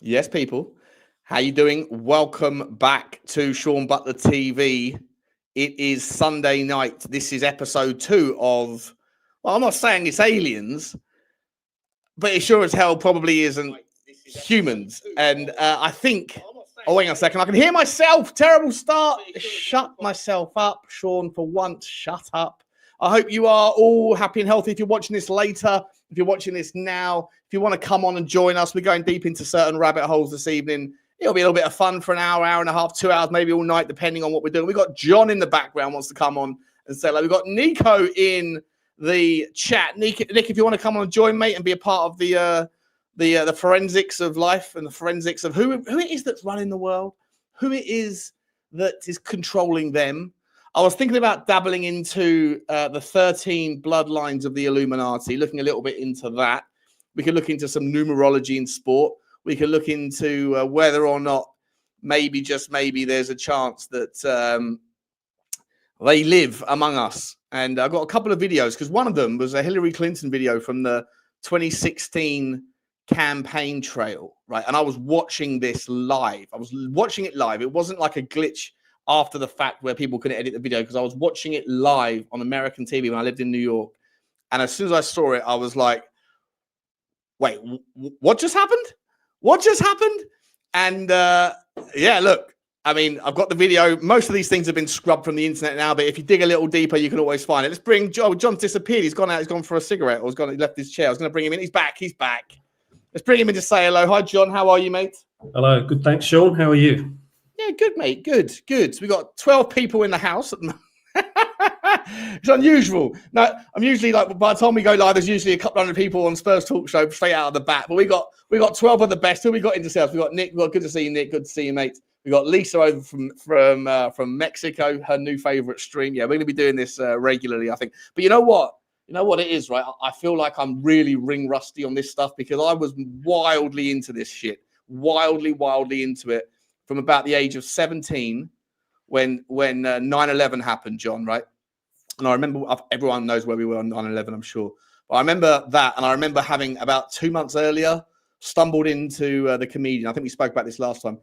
Yes, people. How you doing? Welcome back to Sean Butler TV. It is Sunday night. This is episode 2 of, well, I'm not saying it's aliens, but it sure as hell probably isn't humans. And I think, oh, hang on a second. I can hear myself. Terrible start. Shut myself up, Sean, for once. Shut up. I hope you are all happy and healthy. If you're watching this later, if you're watching this now, if you want to come on and join us, we're going deep into certain rabbit holes this evening. It'll be a little bit of fun for an hour, hour and a half, 2 hours, maybe all night, depending on what we're doing. We've got John in the background wants to come on and say hello. We've got Nico in the chat. Nick, if you want to come on and join, mate, and be a part of the forensics of life and the forensics of who it is that's running the world, who it is that is controlling them. I was thinking about dabbling into the 13 bloodlines of the Illuminati, looking a little bit into that. We could look into some numerology in sport. We could look into whether or not maybe, just maybe, there's a chance that they live among us. And I got a couple of videos, because one of them was a Hillary Clinton video from the 2016 campaign trail, right? And I was watching this live. I was watching it live. It wasn't like a glitch after the fact where people couldn't edit the video, because I was watching it live on American TV when I lived in New York. And as soon as I saw it, I was like, wait, what just happened? What just happened? And yeah, look, I mean, I've got the video. Most of these things have been scrubbed from the internet now, but if you dig a little deeper, you can always find it. Let's bring John. John's disappeared. He's gone out. He's gone for a cigarette, or he left his chair. I was going to bring him in. He's back. He's back. Let's bring him in to say hello. Hi, John. How are you, mate? Hello. Good. Thanks, Sean. How are you? Yeah, good, mate. Good, good. So we got 12 people in the house at the moment. It's unusual. No, I'm usually like, by the time we go live, there's usually a couple hundred people on Spurs Talk Show straight out of the bat. But we got 12 of the best. Who we got into sales? We got Nick. Good to see you, Nick. Good to see you, mate. We got Lisa over from Mexico. Her new favorite stream. Yeah, we're going to be doing this regularly, I think. But you know what? You know what it is, right? I feel like I'm really ring rusty on this stuff, because I was wildly into this shit, wildly into it from about the age of 17 when 9/11 happened, John, right? And I remember, everyone knows where we were on 9/11, I'm sure. But I remember that, and I remember having about 2 months earlier stumbled into the comedian. I think we spoke about this last time.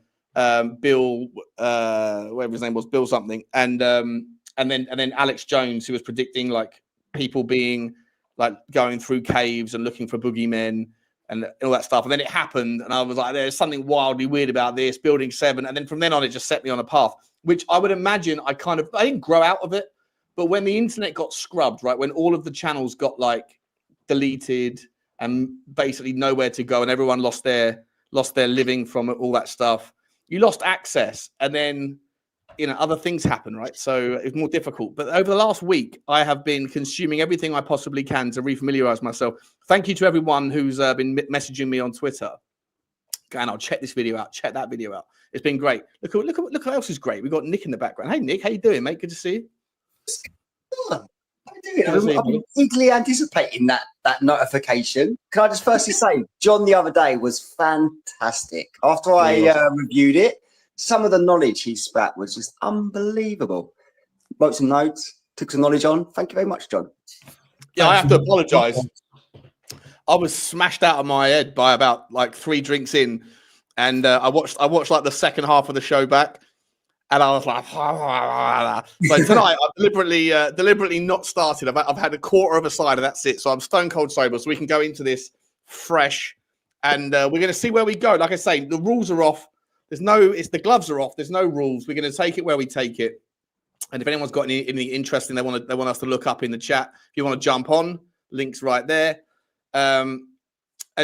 Bill, whatever his name was, Bill something, and then Alex Jones, who was predicting like people being like going through caves and looking for boogeymen and all that stuff. And then it happened, and I was like, there's something wildly weird about this, Building 7. And then from then on, it just set me on a path, which I would imagine I didn't grow out of it. But when the internet got scrubbed, right, when all of the channels got like deleted and basically nowhere to go, and everyone lost their living from all that stuff, you lost access. And then, you know, other things happen, right? So it's more difficult. But over the last week, I have been consuming everything I possibly can to refamiliarize myself. Thank you to everyone who's been messaging me on Twitter. And I'll check this video out, check that video out. It's been great. Look what else is great. We've got Nick in the background. Hey, Nick, how you doing, mate? Good to see you. How you doing? I've been eagerly anticipating that notification. Can I just firstly say, John the other day was fantastic. After I reviewed it, some of the knowledge he spat was just unbelievable. Wrote some notes, took some knowledge on. Thank you very much, John. Yeah, I have to apologize. I was smashed out of my head by about like 3 drinks in, and I watched like the second half of the show back, and I was like, so tonight I've deliberately not started. I've had a quarter of a cider. That's it. So I'm stone cold sober, so we can go into this fresh, and we're going to see where we go. Like I say, the rules are off. The gloves are off. There's no rules. We're going to take it where we take it. And if anyone's got any interesting they want us to look up in the chat, if you want to jump on, links right there. And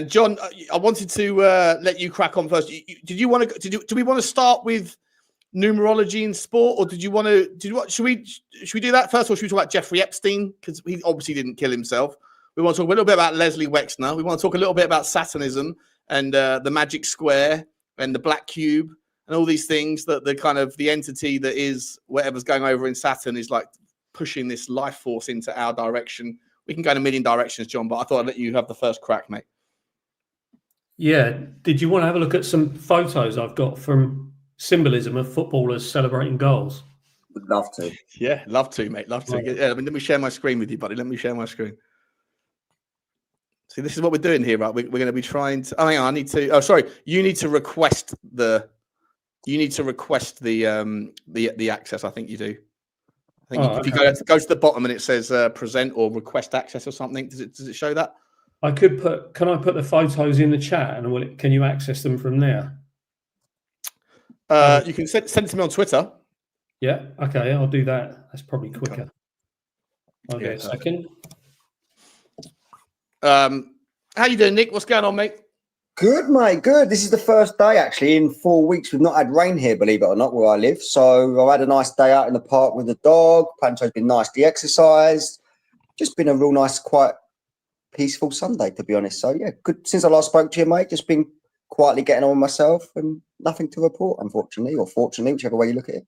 John, I wanted to let you crack on first. Do we want to start with numerology in sport, or did you want to? Should we do that first, or should we talk about Jeffrey Epstein, because he obviously didn't kill himself? We want to talk a little bit about Leslie Wexner. We want to talk a little bit about Saturnism and the magic square and the black cube and all these things, that the kind of the entity that is whatever's going over in Saturn is like pushing this life force into our direction. We can go in a million directions, John, but I thought I'd let you have the first crack, mate. Yeah. Did you want to have a look at some photos I've got from Symbolism of footballers celebrating goals? Would love to. Yeah, love to, mate. Love to. Yeah, I mean, let me share my screen with you, buddy. Let me share my screen. See, this is what we're doing here, right? We're going to be trying to. Oh, hang on. I need to. Oh, sorry. You need to request the. You need to request the access. I think you do. I think if you go to the bottom and it says present or request access or something, does it show that? I could put. Can I put the photos in the chat and can you access them from there? You can send it to me on Twitter. Yeah. Okay. I'll do that. That's probably quicker. Okay. I'll get a second. How you doing, Nick? What's going on, mate? Good, mate. Good. This is the first day actually in 4 weeks we've not had rain here, believe it or not, where I live. So I had a nice day out in the park with the dog. Pancho's been nicely exercised. Just been a real nice, quite peaceful Sunday, to be honest. So yeah, good. Since I last spoke to you, mate, just been quietly getting on with myself and nothing to report, unfortunately, or fortunately, whichever way you look at it.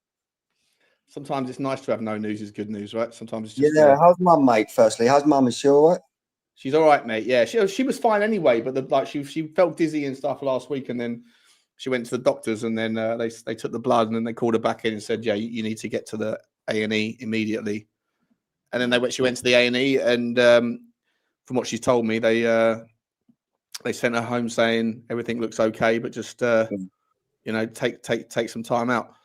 Sometimes it's nice to have no news is good news, right? Sometimes it's just How's mum, mate? Firstly, how's mum? Is she all right? She's all right, mate. Yeah, she was fine anyway, but she felt dizzy and stuff last week, and then she went to the doctors, and then they took the blood, and then they called her back in and said, yeah, you need to get to the A&E immediately. And then she went to the A&E, and from what she's told me, they sent her home saying everything looks okay, but just take some time out.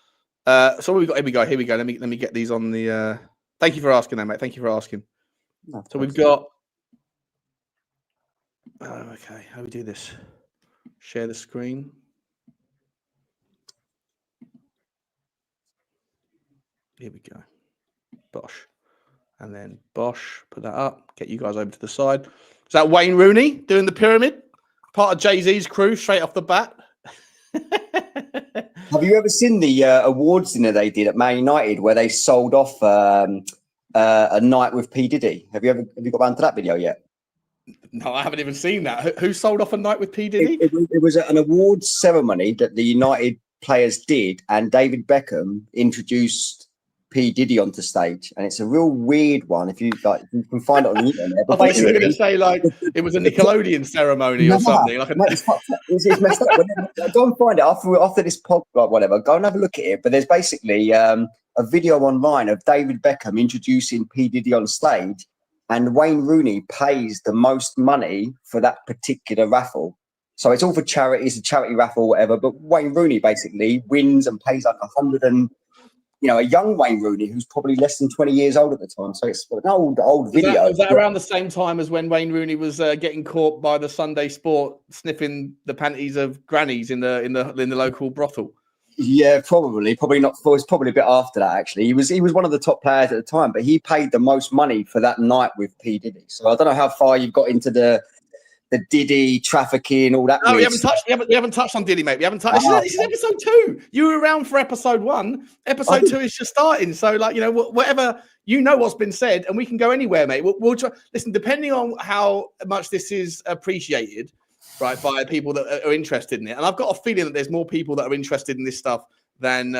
So what we got? Here we go. Let me get these on the. Thank you for asking that, mate. Thank you for asking. No, so we've got. Okay, how do we do this? Share the screen. Here we go. Bosh. And then Bosh, put that up. Get you guys over to the side. Is that Wayne Rooney doing the pyramid? Part of Jay-Z's crew straight off the bat. Have you ever seen the awards dinner they did at Man United where they sold off a night with P. Diddy? Have you got around to that video yet? No, I haven't even seen that. Who sold off a night with P. Diddy? It was an awards ceremony that the United players did, and David Beckham introduced P. Diddy onto stage, and it's a real weird one. If you can find it on the internet. I thought you were going to say like it was a Nickelodeon ceremony or something. It's messed up. Go and find it after this podcast, like whatever. Go and have a look at it. But there's basically a video online of David Beckham introducing P. Diddy on stage. And Wayne Rooney pays the most money for that particular raffle. So it's all for charity. It's a charity raffle or whatever. But Wayne Rooney basically wins and pays like a young Wayne Rooney who's probably less than 20 years old at the time. So it's an old video. Was that around the same time as when Wayne Rooney was getting caught by the Sunday Sport sniffing the panties of grannies in the local brothel? Yeah, probably not. It was probably a bit after that. Actually, he was one of the top players at the time, but he paid the most money for that night with P. Diddy. So I don't know how far you've got into the Diddy trafficking, all that. No, we haven't touched on Diddy, mate. We haven't touched. This is episode 2. You were around for episode 1. Episode 2 is just starting. So, whatever what's been said, and we can go anywhere, mate. We'll try. Listen, depending on how much this is appreciated. Right, by people that are interested in it, and I've got a feeling that there's more people that are interested in this stuff than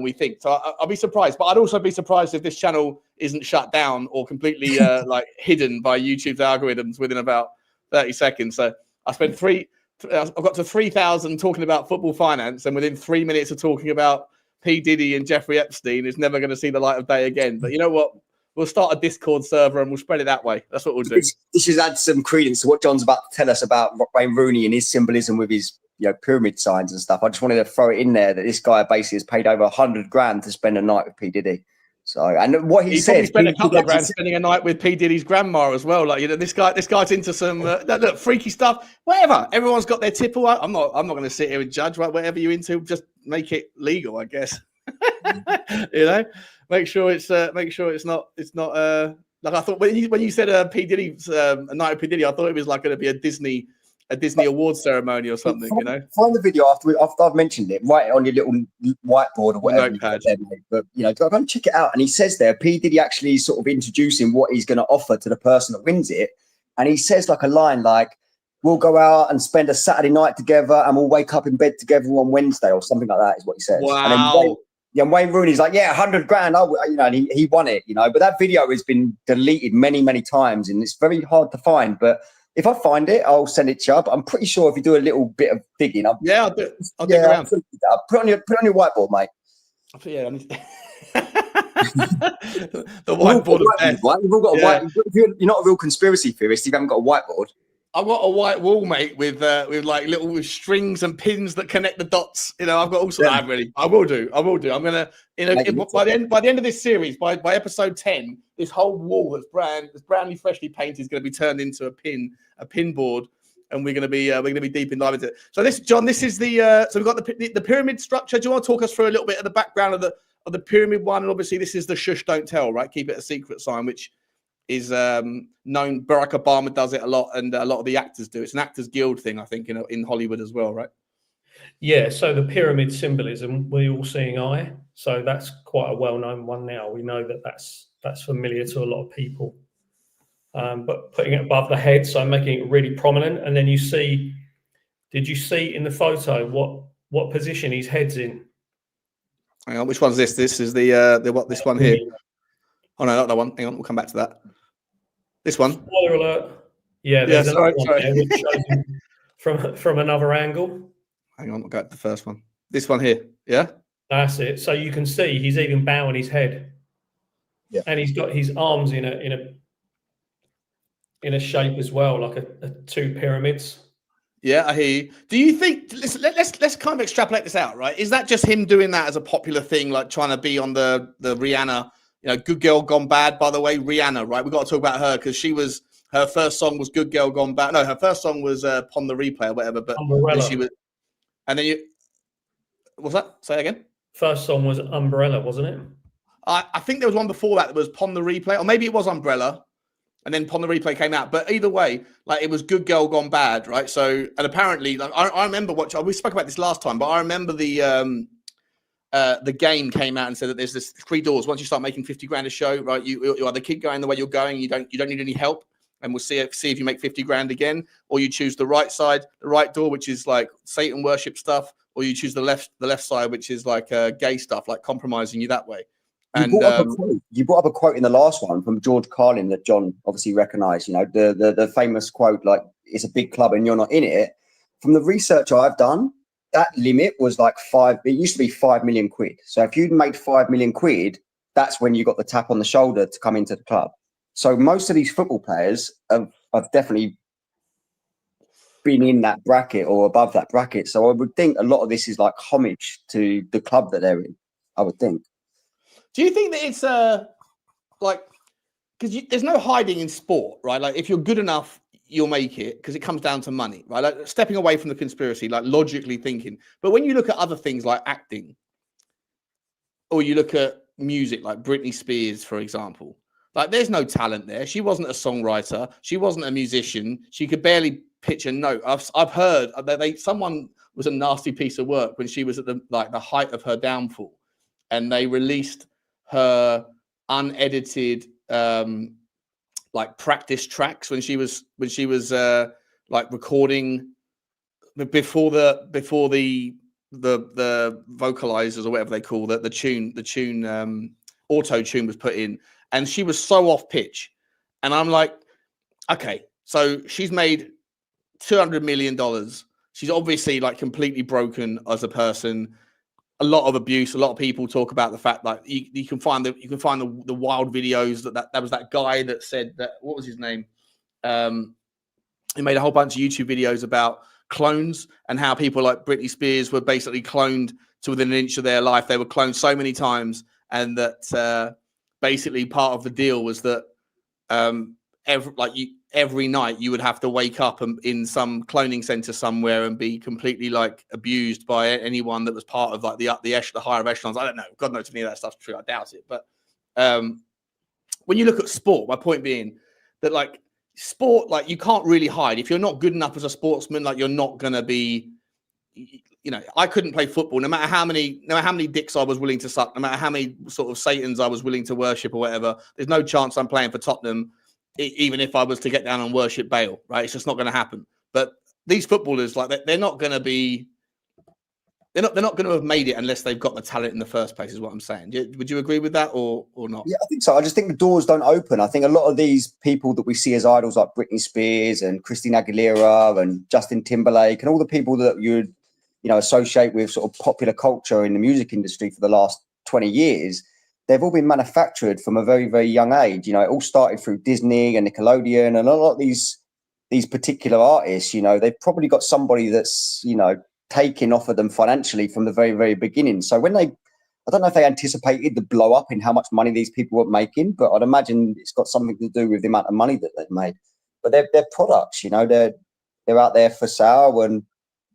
we think. So I'll be surprised, but I'd also be surprised if this channel isn't shut down or completely hidden by YouTube's algorithms within about 30 seconds. So I spent I've got to 3,000 talking about football finance, and within 3 minutes of talking about P. Diddy and Jeffrey Epstein is never going to see the light of day again. But you know what? We'll start a Discord server and we'll spread it that way. That's what we'll do. This should add some credence to what John's about to tell us about Wayne Rooney and his symbolism with his pyramid signs and stuff. I just wanted to throw it in there that this guy basically has paid over $100,000 to spend a night with P. Diddy. So, and what he said, spent a couple of grand spending a night with P. Diddy's grandma as well. This guy's into some look, freaky stuff. Whatever. Everyone's got their tipple. I'm not going to sit here and judge. Right, whatever you're into, just make it legal, I guess. Make sure it's not like I thought when you said P. Diddy's a night of P. Diddy, I thought it was like going to be a Disney awards ceremony or something. Find the video after I've mentioned it. Write it on your little whiteboard or whatever. Notepad. But go and check it out. And he says there, P. Diddy actually sort of introducing what he's going to offer to the person that wins it. And he says like a line like, "We'll go out and spend a Saturday night together, and we'll wake up in bed together on Wednesday," or something like that. Is what he says. Wow. And Wayne Rooney's like, yeah, $100,000. And he won it, But that video has been deleted many, many times, and it's very hard to find. But if I find it, I'll send it to you. But I'm pretty sure if you do a little bit of digging, I'll dig around. Put it on your whiteboard, mate. Yeah. The whiteboard of death. Right? You've all got a Yeah. white. If you're not a real conspiracy theorist, you haven't got a whiteboard. I've got a white wall, mate, with like little strings and pins that connect the dots. You know, I've got all sorts. Yeah. Really, I will do. I'm gonna, by the end of this series, by episode 10, this whole wall that's brandly freshly painted is going to be turned into a pin board, and we're going to be deep in dive into it. So this, John, this is the so we've got the pyramid structure. Do you want to talk us through a little bit of the background of the pyramid one? And obviously, this is the shush, don't tell, right? Keep it a secret sign, which is known. Barack Obama does it a lot, and a lot of the actors do. It's an Actors Guild thing, I think, in Hollywood as well, right? Yeah, so the pyramid symbolism, the all-seeing eye. So that's quite a well-known one now. We know that that's familiar to a lot of people. But putting it above the head, so making it really prominent, and then you see. Did you see in the photo what position his head's in? Hang on, which one's this? This is this one here. Oh no, not that one. Hang on, we'll come back to that. This one. Spoiler alert. Yeah, there's sorry. there which shows him from another angle. Hang on, we'll go to the first one. This one here. Yeah. That's it. So you can see he's even bowing his head. Yeah. And he's got his arms in a shape as well, like a two pyramids. Yeah, I hear you. Do you think? Let's kind of extrapolate this out, right? Is that just him doing that as a popular thing, like trying to be on the Rihanna? You know, Good Girl Gone Bad, by the way, Rihanna, right? We've got to talk about her because her first song was Good Girl Gone Bad. No, her first song was Upon the Replay or whatever, but she was, and then what's that? Say it again. First song was Umbrella, wasn't it? I think there was one before that was Upon the Replay, or maybe it was Umbrella, and then Upon the Replay came out. But either way, like it was Good Girl Gone Bad, right? So, and apparently, like, I remember watching, we spoke about this last time, but I remember the Game came out and said that there's this 3 doors. Once you start making 50 grand a show, right, you either keep going the way you're going, you don't need any help, and we'll see if you make 50 grand again, or you choose the right side, the right door, which is like Satan worship stuff, or you choose the left side, which is like gay stuff, like compromising you that way. And you brought up a quote in the last one from George Carlin that John obviously recognised. You know, the famous quote, like, "It's a big club and you're not in it." From the research I've done, that limit was like it used to be 5 million quid. So if you'd made 5 million quid, that's when you got the tap on the shoulder to come into the club. So most of these football players have definitely been in that bracket or above that bracket. So I would think a lot of this is like homage to the club that they're in, I would think. Do you think that it's like, because there's no hiding in sport, right? Like if you're good enough, you'll make it, because it comes down to money, right? Like stepping away from the conspiracy, like logically thinking. But when you look at other things like acting, or you look at music, like Britney Spears, for example, like there's no talent there. She wasn't a songwriter. She wasn't a musician. She could barely pitch a note. I've heard that someone was a nasty piece of work when she was at the height of her downfall, and they released her unedited like practice tracks when she was like recording before the vocalizers or whatever they call the tune auto tune was put in, and she was so off pitch. And I'm like, okay, so she's made $200 million. She's obviously like completely broken as a person. A lot of abuse. A lot of people talk about the fact that you can find the wild videos that was that guy that said that, what was his name? He made a whole bunch of YouTube videos about clones and how people like Britney Spears were basically cloned to within an inch of their life. They were cloned so many times, and that basically part of the deal was that every night you would have to wake up in some cloning center somewhere and be completely like abused by anyone that was part of like the higher echelons. I don't know. God knows if any of that stuff's true. I doubt it. But when you look at sport, my point being that like sport, like you can't really hide. If you're not good enough as a sportsman, like you're not going to be, you know, I couldn't play football no matter how many dicks I was willing to suck, no matter how many sort of Satans I was willing to worship or whatever. There's no chance I'm playing for Tottenham, even if I was to get down and worship Bale, right? It's just not going to happen. But these footballers, like they're not going to have made it unless they've got the talent in the first place, is what I'm saying. Would you agree with that or not? Yeah, I think so. I just think the doors don't open. I think a lot of these people that we see as idols, like Britney Spears and Christina Aguilera and Justin Timberlake, and all the people that you'd, you know, associate with sort of popular culture in the music industry for the last 20 years, they've all been manufactured from a very, very young age. You know, it all started through Disney and Nickelodeon, and a lot of these particular artists, you know, they've probably got somebody that's, you know, taking off of them financially from the very, very beginning. So when I don't know if they anticipated the blow up in how much money these people were making, but I'd imagine it's got something to do with the amount of money that they've made. But they're products, you know, they're out there for sale, and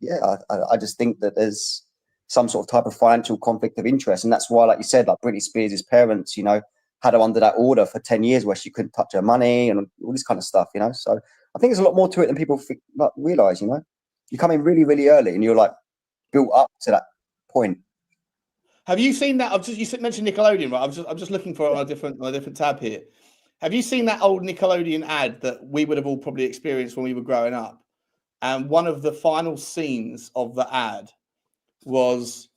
yeah, I just think that there's some sort of type of financial conflict of interest, and that's why, like you said, like Britney Spears' parents, you know, had her under that order for 10 years where she couldn't touch her money and all this kind of stuff, you know. So I think there's a lot more to it than people realize, you know. You come in really, really early, and you're like built up to that point. Have you seen that? You mentioned Nickelodeon, right? I'm just looking for it on a different tab here. Have you seen that old Nickelodeon ad that we would have all probably experienced when we were growing up? And one of the final scenes of the ad was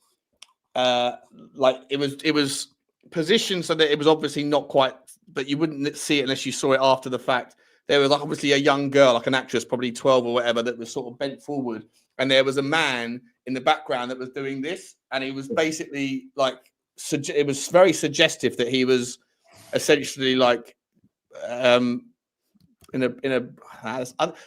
like it was positioned so that it was obviously not quite, but you wouldn't see it unless you saw it after the fact. There was obviously a young girl, like an actress, probably 12 or whatever, that was sort of bent forward, and there was a man in the background that was doing this, and he was basically like, it was very suggestive that he was essentially like, in a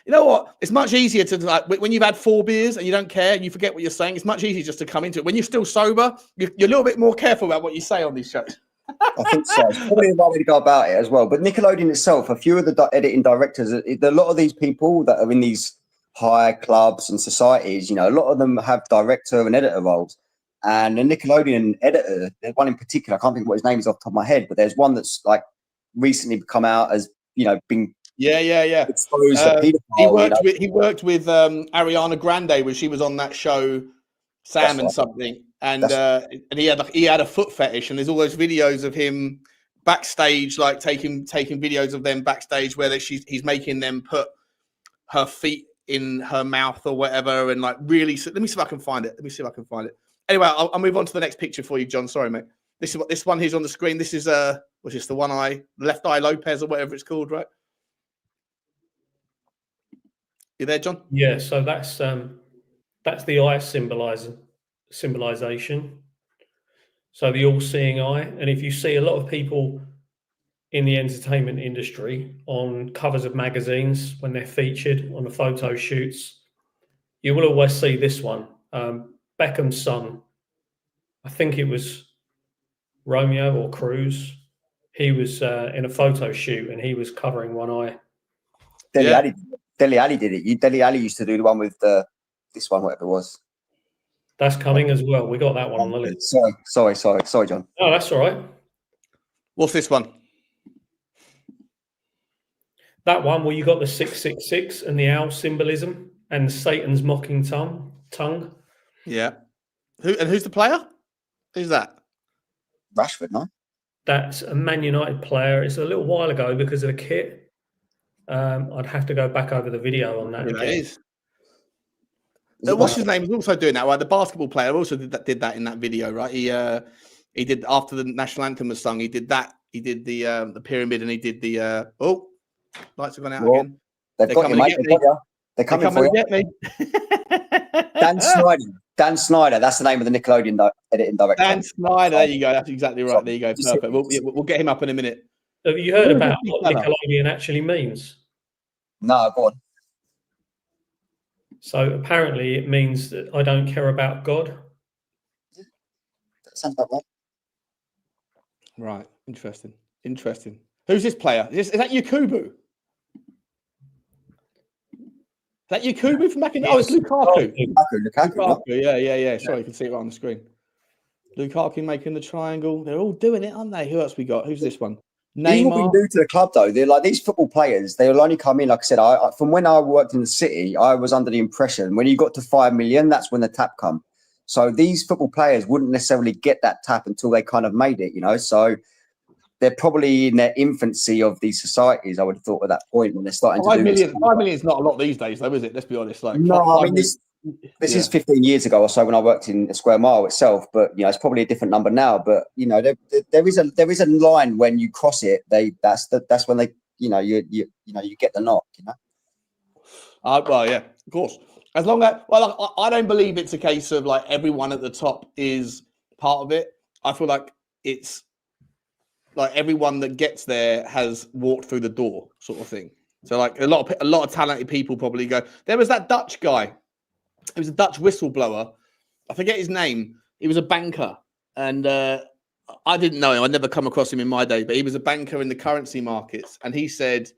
you know what? It's much easier to, like, when you've had 4 beers and you don't care and you forget what you're saying. It's much easier just to come into it. When you're still sober, you're a little bit more careful about what you say on these shows. I think so. It's probably the right way to go about it as well. But Nickelodeon itself, a few of the editing directors, a lot of these people that are in these high clubs and societies, you know, a lot of them have director and editor roles. And the Nickelodeon editor, there's one in particular, I can't think what his name is off the top of my head, but there's one that's like recently come out as, you know, being exposed to pedophile. He worked with Ariana Grande when she was on that show, Sam and something. And he had a foot fetish, and there's all those videos of him backstage, like taking videos of them backstage where he's making them put her feet in her mouth or whatever, and like really. Let me see if I can find it. Anyway, I'll move on to the next picture for you, John. Sorry, mate. This one here's on the screen. This is which is the one eye, Left Eye Lopez or whatever it's called, right? You there, John? Yeah. So that's the eye symbolization. So the all-seeing eye, and if you see a lot of people in the entertainment industry on covers of magazines when they're featured on the photo shoots, you will always see this one. Beckham's son, I think it was Romeo or Cruz. He was in a photo shoot and he was covering one eye. Dele Alli did it. Dele Alli used to do the one with this one, whatever it was. That's coming as well. We got that one on the list. Sorry, John. Oh, that's all right. What's this one? That one where you got the 666 and the owl symbolism and Satan's mocking tongue. Yeah. Who's the player? Who's that? Rashford, no? That's a Man United player. It's a little while ago because of the kit. I'd have to go back over the video on that. Yeah, it is. What's his name? He's also doing that, right? The basketball player also did that in that video, right? He did, after the national anthem was sung, he did that. He did the pyramid, and he did the lights have gone out again. They're coming to get me. Dan Snyder. That's the name of the Nickelodeon editing director. Dan Snyder. There you go. That's exactly right. There you go. Perfect. We'll get him up in a minute. Have you heard about what Nickelodeon actually means? No, go on. So apparently it means that I don't care about God. That sounds about right. Right. Interesting. Who's this player? Is that Yakubu? Is that Yakubu from back in? Oh, it's Lukaku. Lukaku. Yeah. Sorry, you can see it right on the screen. Lukaku making the triangle. They're all doing it, aren't they? Who else we got? Who's this one? These will be new to the club, though. They're like these football players. They will only come in, like I said. From when I worked in the city, I was under the impression when you got to 5 million, that's when the tap come. So these football players wouldn't necessarily get that tap until they kind of made it, you know. So they're probably in their infancy of these societies. I would have thought at that point when they're starting to do 5 million is not a lot these days, though, is it? Let's be honest. Like, no, I mean this is 15 years ago or so when I worked in a square mile itself, but you know it's probably a different number now. But you know there is a line when you cross it. That's when they you get the knock. You know. Well, yeah, of course. As long as I don't believe it's a case of like everyone at the top is part of it. I feel like it's like everyone that gets there has walked through the door, sort of thing. So like a lot of talented people probably go. There was that Dutch guy. He was a Dutch whistleblower. I forget his name. He was a banker, and I didn't know him. I'd never come across him in my day, but he was a banker in the currency markets. And he said,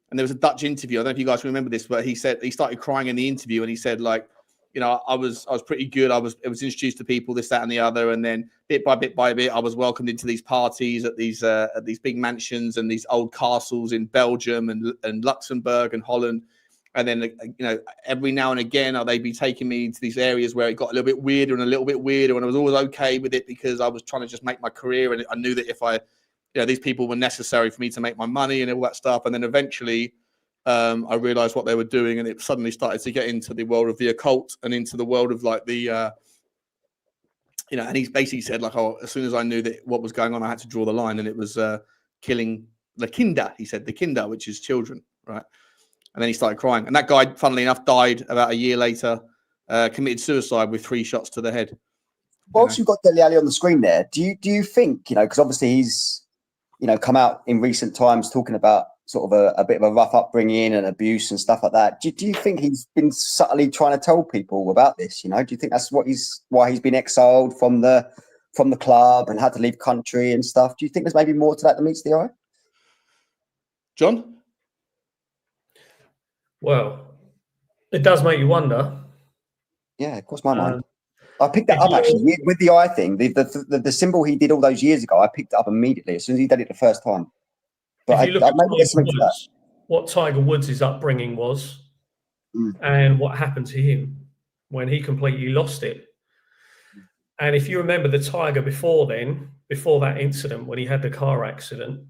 and there was a Dutch interview. I don't know if you guys remember this, but he said he started crying in the interview, and he said, like, you know, I was pretty good. I was introduced to people, this, that, and the other, and then bit by bit, I was welcomed into these parties at these big mansions and these old castles in Belgium and Luxembourg and Holland. And then, you know, every now and again, they'd be taking me into these areas where it got a little bit weirder and a little bit weirder. And I was always okay with it because I was trying to just make my career. And I knew that if you know, these people were necessary for me to make my money and all that stuff. And then eventually I realized what they were doing. And it suddenly started to get into the world of the occult and into the world of like the, you know, and he basically said, like, oh, as soon as I knew that what was going on, I had to draw the line. And it was killing the Kinder. He said the Kinder, which is children, right? And then he started crying. And that guy, funnily enough, died about a year later, committed suicide with 3 shots to the head. Whilst you've got Dele Alli on the screen there, do you think, you know, because obviously he's, you know, come out in recent times talking about sort of a bit of a rough upbringing and abuse and stuff like that. Do you think he's been subtly trying to tell people about this? You know, do you think that's why he's been exiled from the club and had to leave country and stuff? Do you think there's maybe more to that than meets the eye? John? Well, it does make you wonder. Yeah, of course, my mind. I picked that up actually with the eye thing. The symbol he did all those years ago, I picked it up immediately as soon as he did it the first time. But if you look at what Tiger Woods' upbringing was and what happened to him when he completely lost it. And if you remember the Tiger before that incident, when he had the car accident,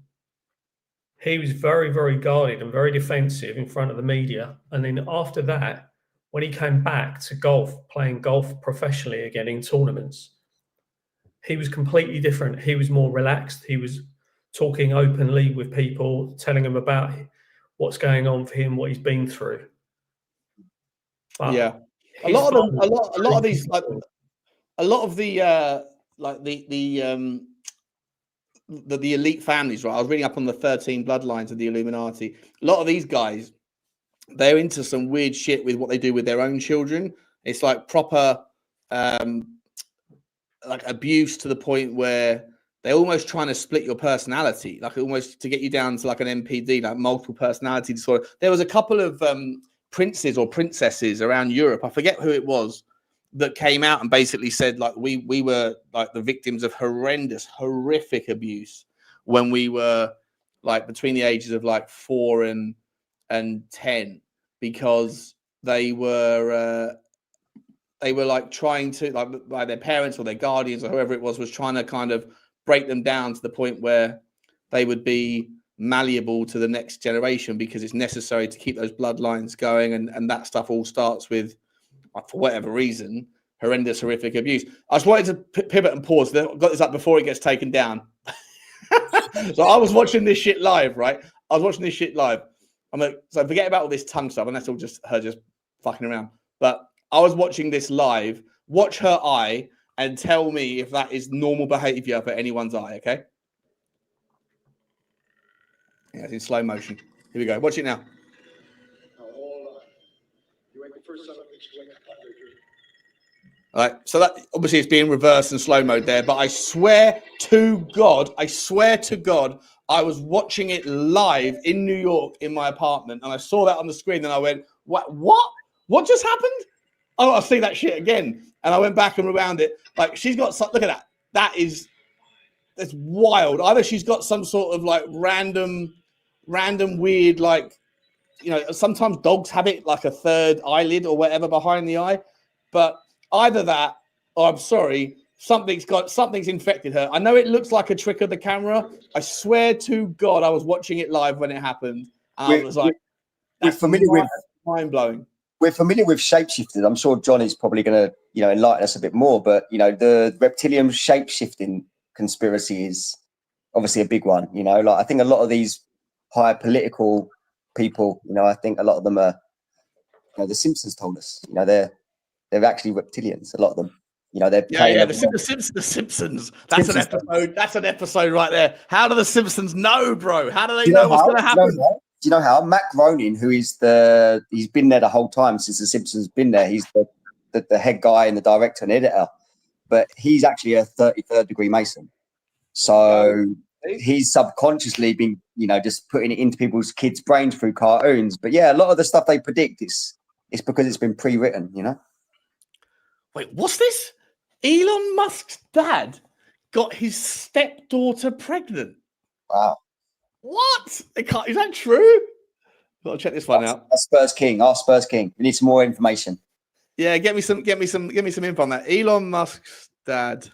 he was very, very guarded and very defensive in front of the media. And then after that, when he came back to golf, playing golf professionally again in tournaments, he was completely different. He was more relaxed. He was talking openly with people, telling them about what's going on for him, what he's been through. But yeah, a lot of these, like, a lot of the the elite families, right? I was reading up on the 13 bloodlines of the Illuminati. A lot of these guys, they're into some weird shit with what they do with their own children. It's like proper like abuse to the point where they're almost trying to split your personality, like almost to get you down to like an MPD, like multiple personality disorder. There was a couple of princes or princesses around Europe, I forget who it was, that came out and basically said, like, we were like the victims of horrific abuse when we were like between the ages of like 4 and 10, because they were like trying to, like their parents or their guardians or whoever it was trying to kind of break them down to the point where they would be malleable to the next generation, because it's necessary to keep those bloodlines going. And that stuff all starts with, for whatever reason, horrific abuse. I just wanted to pivot and pause. I've got this up before it gets taken down. So I was watching this shit live, right? I was watching this shit live. I'm like, so forget about all this tongue stuff, and that's all just her just fucking around. But I was watching this live. Watch her eye and tell me if that is normal behavior for anyone's eye, okay? Yeah, it's in slow motion. Here we go. Watch it now. All right, so that obviously it's being reversed and slow mode there, but I swear to God, I was watching it live in New York in my apartment, and I saw that on the screen, and I went, what just happened? Oh, I'll see that shit again. And I went back and rewound it. Like, she's got some, look at that. That's wild. Either she's got some sort of like random weird, like, you know, sometimes dogs have it like a third eyelid or whatever behind the eye, but either that, or I'm sorry, something's infected her. I know it looks like a trick of the camera. I swear to God, I was watching it live when it happened. And I was like, we're familiar with mind blowing. We're familiar with shapeshifting. I'm sure John is probably going to, you know, enlighten us a bit more. But, you know, the reptilian shapeshifting conspiracy is obviously a big one. You know, like I think a lot of these high political people, you know, I think a lot of them are, you know, the Simpsons told us, you know, they're actually reptilians, a lot of them. You know, they're Yeah, playing yeah. The Simpsons. That's an episode. That's an episode right there. How do the Simpsons know, bro? How do they know what's going to happen? Do you know how? Matt Groening, who is he's been there the whole time since the Simpsons been there. He's the head guy and the director and editor, but he's actually a 33rd degree Mason. So he's subconsciously been, you know, just putting it into people's kids' brains through cartoons. But yeah, a lot of the stuff they predict it's because it's been pre-written, you know. Wait, what's this? Elon Musk's dad got his stepdaughter pregnant. Wow. What? Is that true? Got to check this one out. Spurs King. Our Spurs King. We need some more information. Yeah, give me some info on that. Elon Musk's dad,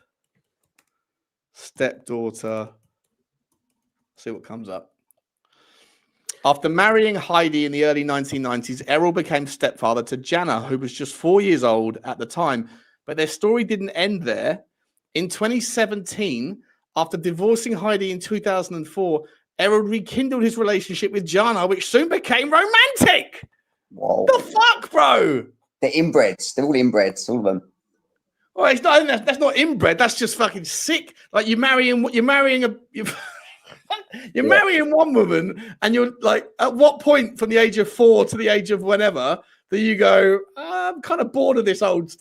stepdaughter. See what comes up. After marrying Heidi in the early 1990s, Errol became stepfather to Jana, who was just 4 years old at the time. But their story didn't end there. In 2017, after divorcing Heidi in 2004, Errol rekindled his relationship with Jana, which soon became romantic. Whoa. The fuck, bro? They're inbreds. They're all inbreds, all of them. Well, it's not. That's not inbred. That's just fucking sick. Like you're marrying one woman, and you're like, at what point from the age of 4 to the age of whenever do you go, I'm kind of bored of this old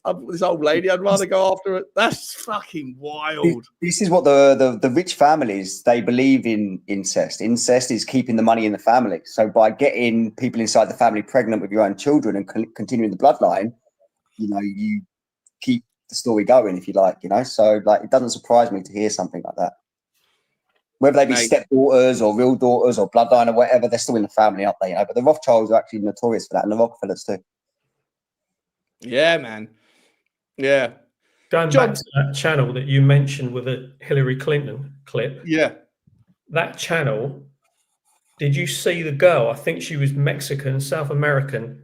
lady. I'd rather go after it. That's fucking wild. This is what the rich families, they believe in incest. Incest is keeping the money in the family. So by getting people inside the family pregnant with your own children and continuing the bloodline, you know, you keep the story going, if you like, you know. So like, it doesn't surprise me to hear something like that. Whether they be stepdaughters or real daughters or bloodline or whatever, they're still in the family, aren't they? You know, but the Rothschilds are actually notorious for that, and the Rockefellers too. Yeah, man. Yeah. Going back to that channel that you mentioned with a Hillary Clinton clip. Yeah. That channel, did you see the girl? I think she was Mexican, South American.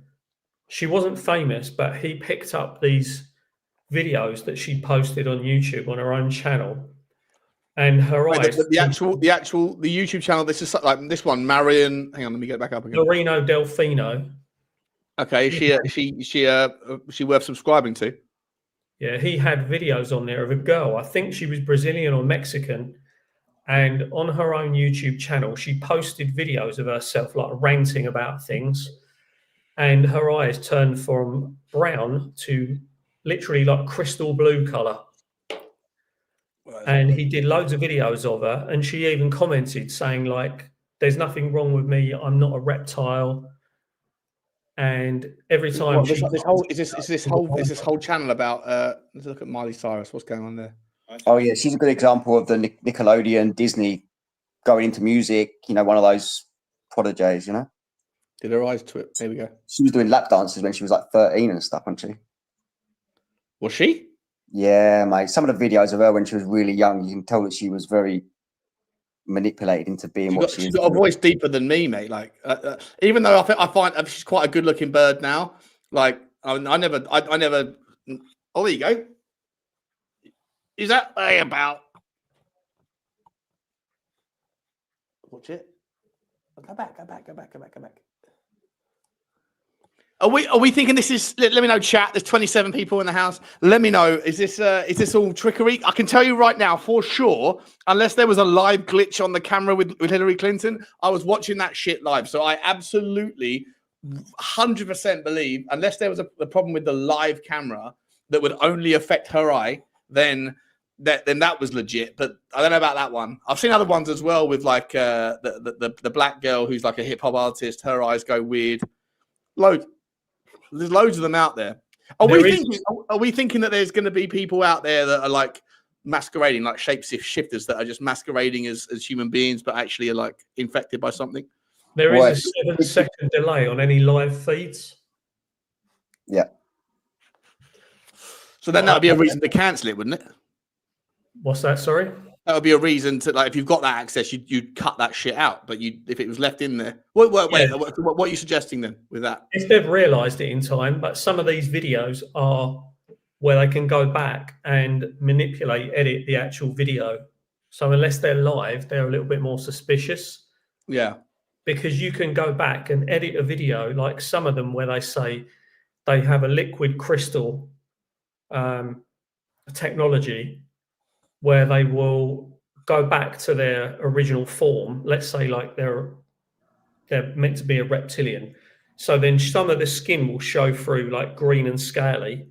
She wasn't famous, but he picked up these videos that she posted on YouTube on her own channel. And her eyes. The YouTube channel. This is like this one, Marion. Hang on, let me get back up again. Loreno Delfino. Okay, she worth subscribing to. Yeah, he had videos on there of a girl. I think she was Brazilian or Mexican, and on her own YouTube channel, she posted videos of herself like ranting about things, and her eyes turned from brown to literally like crystal blue color. And he did loads of videos of her, and she even commented saying like, "There's nothing wrong with me. I'm not a reptile." And every time this whole channel about let's look at Miley Cyrus. What's going on there? Oh yeah, she's a good example of the Nickelodeon Disney going into music. You know, one of those prodigies. You know, did her eyes twit? There we go. She was doing lap dances when she was like 13 and stuff, wasn't she? Was she? Yeah, mate. Some of the videos of her when she was really young, you can tell that she was very manipulated into being what she is. She's got a voice deeper than me, mate. Like, even though I find she's quite a good-looking bird now. Like, I never. Oh, there you go. Is that about? Watch it. Go back. Are we thinking this is? Let me know, chat. There's 27 people in the house. Let me know. Is this all trickery? I can tell you right now for sure. Unless there was a live glitch on the camera with Hillary Clinton, I was watching that shit live. So I absolutely 100% believe, unless there was a problem with the live camera that would only affect her eye, then that was legit. But I don't know about that one. I've seen other ones as well with like the black girl who's like a hip hop artist. Her eyes go weird. There's loads of them out there. Are we thinking that there's going to be people out there that are like masquerading, like shapeshifters that are just masquerading as human beings, but actually are like infected by something? There is a 7-second delay on any live feeds. Yeah. So then that would be a reason to cancel it, wouldn't it? What's that? Sorry? That would be a reason to, like, if you've got that access, you'd cut that shit out. But if it was left in there, what are you suggesting then with that? If they've realised it in time, but some of these videos are where they can go back and edit the actual video. So unless they're live, they're a little bit more suspicious. Yeah. Because you can go back and edit a video, like some of them where they say they have a liquid crystal technology where they will go back to their original form. Let's say like they're meant to be a reptilian. So then some of the skin will show through like green and scaly,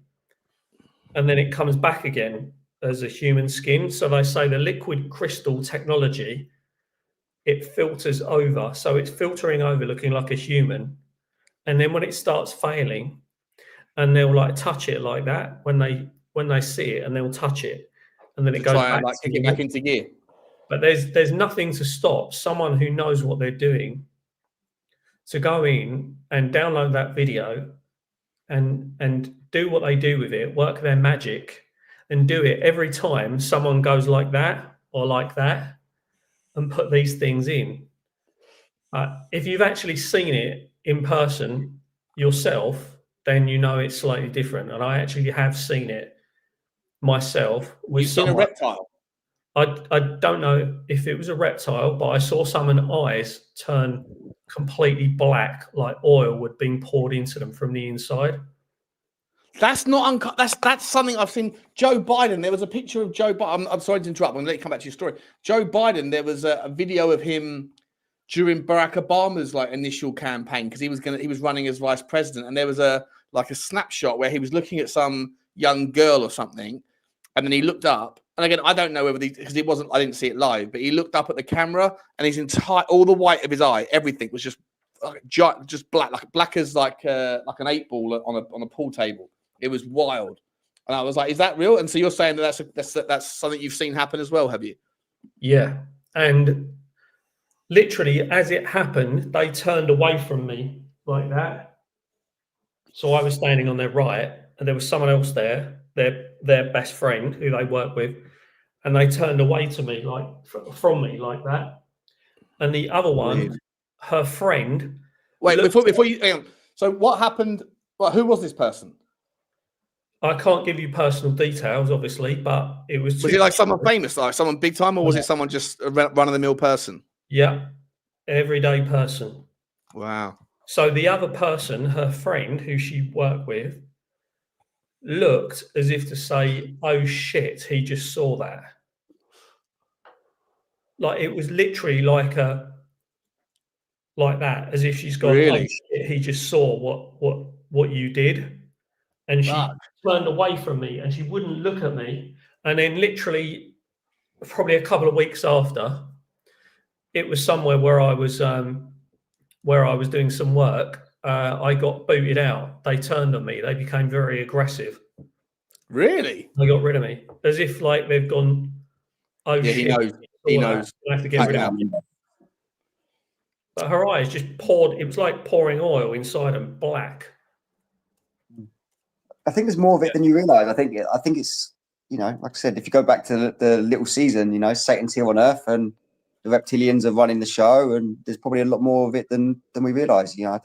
and then it comes back again as a human skin. So they say the liquid crystal technology, it filters over. So it's filtering over looking like a human. And then when it starts failing, and they'll like touch it like that when they see it, and they'll touch it, and then it goes try back and like kick it back into gear. But there's nothing to stop someone who knows what they're doing to go in and download that video and do what they do with it, work their magic, and do it every time someone goes like that or like that, and put these things in. If you've actually seen it in person yourself, then you know it's slightly different. And I actually have seen it myself. You've seen a reptile? I don't know if it was a reptile, but I saw someone's eyes turn completely black, like oil had been poured into them from the inside. That's not that's something I've seen. Joe Biden. There was a picture of Joe Biden. I'm sorry to interrupt. I'm going to let you come back to your story. Joe Biden. There was a video of him during Barack Obama's like initial campaign because he was running as vice president, and there was a snapshot where he was looking at some young girl or something, and then he looked up. And again, I don't know whether because it wasn't. I didn't see it live, but he looked up at the camera, and his entire all the white of his eye, everything was just black, like black as like an 8-ball on a pool table. It was wild, and I was like, "Is that real?" And so you're saying that's something you've seen happen as well, have you? Yeah, and literally as it happened, they turned away from me like that. So I was standing on their right, and there was someone else there, their best friend who they work with, and they turned away to me from me like that. And the other one, her friend. Wait, before you hang on. So what happened? Well, who was this person? I can't give you personal details, obviously, but it was. Was it like someone famous, like someone big time, or was it someone just a run-of-the-mill person? Yeah, everyday person. Wow. So the other person, her friend, who she worked with, looked as if to say, "Oh shit, he just saw that." Like it was literally like that, as if she's gone, really? "Oh shit, he just saw what you did," and she turned away from me, and she wouldn't look at me. And then, literally, probably a couple of weeks after, it was somewhere where I was doing some work. I got booted out. They turned on me. They became very aggressive. Really? They got rid of me, as if like they've gone, "Oh yeah, shit, he knows. I have to get rid of him." But her eyes just poured. It was like pouring oil inside them, black. I think there's more of it than you realise. I think it's, like I said, if you go back to the little season, Satan's here on Earth and the reptilians are running the show, and there's probably a lot more of it than we realise. I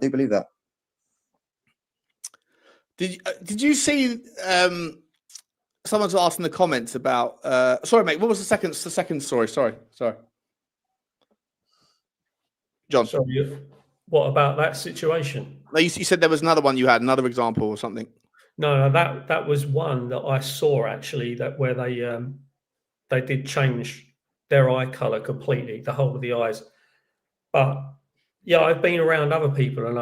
do believe that. Did you see? Someone's asked in the comments about. Sorry, mate. What was the second story? Sorry, John. Sorry, what about that situation? No, you said there was another one. You had another example or something. No, that was one that I saw actually. That where they did change their eye color completely, the whole of the eyes. But yeah, I've been around other people, and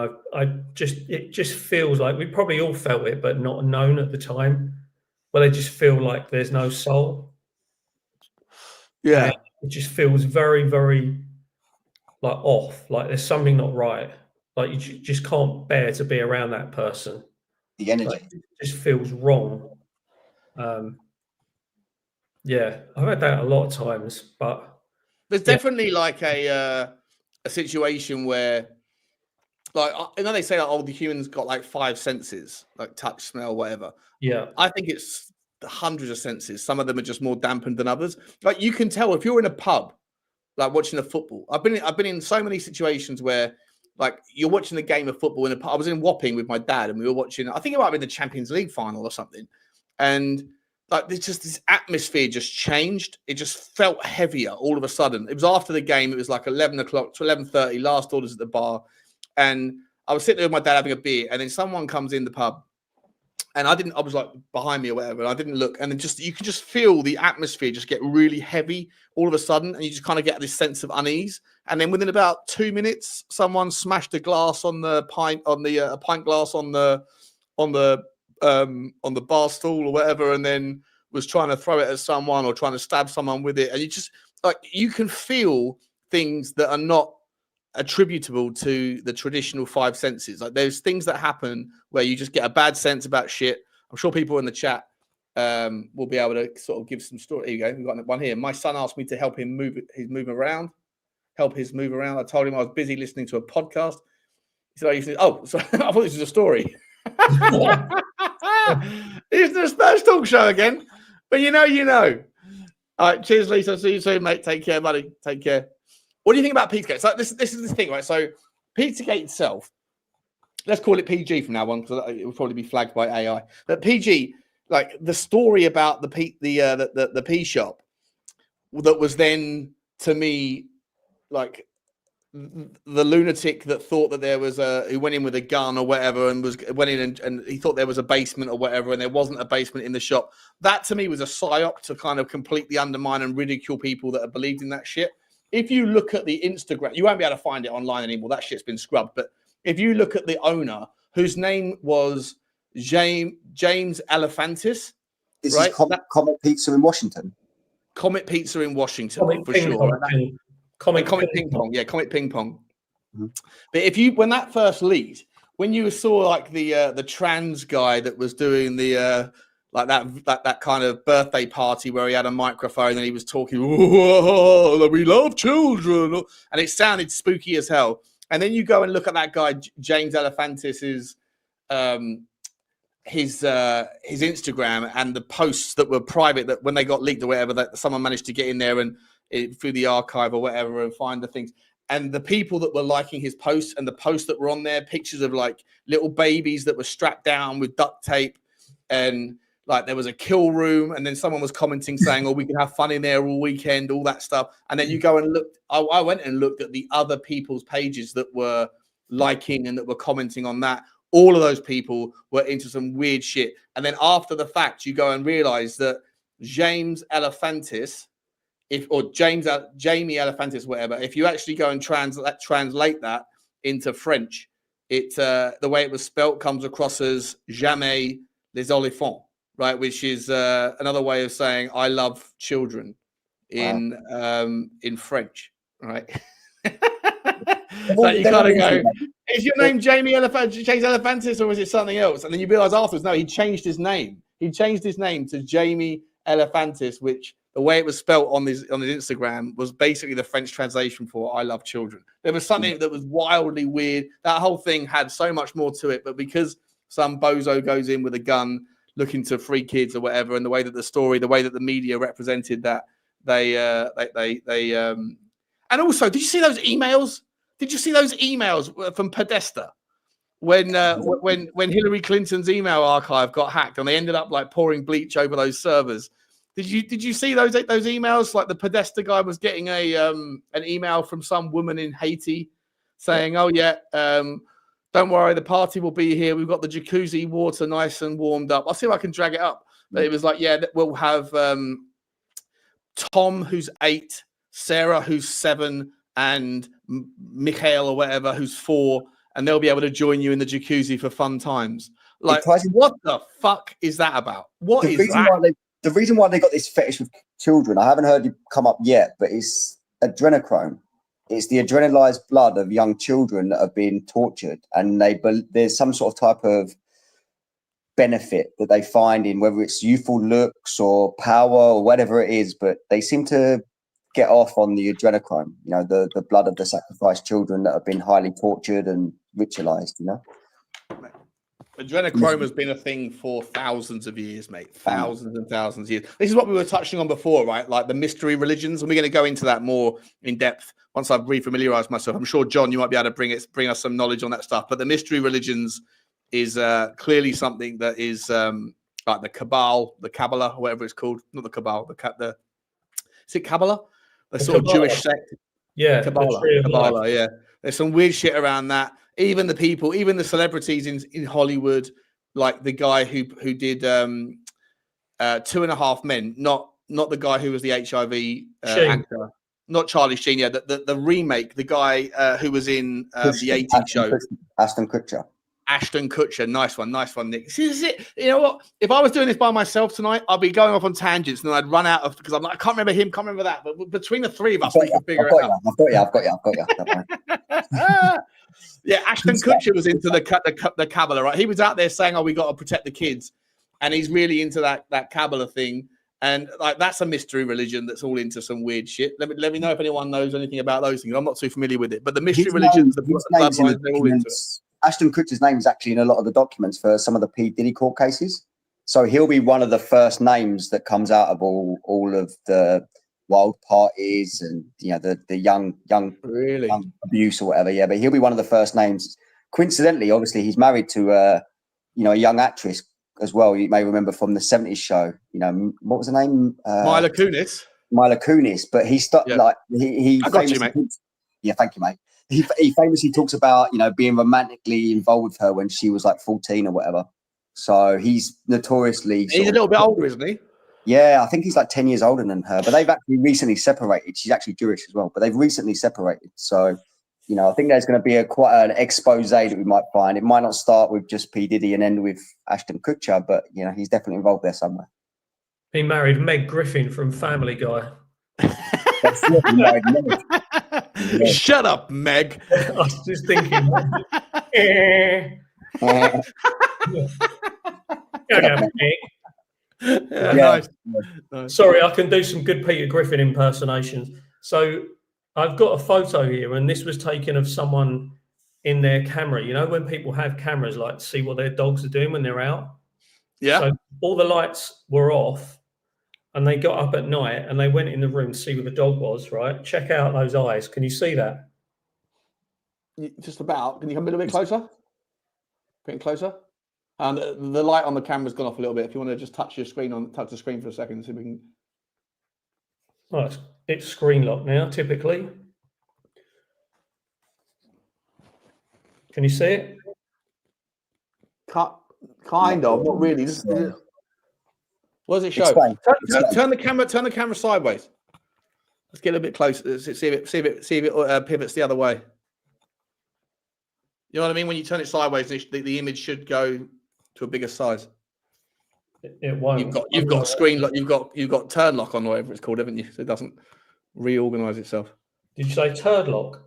it just feels like we probably all felt it, but not known at the time. Where they just feel like there's no soul. Yeah, and it just feels very, very like off. Like there's something not right. Like you just can't bear to be around that person. The energy it just feels wrong. Yeah, I've had that a lot of times, but there's definitely like a situation where, like, they say that the humans got like 5 senses, like touch, smell, whatever. Yeah, I think it's hundreds of senses. Some of them are just more dampened than others. Like you can tell if you're in a pub, like watching the football. I've been in so many situations where, like, you're watching a game of football in a pub. I was in Wapping with my dad, and we were watching. I think it might have been the Champions League final or something. And like, there's just this atmosphere just changed. It just felt heavier all of a sudden. It was after the game. It was like 11 o'clock to 11:30. Last orders at the bar, and I was sitting there with my dad having a beer, and then someone comes in the pub, And I was like behind me or whatever, and I didn't look. And then you can just feel the atmosphere just get really heavy all of a sudden. And you just kind of get this sense of unease. And then within about 2 minutes, someone smashed a glass on the pint, a pint glass on the bar stool or whatever. And then was trying to throw it at someone or trying to stab someone with it. And you just like, you can feel things that are not attributable to the traditional five senses. Like there's things that happen where you just get a bad sense about shit. I'm sure people in the chat will be able to sort of give some story. Here you go. We've got one here. My son asked me to help him move around. I told him I was busy listening to a podcast. He said, so I thought this was a story. It's the Spurs Talk Show again. But you know. All right, cheers, Lisa. See you soon, mate. Take care, buddy. Take care. What do you think about Pizzagate? So this is the thing, right? So Pizzagate itself, let's call it PG from now on because it will probably be flagged by AI. But PG, like the story about the P shop, that was then to me like the lunatic that thought that there was who went in with a gun or whatever and went in and he thought there was a basement or whatever and there wasn't a basement in the shop. That to me was a psyop to kind of completely undermine and ridicule people that have believed in that shit. If you look at the Instagram, you won't be able to find it online anymore. That shit's been scrubbed. But if you look at the owner, whose name was James Elephantis, this right? is Comet Pizza in Washington. Comet Pizza in Washington, Comet for Ping sure. Pong. Comet Ping Pong. Yeah, Comet Ping Pong. Mm-hmm. But when that first leaked, when you saw like the trans guy that was doing the like that kind of birthday party where he had a microphone and he was talking, oh, we love children, and it sounded spooky as hell. And then you go and look at that guy James Elephantis's his Instagram and the posts that were private that when they got leaked or whatever, that someone managed to get in there and through the archive or whatever and find the things. And the people that were liking his posts and the posts that were on there, pictures of like little babies that were strapped down with duct tape, and like there was a kill room, and then someone was commenting saying, "Oh, we can have fun in there all weekend," all that stuff. And then you go and look. I went and looked at the other people's pages that were liking and that were commenting on that. All of those people were into some weird shit. And then after the fact, you go and realize that James Elephantis, Jamie Elephantis, whatever, if you actually go and translate that into French, it the way it was spelt comes across as jamais les éléphants, right? Which is another way of saying I love children in French, right? Like you kind of go, is your name James Elephantis or is it something else? And then you realize afterwards, no, he changed his name. He changed his name to Jamie Elephantis, which the way it was spelt on his Instagram was basically the French translation for I love children. There was something that was wildly weird. That whole thing had so much more to it, but because some bozo goes in with a gun looking to free kids or whatever, and the way that the media represented that, and also, did you see those emails? Did you see those emails from Podesta when Hillary Clinton's email archive got hacked and they ended up like pouring bleach over those servers? Did you see those emails? Like the Podesta guy was getting an email from some woman in Haiti saying, "Oh yeah, don't worry, the party will be here. We've got the jacuzzi water nice and warmed up." I'll see if I can drag it up. But it was like, yeah, we'll have Tom, who's 8, Sarah, who's 7, and Mikhail or whatever, who's 4, and they'll be able to join you in the jacuzzi for fun times. Like, what the fuck is that about? What is that? The reason why they got this fetish with children, I haven't heard it come up yet, but it's adrenochrome. It's the adrenalized blood of young children that have been tortured, and there's some sort of type of benefit that they find in whether it's youthful looks or power or whatever it is, but they seem to get off on the adrenochrome, the blood of the sacrificed children that have been highly tortured and ritualized, Adrenochrome has been a thing for thousands of years, mate. Thousands and thousands of years. This is what we were touching on before, right? Like the mystery religions. And we're going to go into that more in depth once I've refamiliarized myself. I'm sure, John, you might be able to bring us some knowledge on that stuff. But the mystery religions is clearly something that is like the Kabbalah, whatever it's called. Not the Kabbalah. Is it Kabbalah? The sort of Jewish sect. Yeah. Kabbalah, yeah. There's some weird shit around that. Even the celebrities in Hollywood like the guy who did 2.5 Men, not the guy who was the HIV actor, not Charlie Sheen. Yeah, the remake, the guy who was in the 80s show, Ashton Kutcher. Ashton Kutcher, nice one, Nick. See, this is it. You know what? If I was doing this by myself tonight, I'd be going off on tangents, and I'd run out of because I'm like, I can't remember him, can't remember that. But between the three of us, we can figure it out. I've got you. Yeah, Ashton Kutcher was into the Kabbalah, right? He was out there saying, "Oh, we got to protect the kids," and he's really into that Kabbalah thing. And like that's a mystery religion that's all into some weird shit. Let me know if anyone knows anything about those things. I'm not too familiar with it, but the mystery religions, the bloodlines, they're all into it. Ashton Kutcher's name is actually in a lot of the documents for some of the P. Diddy court cases. So he'll be one of the first names that comes out of all of the wild parties and the young abuse or whatever. Yeah, but he'll be one of the first names. Coincidentally, obviously, he's married to a young actress as well. You may remember from the 70s show. What was her name? Mila Kunis. Mila Kunis. But he he I got you, mate. Yeah, thank you, mate. He famously talks about being romantically involved with her when she was like 14 or whatever. So he's notoriously he's a little bit older, isn't he? Yeah, I think he's like 10 years older than her. But they've actually recently separated. She's actually Jewish as well, but they've recently separated. So I think there's going to be quite an expose that we might find. It might not start with just P. Diddy and end with Ashton Kutcher, but he's definitely involved there somewhere. He married Meg Griffin from Family Guy. Shut up, Meg. I was just thinking. Nice. Sorry, I can do some good Peter Griffin impersonations. So I've got a photo here, and this was taken of someone in their camera. When people have cameras, like to see what their dogs are doing when they're out. Yeah. So all the lights were off. And they got up at night and they went in the room to see where the dog was, right? Check out those eyes. Can you see that? Just about. Can you come a little bit closer? Getting closer. And the light on the camera's gone off a little bit. If you want to just touch the screen for a second, see if we can. Well, it's screen locked now, typically. Can you see it? Kind of, not really. What does it show? Turn the camera sideways. Let's get a bit closer. See if it pivots the other way. You know what I mean? When you turn it sideways, the image should go to a bigger size. It won't. You've got screen lock. You've got turn lock on, whatever it's called, haven't you? So it doesn't reorganize itself. Did you say turd lock?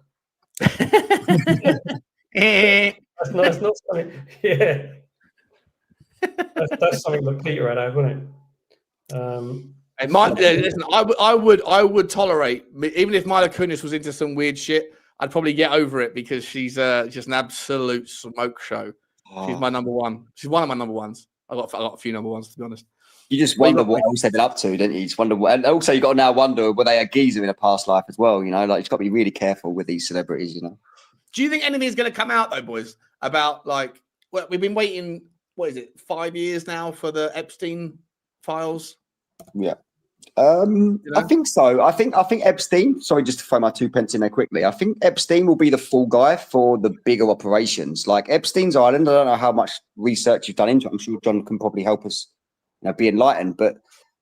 That's not something. Yeah. That's something that Peter had, wouldn't it? It might. Listen, I would tolerate, even if Mila Kunis was into some weird shit. I'd probably get over it because she's just an absolute smoke show. Oh. She's my number one. She's one of my number ones. I got a few number ones, to be honest. You just wonder what else they've been up to, don't you? You just wonder and also you got to now wonder were they a geezer in a past life as well? Like you've got to be really careful with these celebrities. Do you think anything's going to come out though, boys? About we've been waiting. What is it? 5 years now for the Epstein files. Yeah. I think so. I think Epstein, sorry, just to throw my 2 pence in there quickly. I think Epstein will be the fall guy for the bigger operations. Like Epstein's Island, I don't know how much research you've done into it. I'm sure John can probably help us be enlightened. But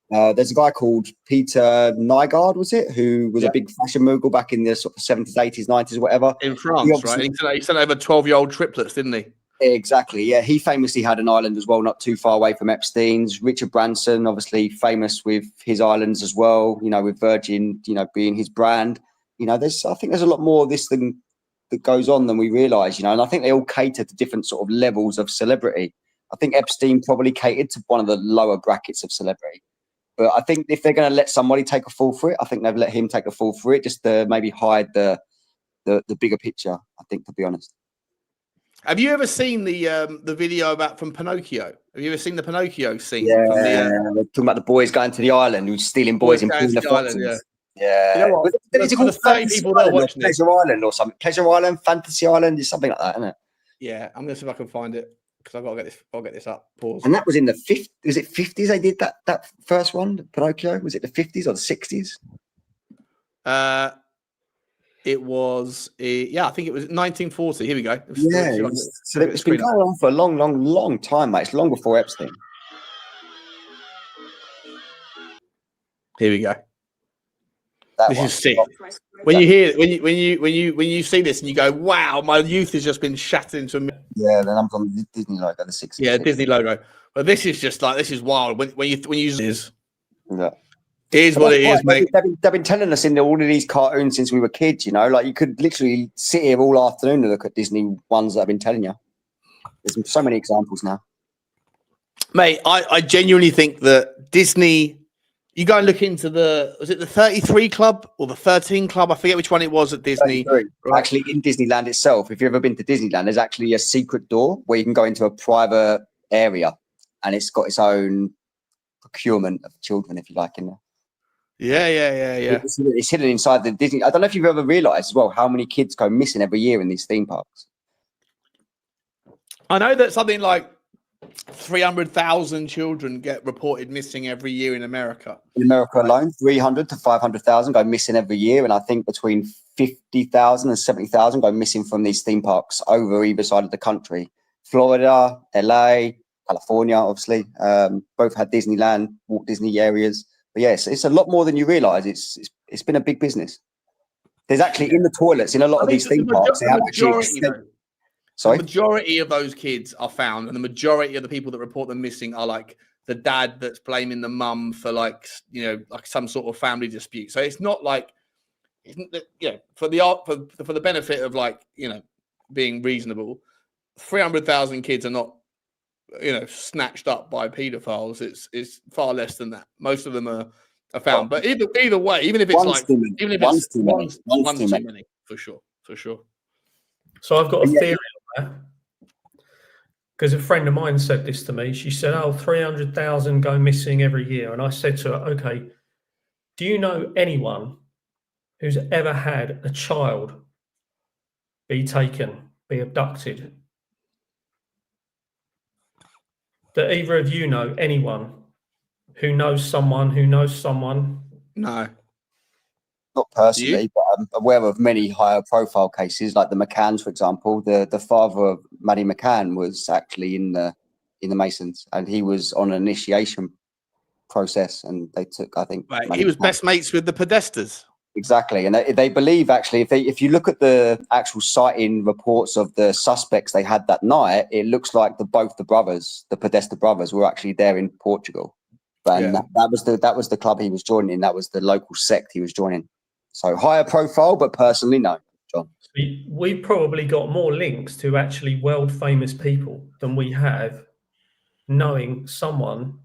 there's a guy called Peter Nygaard, was it? Who was a big fashion mogul back in the sort of 70s, 80s, 90s, whatever. In France, right? He sent over 12-year-old triplets, didn't he? Exactly. Yeah, he famously had an island as well, not too far away from Epstein's. Richard Branson, obviously famous with his islands as well. With Virgin, being his brand. I think there's a lot more of this thing that goes on than we realise. And I think they all cater to different sort of levels of celebrity. I think Epstein probably catered to one of the lower brackets of celebrity. But I think if they're going to let somebody take a fall for it, I think they've let him take a fall for it just to maybe hide the bigger picture. I think, to be honest. Have you ever seen the video from Pinocchio? Have you ever seen the Pinocchio scene? Yeah, they're talking about the boys going to the island, who's stealing boys and pulling the foxes. Yeah. You know what? Is it called 30 people that are watching Pleasure Island or something? Pleasure Island, Fantasy Island, is something like that, isn't it? Yeah, I'm gonna see if I can find it because I'll get this up. Pause. And that was in the 50s. Was it 50s? They did that first one, Pinocchio. Was it the 50s or the 60s? It was, I think it was 1940. Here we go. Yeah, so it's been going on for a long time, mate. It's long before Epstein. Here we go. This is sick. When you see this and you go, wow, my youth has just been shattered into a. Yeah, then I'm on the Disney logo, the 666. Yeah, Disney logo. But this is just like, this is wild. When you is. Yeah. It is what it is, mate. They've been telling us in all of these cartoons since we were kids, you know, like you could literally sit here all afternoon and look at Disney ones that I've been telling you. There's so many examples now. Mate, I genuinely think that Disney, you go and look into was it the 33 Club or the 13 Club? I forget which one it was at Disney. Right. Actually, in Disneyland itself, if you've ever been to Disneyland, there's actually a secret door where you can go into a private area and it's got its own procurement of children, if you like, in there. Yeah. It's hidden inside the Disney. I don't know if you've ever realised as well how many kids go missing every year in these theme parks. I know that something like 300,000 children get reported missing every year in America. In America alone, 300 to 500,000 go missing every year, and I think between 50,000 and 70,000 go missing from these theme parks over either side of the country. Florida, LA, California, obviously, both had Disneyland, Walt Disney areas. But yes, it's a lot more than you realise. It's been a big business. There's actually in the toilets in a lot of these theme parks. They have The majority of those kids are found, and the majority of the people that report them missing are like the dad that's blaming the mum for like some sort of family dispute. So it's not like, for the benefit of being reasonable, 300,000 kids are not snatched up by paedophiles. It's far less than that. Most of them are found. But either way, even if it's one's too many, for sure. So I've got a theory on that, because a friend of mine said this to me. She said, 300,000 go missing every year. And I said to her, okay, do you know anyone who's ever had a child be taken, be abducted? Do either of you know anyone who knows someone who knows someone? No. Not personally, but I'm aware of many higher profile cases, like the McCanns, for example. The father of Maddie McCann was actually in the Masons, and he was on an initiation process, and they took, I think, right. He was best mates with the Podestas. Exactly, and they believe actually, if you look at the actual sighting reports of the suspects they had that night, it looks like both the brothers, the Podesta brothers, were actually there in Portugal, and that was the club he was joining. That was the local sect he was joining. So higher profile, but personally, no, John. We've probably got more links to actually world famous people than we have knowing someone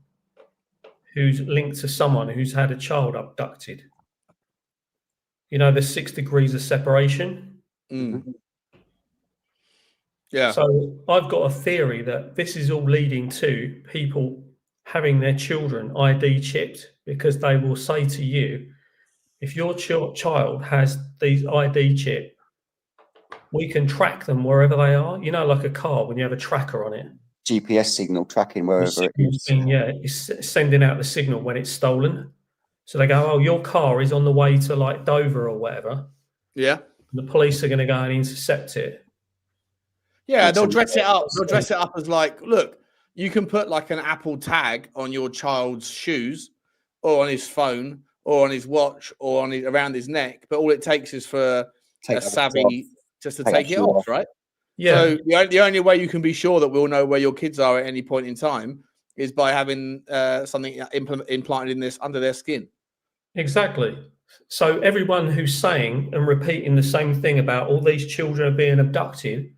who's linked to someone who's had a child abducted. There's 6 degrees of separation. Mm. Yeah. So I've got a theory that this is all leading to people having their children ID chipped, because they will say to you, if your child has these ID chip, we can track them wherever they are. Like a car, when you have a tracker on it. GPS signal tracking wherever it is. It's sending out the signal when it's stolen. So they go, your car is on the way to like Dover or whatever. Yeah. And the police are going to go and intercept it. Yeah, they'll dress it up. They'll dress it up as like, look, you can put like an Apple tag on your child's shoes or on his phone or on his watch or around his neck, but all it takes is for a savvy just to take it off, right? Yeah. So the only way you can be sure that we'll know where your kids are at any point in time is by having something implanted in this under their skin. Exactly. So everyone who's saying and repeating the same thing about all these children are being abducted,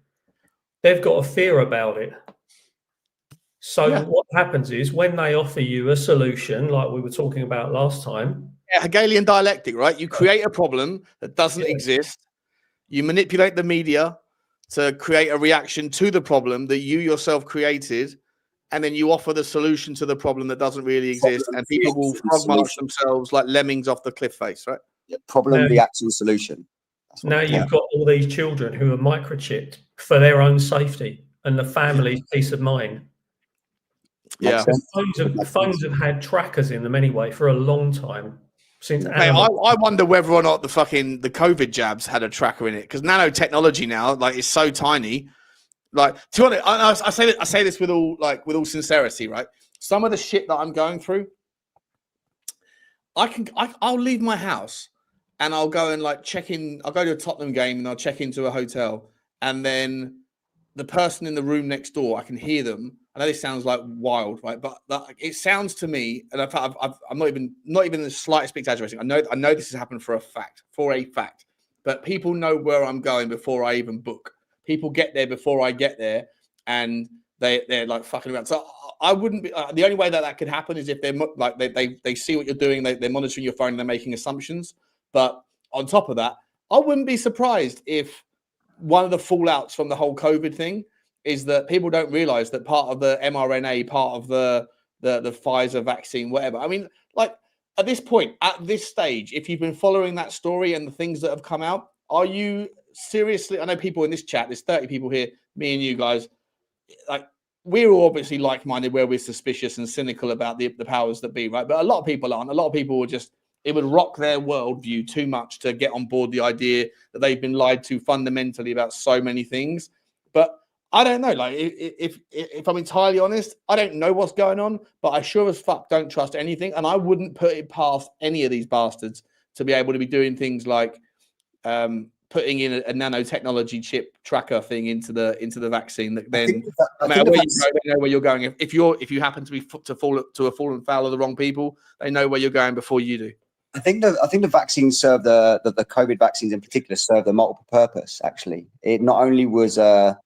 they've got a fear about it. So what happens is when they offer you a solution, like we were talking about last time. Yeah, Hegelian dialectic, right? You create a problem that doesn't exist. You manipulate the media to create a reaction to the problem that you yourself created, and then you offer the solution to the problem that doesn't really exist, and people will frog march themselves like lemmings off the cliff face, right? Problem, reaction, solution. Now you've got all these children who are microchipped for their own safety and the family's peace of mind. Yeah. Phones have had trackers in them anyway for a long time. since Hey, I wonder whether or not the COVID jabs had a tracker in it, because nanotechnology now, like, is so tiny. Like, to be honest, I say this with all sincerity, right? Some of the shit that I'm going through, I'll leave my house and I'll go and like check in. I'll go to a Tottenham game and I'll check into a hotel, and then the person in the room next door, I can hear them. I know this sounds like wild, right? But it sounds to me, and I'm not even the slightest exaggeration. I know this has happened for a fact. But people know where I'm going before I even book. People get there before I get there, and they're like fucking around. So I wouldn't be. The only way that could happen is if they're like they see what you're doing. They're monitoring your phone. And they're making assumptions. But on top of that, I wouldn't be surprised if one of the fallouts from the whole COVID thing is that people don't realize that part of the mRNA, part of the Pfizer vaccine, whatever. I mean, like, at this point, at this stage, if you've been following that story and the things that have come out, are you seriously? I know people in this chat, there's 30 people here, me and you guys, like, we're all obviously like-minded where we're suspicious and cynical about the powers that be, right? But a lot of people aren't. A lot of people will just, it would rock their worldview too much to get on board the idea that they've been lied to fundamentally about so many things. But I don't know. Like, if I'm entirely honest, I don't know what's going on, but I sure as fuck don't trust anything. And I wouldn't put it past any of these bastards to be able to be doing things like putting in a nanotechnology chip tracker thing into the vaccine. That then, no matter where you go, they know where you're going. If you happen to be fallen foul of the wrong people, they know where you're going before you do. I think the vaccines serve the COVID vaccines in particular serve the multiple purpose. Actually, it not only was a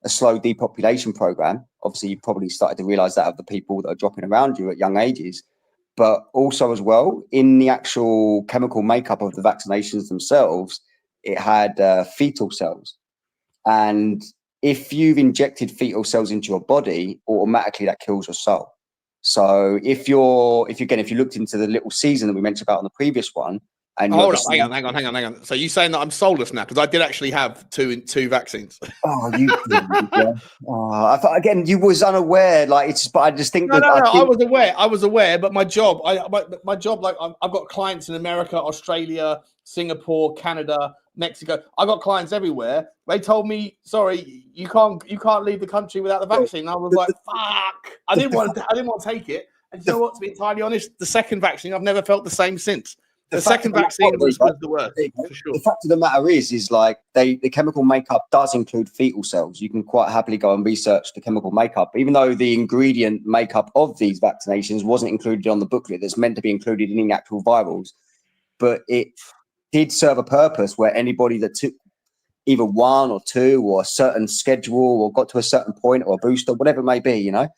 slow depopulation program. Obviously, you probably started to realize that of the people that are dropping around you at young ages, but also as well in the actual chemical makeup of the vaccinations themselves, it had fetal cells, and if you've injected fetal cells into your body, automatically that kills your soul. So if you looked into the little season that we mentioned about on the previous one, and hold up, hang on. So you saying that I'm soulless now? Because I did actually have two vaccines. Oh, you did, yeah. Oh, I thought, again, you was unaware. Like, it's, but I just think no. I was aware, but my job, my job, like, I've got clients in America, Australia, Singapore, Canada, Mexico. I've got clients everywhere. They told me, sorry, you can't leave the country without the vaccine. And I was like, fuck. I didn't want to take it. And you know what? To be entirely honest, the second vaccine, I've never felt the same since. The second vaccine was the worst, for sure. The fact of the matter is like the chemical makeup does include fetal cells. You can quite happily go and research the chemical makeup, even though the ingredient makeup of these vaccinations wasn't included on the booklet that's meant to be included in the actual virals. But it did serve a purpose where anybody that took either one or two or a certain schedule or got to a certain point or a booster, whatever it may be, you know,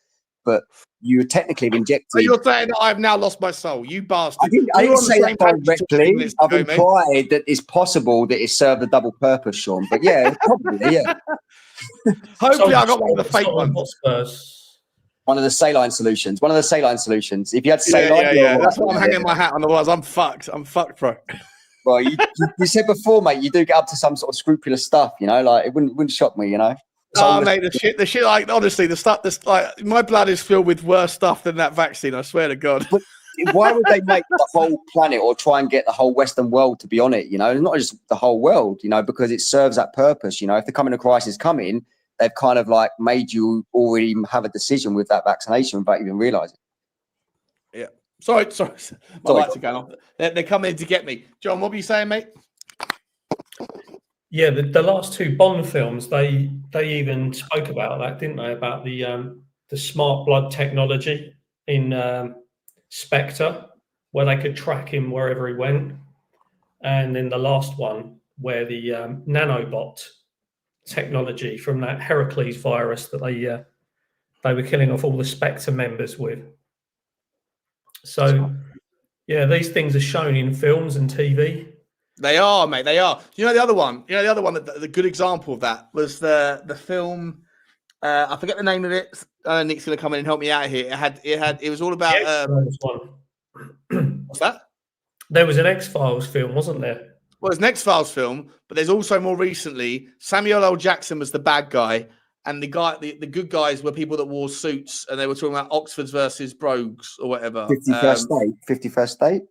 but you technically injected. So you're saying that I've now lost my soul, you bastard. I didn't say that directly. I've implied that it's possible that it served a double purpose, Sean. But yeah, probably, yeah. Hopefully, I got one of the fake ones. One of the saline solutions. If you had saline, yeah. That's what I'm hanging my hat on the walls. I'm fucked, bro. Well, you said before, mate, you do get up to some sort of scrupulous stuff, you know, like it wouldn't shock me, you know. Oh, mate, the shit, like, honestly, the stuff, like, my blood is filled with worse stuff than that vaccine, I swear to God. But why would they make the whole planet or try and get the whole Western world to be on it, you know? Not just the whole world, you know, because it serves that purpose, you know. If the coming of crisis coming, they've kind of like made you already have a decision with that vaccination without even realising. Yeah. Sorry. My lights are going off. They're coming to get me. John, what were you saying, mate? Yeah, the last two Bond films, they even spoke about that, didn't they? About the smart blood technology in Spectre, where they could track him wherever he went, and then the last one where the nanobot technology from that Heracles virus that they were killing off all the Spectre members with. So yeah, these things are shown in films and TV. They are, mate. They are. You know the other one. That the good example of that was the film. I forget the name of it. Nick's going to come in and help me out here. It was all about. What's that? There was an X-Files film, wasn't there? Well, there's an X-Files film, but there's also more recently Samuel L. Jackson was the bad guy, and the good guys were people that wore suits, and they were talking about Oxfords versus Brogues or whatever. 51st State. 51st State.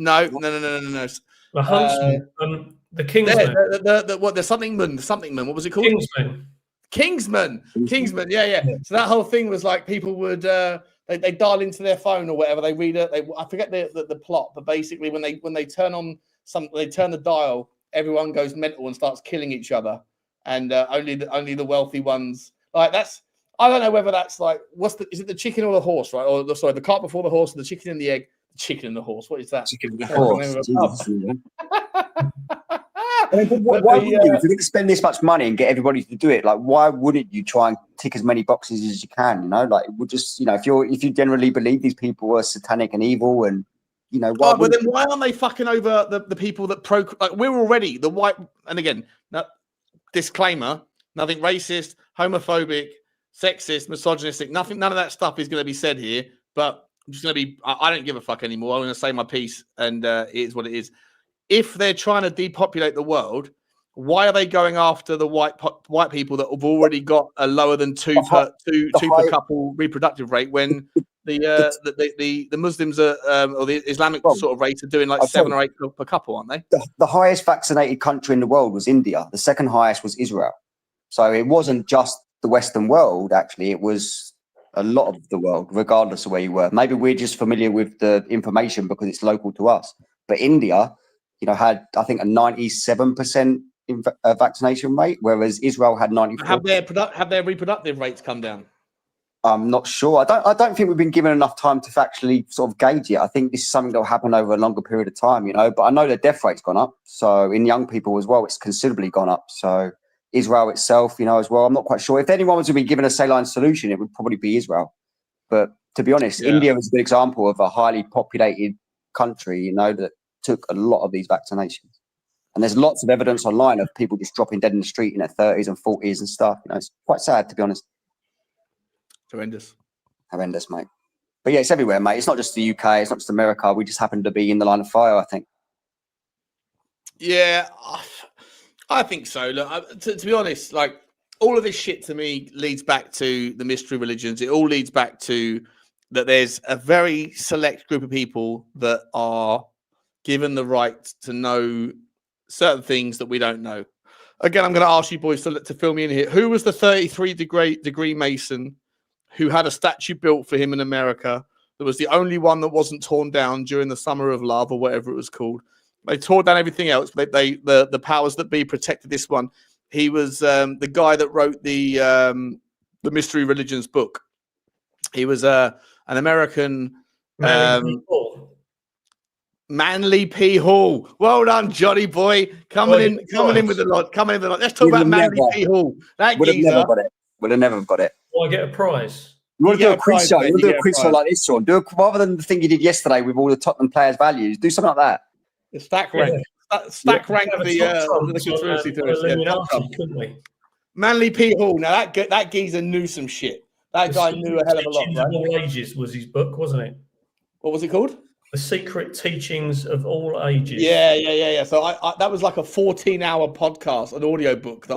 No. The Huntsman, the Kingsman. The something man. What was it called? Kingsman. Kingsman. Yeah. So that whole thing was like people would they dial into their phone or whatever. They read it. I forget the plot, but basically when they turn on they turn the dial, everyone goes mental and starts killing each other, and only the wealthy ones. Like that's. I don't know whether that's like is it the chicken or the horse, right? Or sorry, the cart before the horse, the chicken and the egg. The chicken and the horse. What is that? Chicken and the horse. Why wouldn't you? If you're going to spend this much money and get everybody to do it, like why wouldn't you try and tick as many boxes as you can? You know, like it would just, if you generally believe these people are satanic and evil, and why aren't they fucking over the people that like we're already the white? And again, disclaimer: nothing racist, homophobic, sexist, misogynistic. None of that stuff is going to be said here. But I'm just going to be. I don't give a fuck anymore. I'm going to say my piece, and it is what it is. If they're trying to depopulate the world, why are they going after the white people that have already got a lower than two per couple reproductive rate when the Muslims are or the Islamic sort of race are doing like 7 or 8 per couple, aren't they? The highest vaccinated country in the world was India. The second highest was Israel. So it wasn't just the Western world. Actually, it was a lot of the world, regardless of where you were. Maybe we're just familiar with the information because it's local to us. But India, had I think a 97% vaccination rate, whereas Israel had 94%. Have their reproductive rates come down? I'm not sure. I don't think we've been given enough time to actually sort of gauge it. I think this is something that will happen over a longer period of time, But I know the death rate's gone up. So in young people as well, it's considerably gone up. So Israel itself, as well, I'm not quite sure. If anyone was to be given a saline solution, it would probably be Israel. But to be honest, India is a good example of a highly populated country, that took a lot of these vaccinations. And there's lots of evidence online of people just dropping dead in the street in their 30s and 40s and stuff. It's quite sad, to be honest. Horrendous, mate. But yeah, it's everywhere, mate. It's not just the UK. It's not just America. We just happen to be in the line of fire, I think. Yeah, I think so. Look, to be honest, like all of this shit to me leads back to the mystery religions. It all leads back to that there's a very select group of people that are given the right to know certain things that we don't know. Again, I'm going to ask you boys to fill me in here. Who was the 33-degree Mason who had a statue built for him in America that was the only one that wasn't torn down during the Summer of Love or whatever it was called? They tore down everything else, but the powers that be protected this one. He was the guy that wrote the Mystery Religions book. He was an American. Manly P. Hall. Well done, Johnny boy. Coming in with a lot. Let's talk about Manly P. Hall. That geezer. Would have never got it. Will I get a prize? You want to do a quiz show? You want to do a quiz show like this, Sean? Rather than the thing you did yesterday with all the Tottenham players' values, do something like that. The stack rank. Stack rank the conspiracy theorists. Couldn't we? Manly P. Hall. Now that geezer knew some shit. That guy knew a hell of a lot. Right? Of All Ages was his book, wasn't it? What was it called? The Secret Teachings of All Ages. Yeah. So I that was like a 14-hour podcast, an audio book that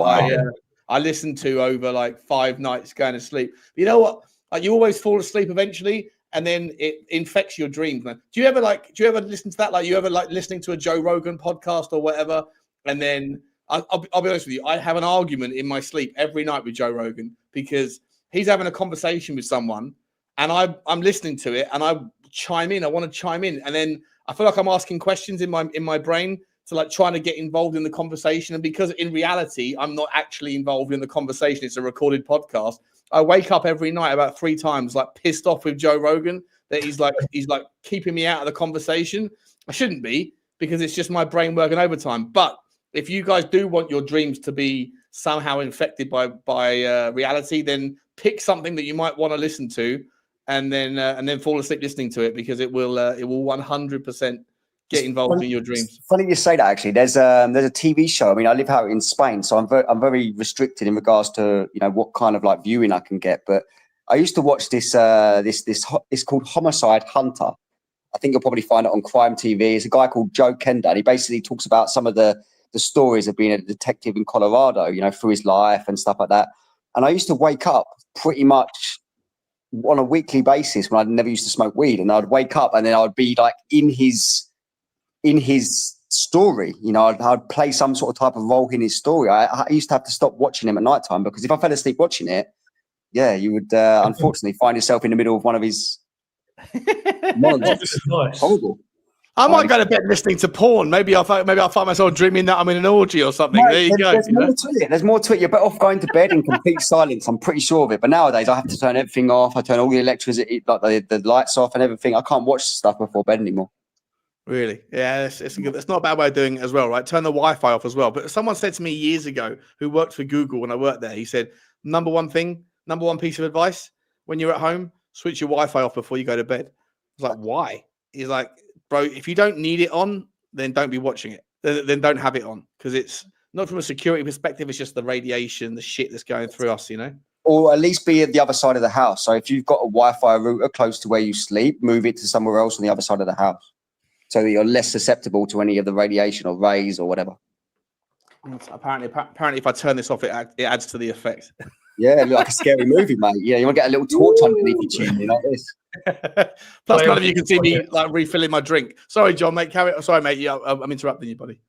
I listened to over like 5 nights going to sleep. You know what? Like you always fall asleep eventually, and then it infects your dreams, man. Do you ever listen to that? Like you ever like listening to a Joe Rogan podcast or whatever? And then I'll be honest with you, I have an argument in my sleep every night with Joe Rogan because he's having a conversation with someone, and I'm listening to it, and I chime in. I want to chime in, and then I feel like I'm asking questions in my brain to like trying to get involved in the conversation. And because in reality I'm not actually involved in the conversation, it's a recorded podcast. I wake up every night about 3 times, like pissed off with Joe Rogan that he's like keeping me out of the conversation. I shouldn't be, because it's just my brain working overtime. But if you guys do want your dreams to be somehow infected by reality, then pick something that you might want to listen to, and then fall asleep listening to it, because it will 100% get involved in your dreams. Funny you say that. Actually, there's a TV show. I mean, I live out in Spain, so I'm very restricted in regards to what kind of like viewing I can get. But I used to watch this. It's called Homicide Hunter. I think you'll probably find it on Crime TV. It's a guy called Joe Kenda, and he basically talks about some of the stories of being a detective in Colorado, through his life and stuff like that. And I used to wake up pretty much on a weekly basis when I never used to smoke weed, and I'd wake up and then I would be like in his in his story. You know, I'd play some sort of type of role in his story. I used to have to stop watching him at night time, because if I fell asleep watching it, yeah, you would unfortunately find yourself in the middle of one of his monologues. Nice. Horrible. I might go to bed listening to porn. Maybe I'll find myself dreaming that I'm in an orgy or something. No, there you go. There's more to it. There's more to it. You're better off going to bed in complete silence. I'm pretty sure of it. But nowadays, I have to turn everything off. I turn all the electricity, like the lights off and everything. I can't watch stuff before bed anymore. Really? Yeah, it's not a bad way of doing it as well, right? Turn the Wi-Fi off as well. But someone said to me years ago, who worked for Google when I worked there, he said, number one piece of advice, when you're at home, switch your Wi-Fi off before you go to bed. I was like, why? He's like, bro, if you don't need it on, then don't be watching it. Then don't have it on, because it's not from a security perspective. It's just the radiation, the shit that's going through us, you know? Or at least be at the other side of the house. So if you've got a Wi-Fi router close to where you sleep, move it to somewhere else on the other side of the house, so that you're less susceptible to any of the radiation or rays or whatever. Apparently, if I turn this off, it adds to the effect. Yeah, like a scary movie, mate. Yeah, you want to get a little torch underneath your chin, like this. Plus, none of you can see me like refilling my drink. Sorry, John, mate. Sorry, mate. Yeah, I'm interrupting you, buddy.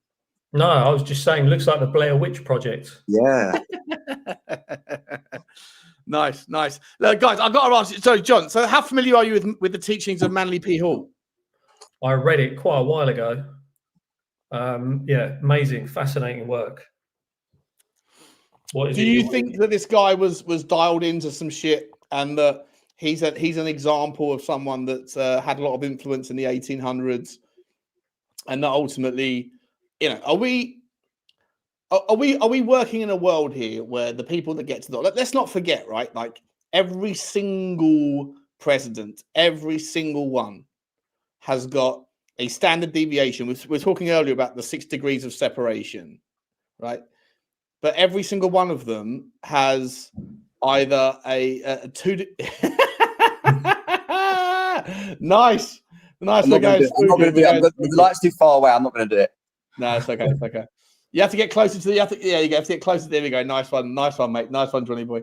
No, I was just saying, looks like the Blair Witch Project. Yeah. Nice. Look, guys, I've got to ask you. So, John, how familiar are you with the teachings of Manly P. Hall? I read it quite a while ago. Yeah, amazing, fascinating work. Do you think that this guy was dialed into some shit, and that he's an example of someone that had a lot of influence in the 1800s, and that ultimately, you know, are we working in a world here where the people that get to the, let's not forget, right? Like every single president, every single one has got a standard deviation. We're talking earlier about the 6 degrees of separation, right? But every single one of them has either a two. Nice. The light's too far away. I'm not going to do it. No, it's okay. It's okay. You have to get closer to the. You have to get closer. There we go. Nice one, mate. Nice one, Johnny boy.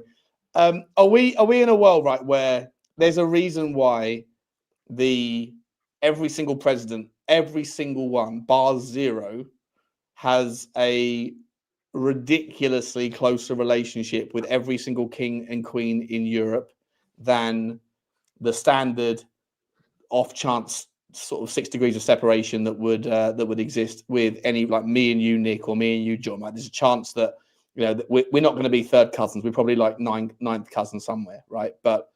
Are we in a world, right, where there's a reason why every single president, every single one, bar zero, has a ridiculously closer relationship with every single king and queen in Europe than the standard off chance sort of 6 degrees of separation that would exist with any, like me and you, Nick, or me and you, John? Like, there's a chance that, you know, that we're not going to be third cousins. We're probably like ninth cousins somewhere, right? But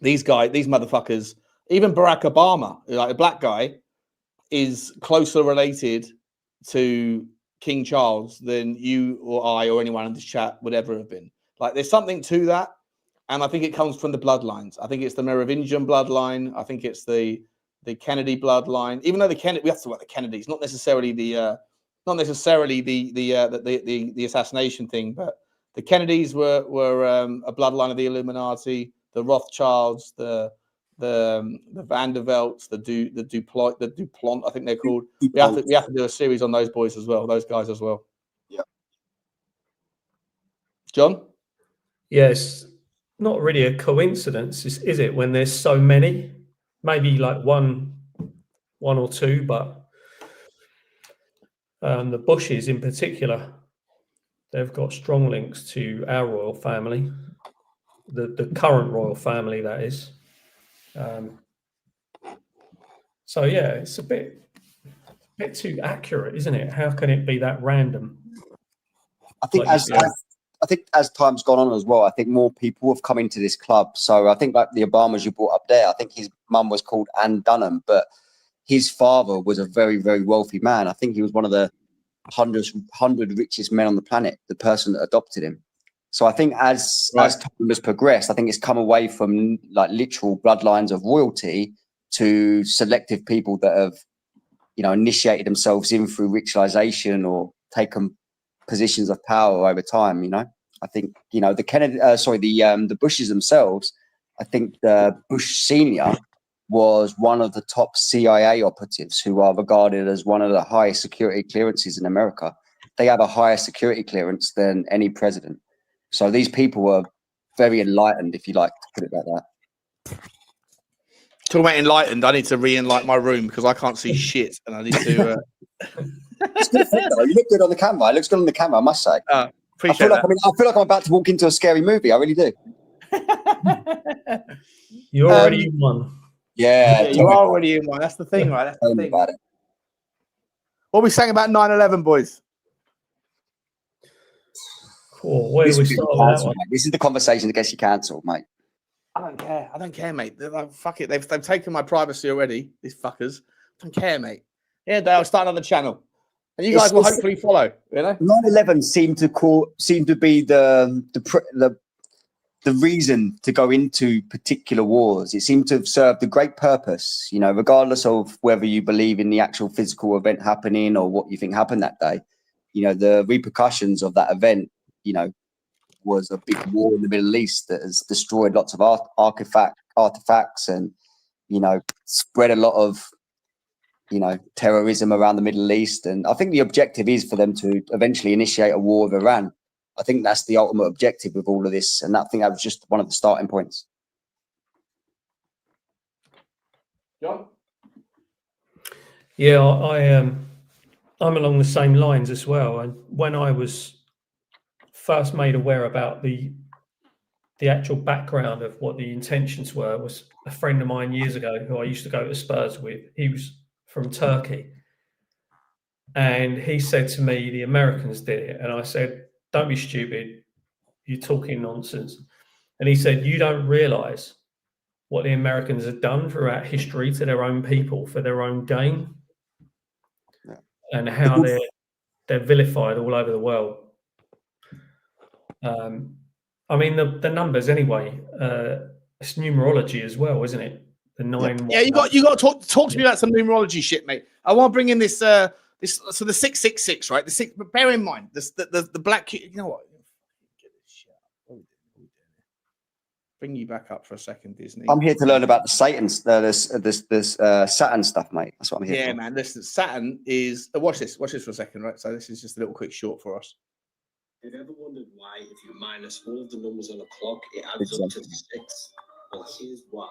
these motherfuckers, even Barack Obama, like a black guy, is closer related to King Charles than you or I or anyone in this chat would ever have been. Like, there's something to that, and I think it comes from the bloodlines. I think it's the Merovingian bloodline. I think it's the Kennedy bloodline. Even though we have to talk about the Kennedys, not necessarily the assassination thing, but the Kennedys were a bloodline of the Illuminati, the Rothschilds, the Vandervelts, the Dupont, I think they're called. We have to do a series on those boys as well, those guys as well. Yeah. John? Yes, not really a coincidence, is it? When there's so many, maybe like one or two, but the Bushes in particular, they've got strong links to our royal family, the current royal family, that is. So yeah, it's a bit too accurate, isn't it? How can it be that random? I think as time's gone on as well, I think more people have come into this club. So I think like the Obamas you brought up there, I think his mum was called Ann Dunham, but his father was a very, very wealthy man. I think he was one of the 100 richest men on the planet, the person that adopted him. So I think as time has progressed, I think it's come away from like literal bloodlines of royalty to selective people that have, you know, initiated themselves in through ritualization or taken positions of power over time. You know, I think, you know, the Bushes themselves. I think Bush Senior was one of the top CIA operatives who are regarded as one of the highest security clearances in America. They have a higher security clearance than any president. So these people were very enlightened, if you like to put it like that. Talking about enlightened, I need to re-enlighten my room because I can't see shit, and I need to. It's good fit, though. You look good on the camera. It looks good on the camera, I must say. Appreciate that. I feel like I'm about to walk into a scary movie. I really do. You're already in one. Yeah, you are already in one. That's the thing, right? That's the thing. About it. What are we saying about 9/11, boys? Cool. Where do we start with that one? This is the conversation that gets you cancelled, mate. I don't care. I don't care, mate. They're like, fuck it. They've taken my privacy already. These fuckers. I don't care, mate. Yeah, they'll start another channel, and you guys will hopefully follow. You know, 9/11 seemed to be the reason to go into particular wars. It seemed to have served a great purpose. You know, regardless of whether you believe in the actual physical event happening or what you think happened that day. You know, the repercussions of that event, you know, was a big war in the Middle East that has destroyed lots of artifacts and, you know, spread a lot of, you know, terrorism around the Middle East. And I think the objective is for them to eventually initiate a war with Iran. I think that's the ultimate objective with all of this. And I think that was just one of the starting points. John? Yeah, I'm along the same lines as well. And when I was first made aware about the actual background of what the intentions were, was a friend of mine years ago who I used to go to Spurs with. He was from Turkey, and he said to me, the Americans did it. And I said, don't be stupid, you're talking nonsense. And he said, you don't realize what the Americans have done throughout history to their own people for their own gain. Yeah. And how they're vilified all over the world. I mean, the numbers anyway. It's numerology as well, isn't it? The 9. Yeah, you got to talk to me about some numerology shit, mate. I want to bring in this so the 666, right? The six. But bear in mind the black. You know what? Get this shit up. Bring you back up for a second, Disney. I'm here to learn about the Saturn stuff, mate. That's what I'm here for. Yeah, man. Listen, Saturn is. Watch this for a second, right? So this is just a little quick short for us. Have you ever wondered why, if you minus all of the numbers on a clock, it adds up to 6? Well, here's why.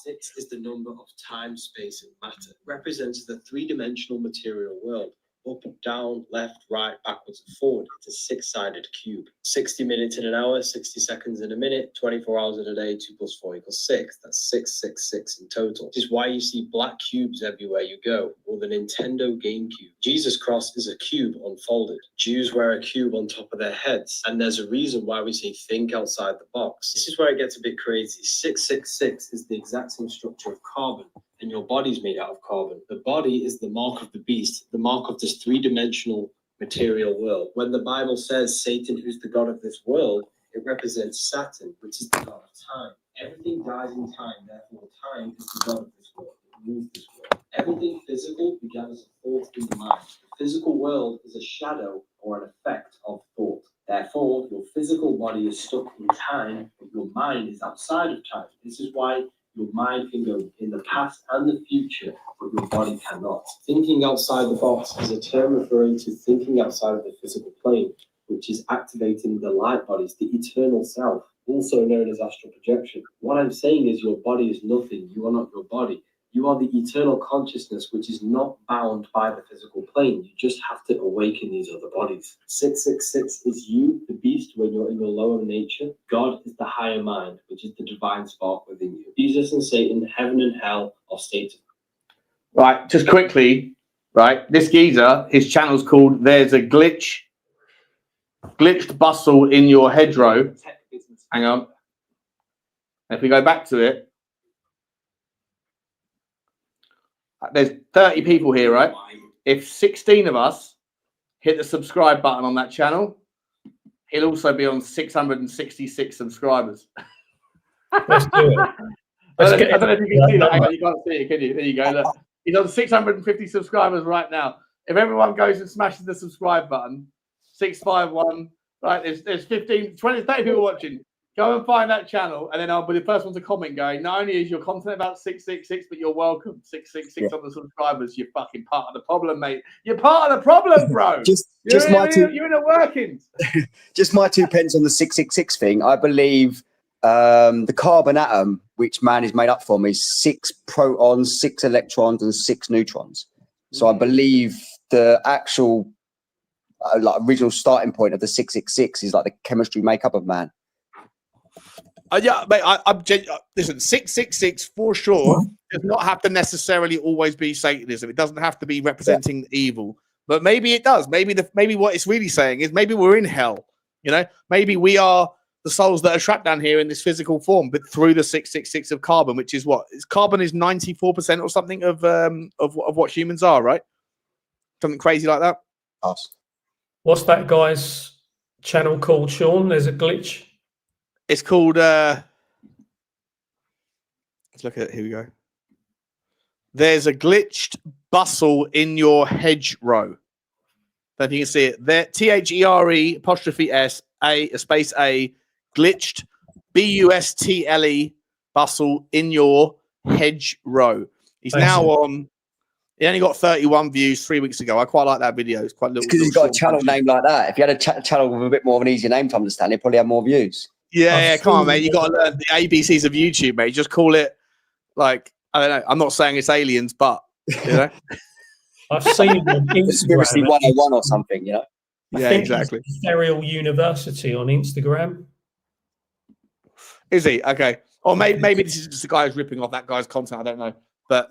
6 is the number of time, space, and matter. It represents the three-dimensional material world. Up, down, left, right, backwards, and forward. It's a 6-sided cube. 60 minutes in an hour, 60 seconds in a minute, 24 hours in a day, 2 + 4 = 6. That's 666 in total. Which is why you see black cubes everywhere you go, or the Nintendo GameCube. Jesus' cross is a cube unfolded. Jews wear a cube on top of their heads. And there's a reason why we say think outside the box. This is where it gets a bit crazy. 666 is the exact same structure of carbon. And your body's made out of carbon. The body is the mark of the beast, the mark of this three-dimensional material world. When the Bible says Satan, who's the god of this world, it represents Saturn, which is the god of time. Everything dies in time, therefore time is the god of this world. It rules this world. Everything physical began as a thought in the mind. The physical world is a shadow or an effect of thought. Therefore, your physical body is stuck in time, but your mind is outside of time. This is why your mind can go in the past and the future, but your body cannot. Thinking outside the box is a term referring to thinking outside of the physical plane, which is activating the light bodies, the eternal self, also known as astral projection. What I'm saying is your body is nothing. You are not your body. You are the eternal consciousness, which is not bound by the physical plane. You just have to awaken these other bodies. 666 is you, the beast, when you're in your lower nature. God is the higher mind, which is the divine spark within you. Jesus and Satan, heaven and hell, are states. Right, just quickly, right? This geezer, his channel's called There's a Glitched Bustle in Your Hedgerow. Hang on. If we go back to it, there's 30 people here, right? If 16 of us hit the subscribe button on that channel, he'll also be on 666 subscribers. Let's do it. I don't know if you can see that. Hang on, you can't see it, can you? There you go. Look. He's on 650 subscribers right now. If everyone goes and smashes the subscribe button, 651, right? There's 15, 20, 30 people watching. Go and find that channel, and then I'll be the first one to comment going, not only is your content about 666, but you're welcome. 666 on the subscribers. You're fucking part of the problem, mate. You're part of the problem, bro. You're in the workings. Just my 2 pence on the 666 thing. I believe the carbon atom, which man is made up from, is 6 protons, 6 electrons, and 6 neutrons. So I believe the actual like original starting point of the 666 is like the chemistry makeup of man. Yeah, mate, listen, 666 for sure does not have to necessarily always be Satanism. It doesn't have to be representing evil, but maybe it does. Maybe what it's really saying is maybe we're in hell. You know, maybe we are the souls that are trapped down here in this physical form, but through the 666 of carbon, which is what carbon is 94% or something of what humans are, right? Something crazy like that. Us. What's that guy's channel called, Sean? There's a glitch. It's called. Let's look at it. Here we go. There's a glitched bustle in your hedgerow. If you can see it there, THERE''S a space A glitched BUSTLE bustle in your hedgerow. He's now on. He only got 31 views 3 weeks ago. I quite like that video. It's quite little. Because he's got a channel name like that. If you had a channel with a bit more of an easier name to understand, he'd probably have more views. Yeah, come on, mate. You got to learn the ABCs of YouTube, mate. Just call it like I don't know. I'm not saying it's aliens, but you know, I've seen it on Conspiracy Instagram. 101 or something, you know. yeah, exactly. Ethereal University on Instagram. Is he okay? Or maybe this is just a guy who's ripping off that guy's content. I don't know, but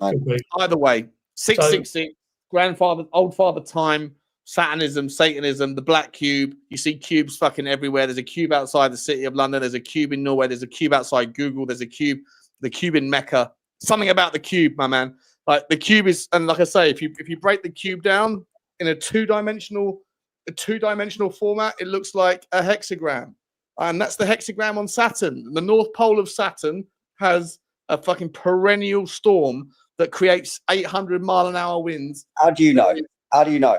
either way, 666, grandfather, old father time, Saturnism, Satanism, the black cube. You see cubes fucking everywhere. There's a cube outside the city of London. There's a cube in Norway. There's a cube outside Google. There's a cube, the cube in Mecca. Something about the cube, my man. Like the cube is, and like I say, if you break the cube down in a two-dimensional format, it looks like a hexagram. And that's the hexagram on Saturn. The North Pole of Saturn has a fucking perennial storm that creates 800-mile-an-hour winds. How do you know? How do you know?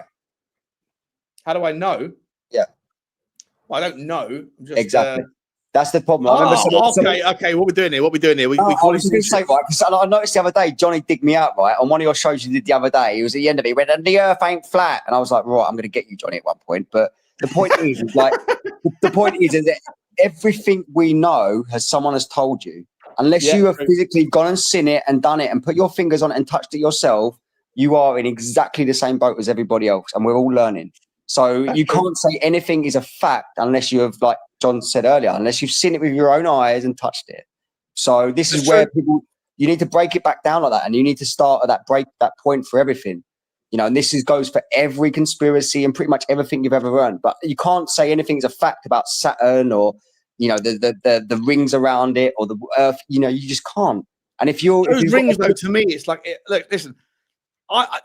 How do I know? Yeah. Well, I don't know. I'm just, exactly. That's the problem. I remember okay. What we're doing here? We I was going to say, right, because I noticed the other day, Johnny digged me out, right, on one of your shows you did the other day. He was at the end of it. He went, and the earth ain't flat. And I was like, right, I'm going to get you, Johnny, at one point. But the point is like, the point is that everything we know someone has told you. Unless you have physically gone and seen it and done it and put your fingers on it and touched it yourself, you are in exactly the same boat as everybody else. And we're all learning. So you can't say anything is a fact unless you have, like John said earlier, unless you've seen it with your own eyes and touched it. So this is where you need to break it back down like that. And you need to start at that point for everything. You know, and this goes for every conspiracy and pretty much everything you've ever learned. But you can't say anything's a fact about Saturn or, you know, the rings around it or the Earth. You know, you just can't. And if those rings, though, to me, it's like, look, listen.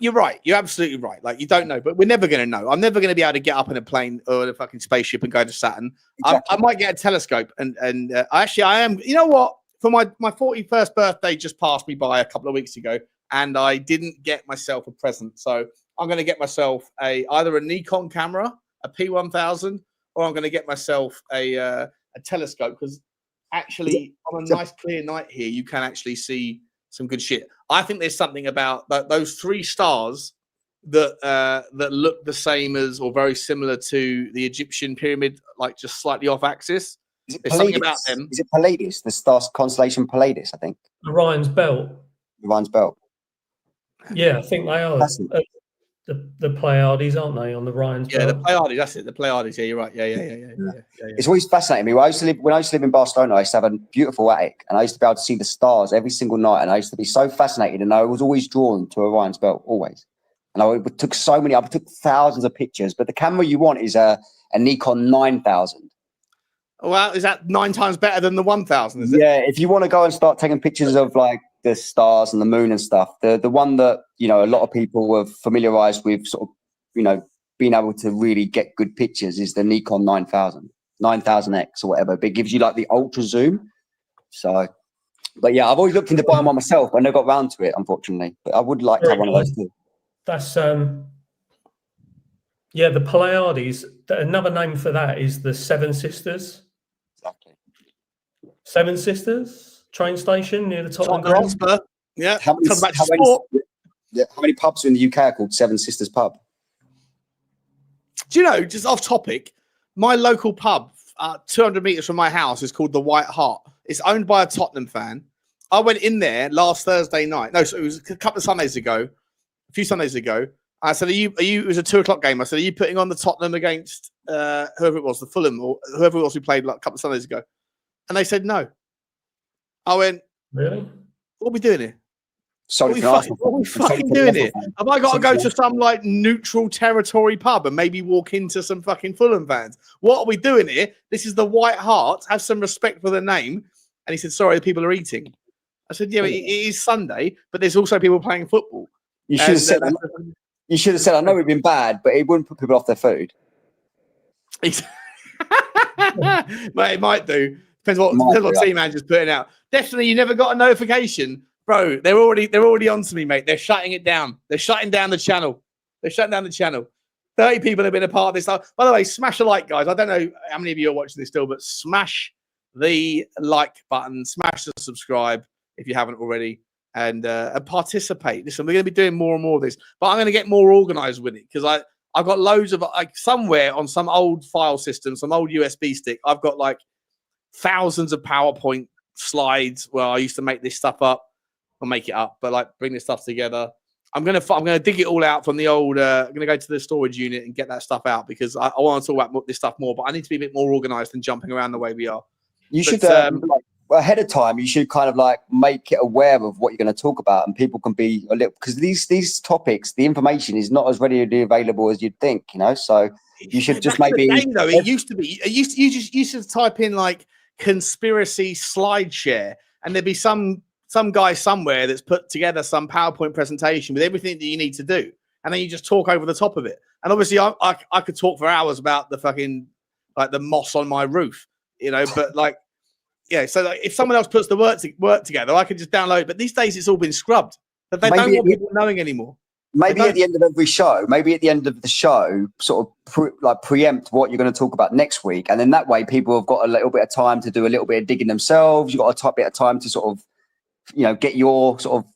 You're right. You're absolutely right. Like, you don't know, but we're never going to know. I'm never going to be able to get up in a plane or a fucking spaceship and go to Saturn. Exactly. I might get a telescope, and actually, I am. You know what? For my 41st birthday, just passed me by a couple of weeks ago, and I didn't get myself a present. So I'm going to get myself either a Nikon camera, a P1000, or I'm going to get myself a telescope, because actually, on a nice clear night here, you can actually see some good shit. I think there's something about those 3 stars that look the same as or very similar to the Egyptian pyramid, like just slightly off axis. There's something about them. Is it Pallades? The star constellation Pallades, I think. Orion's belt. Orion's belt. Yeah, I think they are. The Pleiades, aren't they, on the Orion's belt? Yeah, the Pleiades. That's it. The Pleiades. Yeah, you're right. Yeah. It's always fascinating me. When I used to live in Barcelona, I used to have a beautiful attic, and I used to be able to see the stars every single night. And I used to be so fascinated, and I was always drawn to Orion's belt, always. And I took thousands of pictures. But the camera you want is a Nikon 9000. Well, is that 9 times better than the 1000? Is it? Yeah, if you want to go and start taking pictures of like the stars and the moon and stuff, the one that, you know, a lot of people were familiarized with, sort of, you know, being able to really get good pictures, is the Nikon 9000X or whatever. But it gives you like the ultra zoom. So, but yeah, I've always looked into buying one myself. I never got round to it, unfortunately. But I would like to have one of those too. That's yeah, the Pleiades. Another name for that is the Seven Sisters. Exactly. Seven Sisters train station near the top. Yeah. How many pubs in the UK are called Seven Sisters Pub? Do you know, just off topic, my local pub 200 meters from my house is called the White Hart. It's owned by a Tottenham fan. I went in there last Thursday night. No, so it was a couple of Sundays ago, a few Sundays ago. I said, are you, it was a 2:00 game. I said, are you putting on the Tottenham against whoever it was, the Fulham or whoever it was we played like a couple of Sundays ago? And they said, no. I went, really? What are we doing here? Sorry, What are we fucking doing here? Have I got to go to some like neutral territory pub and maybe walk into some fucking Fulham fans? What are we doing here? This is the White Hart. Have some respect for the name. And he said, sorry, the people are eating. I said, yeah, it is Sunday, but there's also people playing football. You should have said, you should have said, I know we've been bad, but it wouldn't put people off their food. But it might do. Depends what team manager's putting out. Definitely, you never got a notification. Bro, they're already on to me, mate. They're shutting it down. They're shutting down the channel. 30 people have been a part of this. By the way, smash a like, guys. I don't know how many of you are watching this still, but smash the like button, smash the subscribe if you haven't already, and participate. Listen, we're going to be doing more and more of this, but I'm going to get more organized with it because I've got loads of like somewhere on some old file system, some old USB stick. I've got like thousands of PowerPoint slides where I used to make this stuff up. I'll make it up, but like bring this stuff together. I'm gonna dig it all out from the old. I'm gonna go to the storage unit and get that stuff out because I want to talk about this stuff more. But I need to be a bit more organized than jumping around the way we are. You should like, ahead of time. You should kind of like make it aware of what you're going to talk about, and people can be a little because these topics, the information is not as readily available as you'd think. You know, so you should just maybe. Though it used to be. You used to type in like conspiracy slide share, and there'd be some guy somewhere that's put together some PowerPoint presentation with everything that you need to do. And then you just talk over the top of it. And obviously I could talk for hours about the fucking, like the moss on my roof, you know, but like, yeah. So like, if someone else puts the work together, I could just download it. But these days it's all been scrubbed. But they don't want people knowing anymore. Maybe at the end of every show, maybe at the end of the show, sort of preempt what you're going to talk about next week. And then that way people have got a little bit of time to do a little bit of digging themselves. You've got a bit of time to sort of, you know, get your sort of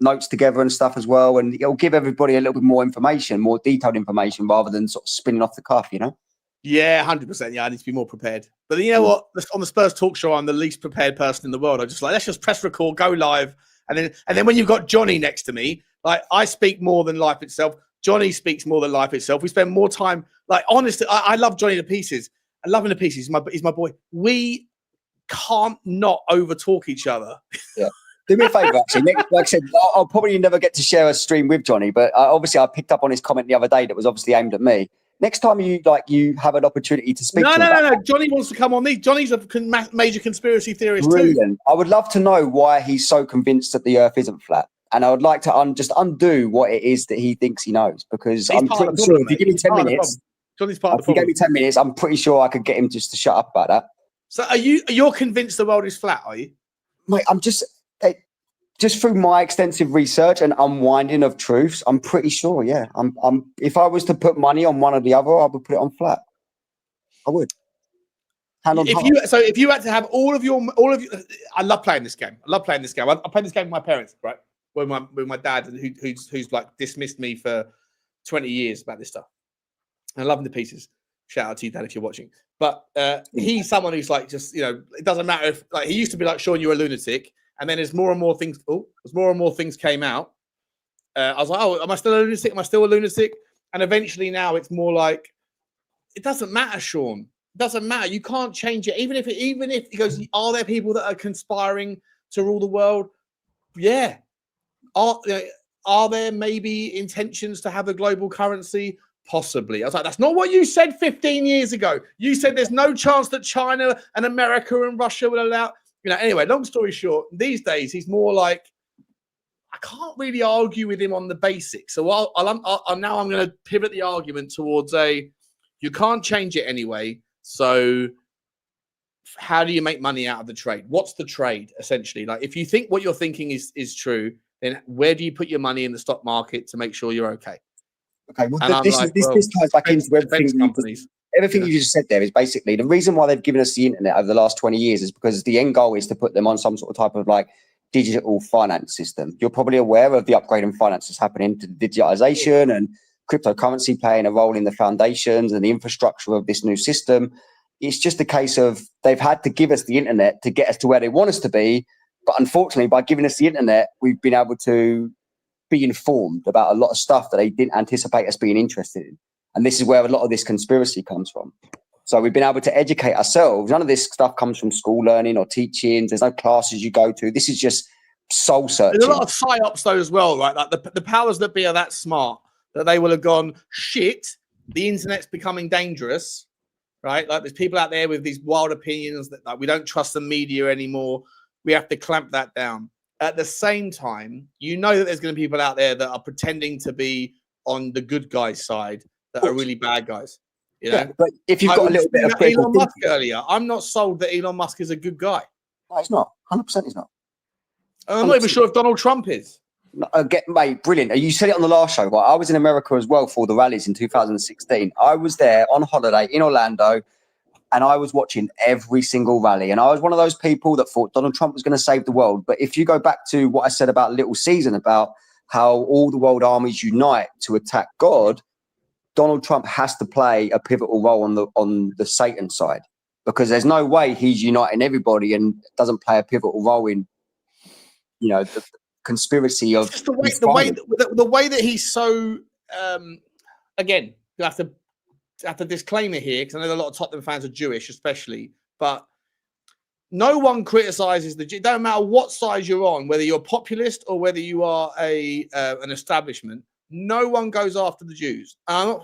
notes together and stuff as well, and it'll give everybody a little bit more information, more detailed information, rather than sort of spinning off the cuff, you know. Yeah, 100%. Yeah, I need to be more prepared. But you know what? On the Spurs talk show, I'm the least prepared person in the world. I just like, let's just press record, go live, and then when you've got Johnny next to me, like I speak more than life itself. Johnny speaks more than life itself. We spend more time. Like honestly, I love Johnny to pieces. I love him to pieces. He's my boy. We can't not over talk each other. Yeah. Do me a favour, actually. Like I said, I'll probably never get to share a stream with Johnny, but obviously I picked up on his comment the other day that was obviously aimed at me. Next time you have an opportunity to speak to him. No. Johnny wants to come on these. Johnny's a major conspiracy theorist Brilliant. too. I would love to know why he's so convinced that the Earth isn't flat. And I would like to just undo what it is that he thinks he knows, because I'm pretty sure if you give me 10 minutes, Johnny's part of the problem. If you gave me 10 minutes, I'm pretty sure I could get him just to shut up about that. So you're convinced the world is flat, are you? Mate, I'm just through my extensive research and unwinding of truths, I'm pretty sure, yeah. I'm if I was to put money on one or the other, I would put it on flat. I would. If you had to have all of you, I love playing this game. I played this game with my parents, right? With my dad, who's like dismissed me for 20 years about this stuff. And I love him to pieces. Shout out to you, Dad, if you're watching. But he's someone who's like, just, you know, it doesn't matter if, like, he used to be like, Sean, you're a lunatic. And then as more and more things came out, I was like, oh, am I still a lunatic? Am I still a lunatic? And eventually now it's more like, it doesn't matter, Sean. It doesn't matter. You can't change it. Even if he goes, are there people that are conspiring to rule the world? Yeah. Are there maybe intentions to have a global currency? Possibly. I was like, that's not what you said 15 years ago. You said there's no chance that China and America and Russia will allow. You know, anyway, long story short, these days he's more like, I can't really argue with him on the basics. So now I'm going to pivot the argument towards you can't change it anyway. So how do you make money out of the trade? What's the trade, essentially? Like, if you think what you're thinking is true, then where do you put your money in the stock market to make sure you're okay? Okay, well, this ties back into everything you just said there. Is basically the reason why they've given us the internet over the last 20 years is because the end goal is to put them on some sort of type of like digital finance system. You're probably aware of the upgrade in finance that's happening to digitization and cryptocurrency playing a role in the foundations and the infrastructure of this new system. It's just a case of they've had to give us the internet to get us to where they want us to be. But unfortunately, by giving us the internet, we've been able to be informed about a lot of stuff that they didn't anticipate us being interested in. And this is where a lot of this conspiracy comes from. So we've been able to educate ourselves. None of this stuff comes from school learning or teachings. There's no classes you go to. This is just soul searching. There's a lot of psyops though as well, right? Like the powers that be are that smart that they will have gone, shit, the internet's becoming dangerous, right? Like there's people out there with these wild opinions that like we don't trust the media anymore. We have to clamp that down. At the same time, you know that there's going to be people out there that are pretending to be on the good guys' side that are really bad guys. You know? Yeah, but if you've got a little bit of Elon Musk earlier, I'm not sold that Elon Musk is a good guy. No, he's not. 100% he's not. I'm not even sure if Donald Trump is. Mate, brilliant. You said it on the last show, right? I was in America as well for the rallies in 2016. I was there on holiday in Orlando, and I was watching every single rally. And I was one of those people that thought Donald Trump was going to save the world. But if you go back to what I said about Little Caesar, about how all the world armies unite to attack God, Donald Trump has to play a pivotal role on the Satan side, because there's no way he's uniting everybody and doesn't play a pivotal role in, you know, the conspiracy of just the way that he's so. Again, you have to disclaimer here because I know a lot of Tottenham fans are Jewish, especially, but no one criticizes the. It don't matter what side you're on, whether you're a populist or whether you are an establishment. No one goes after the Jews. You're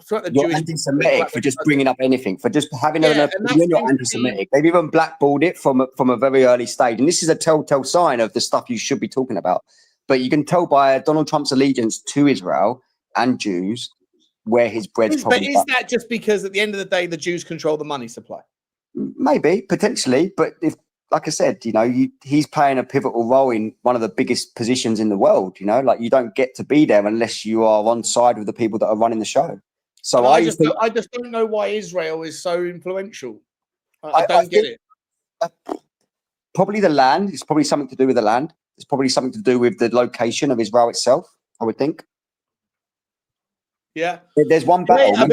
anti-Semitic for just bringing up anything, for just having an opinion. You're anti-Semitic. They've even blackballed it from a very early stage, and this is a telltale sign of the stuff you should be talking about. But you can tell by Donald Trump's allegiance to Israel and Jews where his bread's probably. But is that just because at the end of the day the Jews control the money supply? Maybe, potentially, but if, like I said, you know, he's playing a pivotal role in one of the biggest positions in the world. You know, like you don't get to be there unless you are on side with the people that are running the show. So I just don't know why Israel is so influential. I don't get it. Probably the land. It's probably something to do with the land. It's probably something to do with the location of Israel itself, I would think. Yeah. There's one battle. On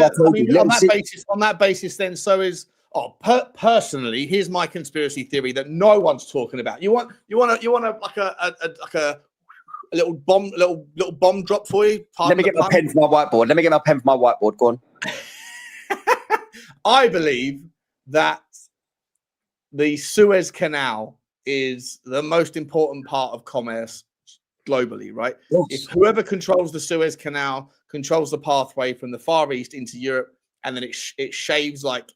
that basis, then, so is personally, here's my conspiracy theory that no one's talking about. You want like a little bomb drop for you? Let me get my pen for my whiteboard. Go on. I believe that the Suez Canal is the most important part of commerce globally, right? Yes. If whoever controls the Suez Canal controls the pathway from the Far East into Europe, and then it shaves like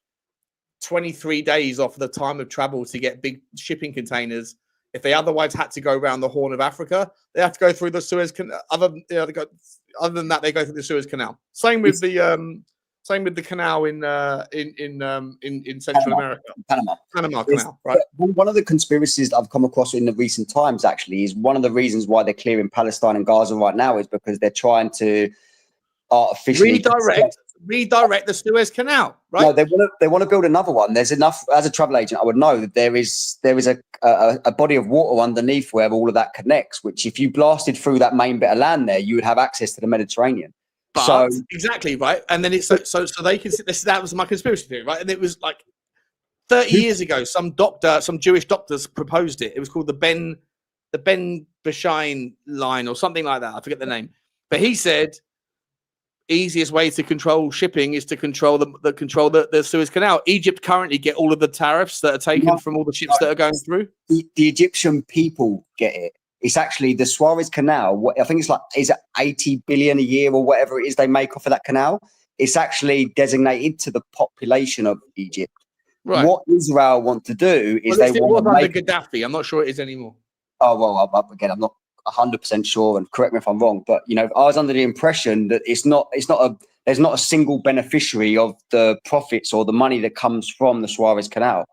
23 days off the time of travel to get big shipping containers. If they otherwise had to go around the Horn of Africa, they have to go through the Suez Canal. Other than that, they go through the Suez Canal. Same with the canal in Central America. Panama Canal, right? One of the conspiracies that I've come across in the recent times actually is one of the reasons why they're clearing Palestine and Gaza right now is because they're trying to artificially redirect the Suez Canal, right? No, they want to build another one. There's enough. As a travel agent, I would know that there is a body of water underneath where all of that connects. Which, if you blasted through that main bit of land there, you would have access to the Mediterranean. But exactly right, and then it's so they can. That was my conspiracy theory, right? And it was like 30 years ago. Some Jewish doctors proposed it. It was called the Ben Bashine line or something like that. I forget the name, but he said easiest way to control shipping is to control the Suez Canal. Egypt currently get all of the tariffs that are taken from all the ships that are going through. The Egyptian people get it. It's actually the Suez Canal. I think is it 80 billion a year or whatever it is they make off of that canal? It's actually designated to the population of Egypt. Right. What Israel want to do is they want to make Gaddafi. I'm not sure it is anymore. Oh well, I'm not 100% sure, and correct me if I'm wrong, but you know, I was under the impression that there's not a single beneficiary of the profits or the money that comes from the Suez Canal,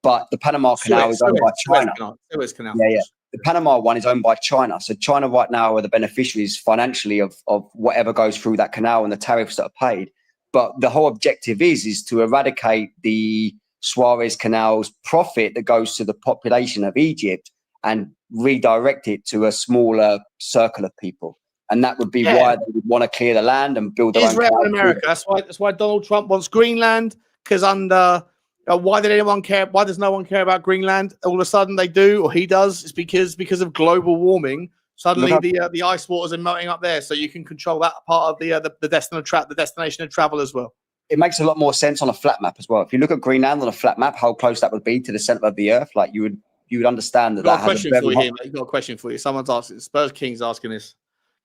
but the Panama Canal is owned by China. Suez Canal. Yeah. The Panama one is owned by China, so China right now are the beneficiaries financially of whatever goes through that canal and the tariffs that are paid. But the whole objective is to eradicate the Suez Canal's profit that goes to the population of Egypt and redirect it to a smaller circle of people, and that would be why they would want to clear the land and build their Israel and America. That's why Donald Trump wants Greenland, because under Why did anyone care? Why does no one care about Greenland? All of a sudden they do, or he does. It's because of global warming. Suddenly the ice waters are melting up there, so you can control that part of the destination of travel as well. It makes a lot more sense on a flat map as well. If you look at Greenland on a flat map, how close that would be to the center of the Earth, like you would understand that. Got a question for you here, mate. Got a question for you. Someone's asking. Spurs King's asking this.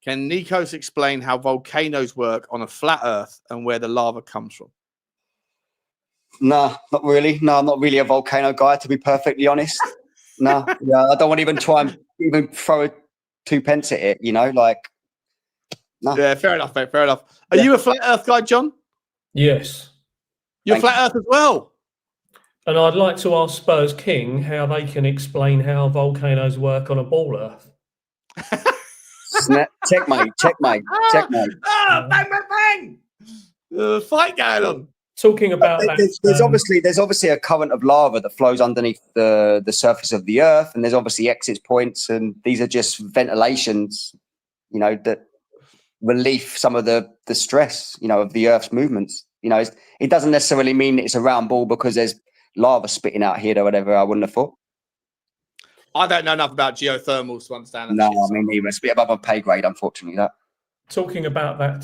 Can Nikos explain how volcanoes work on a flat Earth and where the lava comes from? No, not really. No, I'm not really a volcano guy, to be perfectly honest. No, yeah, I don't want to even try and even throw 2 pence at it. Like. No. Yeah, fair enough, mate. Fair enough. Are you a flat Earth guy, John? Yes. You're flat Earth as well. And I'd like to ask Spurs King how they can explain how volcanoes work on a ball Earth. Checkmate. Ah, bang, bang, bang! Fight going on. Talking about there's obviously a current of lava that flows underneath the surface of the Earth, and there's obviously exit points, and these are just ventilations, that relieve some of the stress, of the Earth's movements. It doesn't necessarily mean it's a round ball because there's lava spitting out here or whatever. I wouldn't have thought. I don't know enough about geothermals to understand that. No, I mean, it's a bit above my pay grade, unfortunately. That. Talking about that,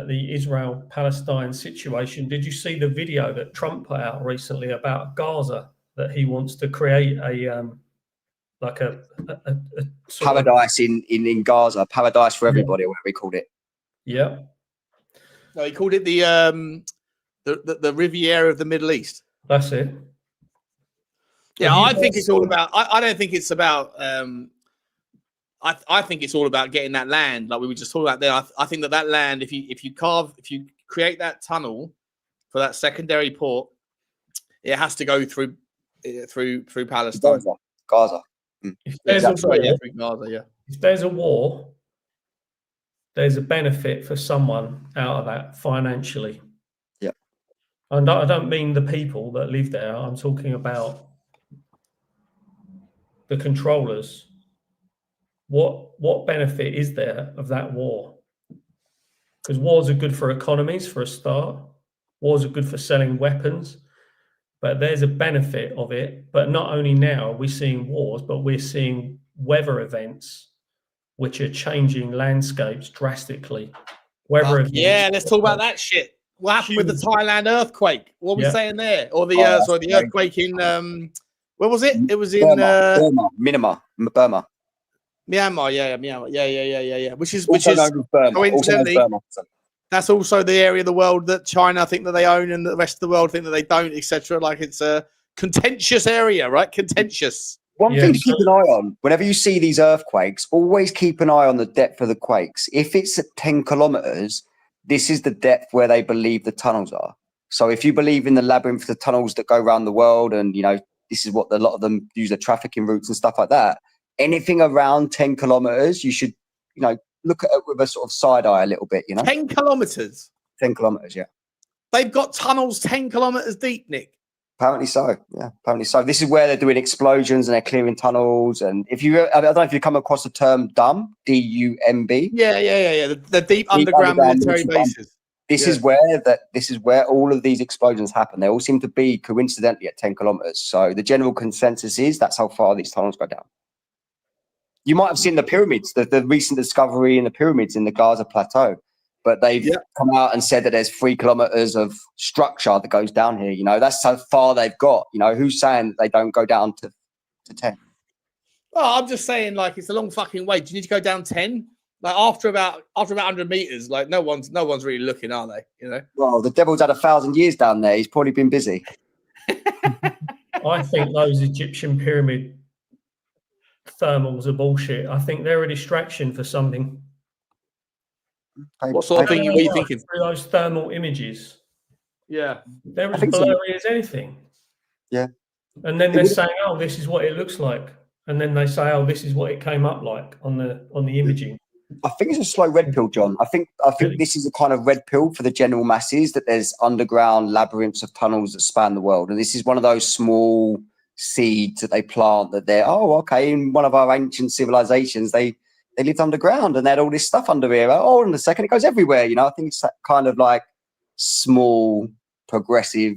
the Israel-Palestine situation, did you see the video that Trump put out recently about Gaza, that he wants to create a paradise in Gaza, paradise for everybody, or whatever he called it. Yeah. No, he called it the Riviera of the Middle East. That's it. Yeah, I think it's all about. I don't think it's about. I think it's all about getting that land, like we were just talking about there. I think that land, if you create that tunnel for that secondary port, it has to go through Palestine, Gaza. If there's if there's a war, there's a benefit for someone out of that financially. Yeah, and I don't mean the people that live there. I'm talking about the controllers. What benefit is there of that war? Because wars are good for economies, for a start. Wars are good for selling weapons, but there's a benefit of it. But not only now are we seeing wars, but we're seeing weather events which are changing landscapes drastically. Weather events. Yeah, let's talk about that shit. What happened with the Thailand earthquake? What are we saying there? Or the earthquake in where was it? It was in Burma. Myanmar, yeah. Which is Burma. coincidentally, that's also the area of the world that China think that they own and the rest of the world think that they don't, etc. Like it's a contentious area, right? Contentious. One thing to keep an eye on, whenever you see these earthquakes, always keep an eye on the depth of the quakes. If it's at 10 kilometers, this is the depth where they believe the tunnels are. So if you believe in the labyrinth of the tunnels that go around the world, and this is what a lot of them use, the trafficking routes and stuff like that, anything around 10 kilometers, you should, look at it with a sort of side eye a little bit, 10 kilometers? 10 kilometers, yeah. They've got tunnels 10 kilometers deep, Nick. Apparently so, yeah. Apparently so. This is where they're doing explosions and they're clearing tunnels. And I don't know if you come across the term DUMB, D-U-M-B. Yeah. The deep underground military bases. This is where all of these explosions happen. They all seem to be coincidentally at 10 kilometers. So the general consensus is that's how far these tunnels go down. You might have seen the pyramids, the recent discovery in the pyramids in the Gaza plateau, but they've come out and said that there's 3 kilometers of structure that goes down here. That's how far they've got. Who's saying that they don't go down to 10? Well, I'm just saying, like, it's a long fucking way. Do you need to go down 10? Like after about 100 meters, like no one's really looking, are they? Well, the devil's had 1,000 years down there. He's probably been busy. I think those Egyptian pyramid thermals are bullshit. I think they're a distraction for something. What sort of thing are you thinking? Through those thermal images. Yeah. They're as blurry as anything. Yeah. And then they're saying, oh, this is what it looks like. And then they say, oh, this is what it came up like on the imaging. I think it's a slow red pill, John. I think this is a kind of red pill for the general masses, that there's underground labyrinths of tunnels that span the world. And this is one of those small seeds that they plant that they're, in one of our ancient civilizations, they lived underground and they had all this stuff under here. Oh, in a second, it goes everywhere. I think it's that kind of like small, progressive,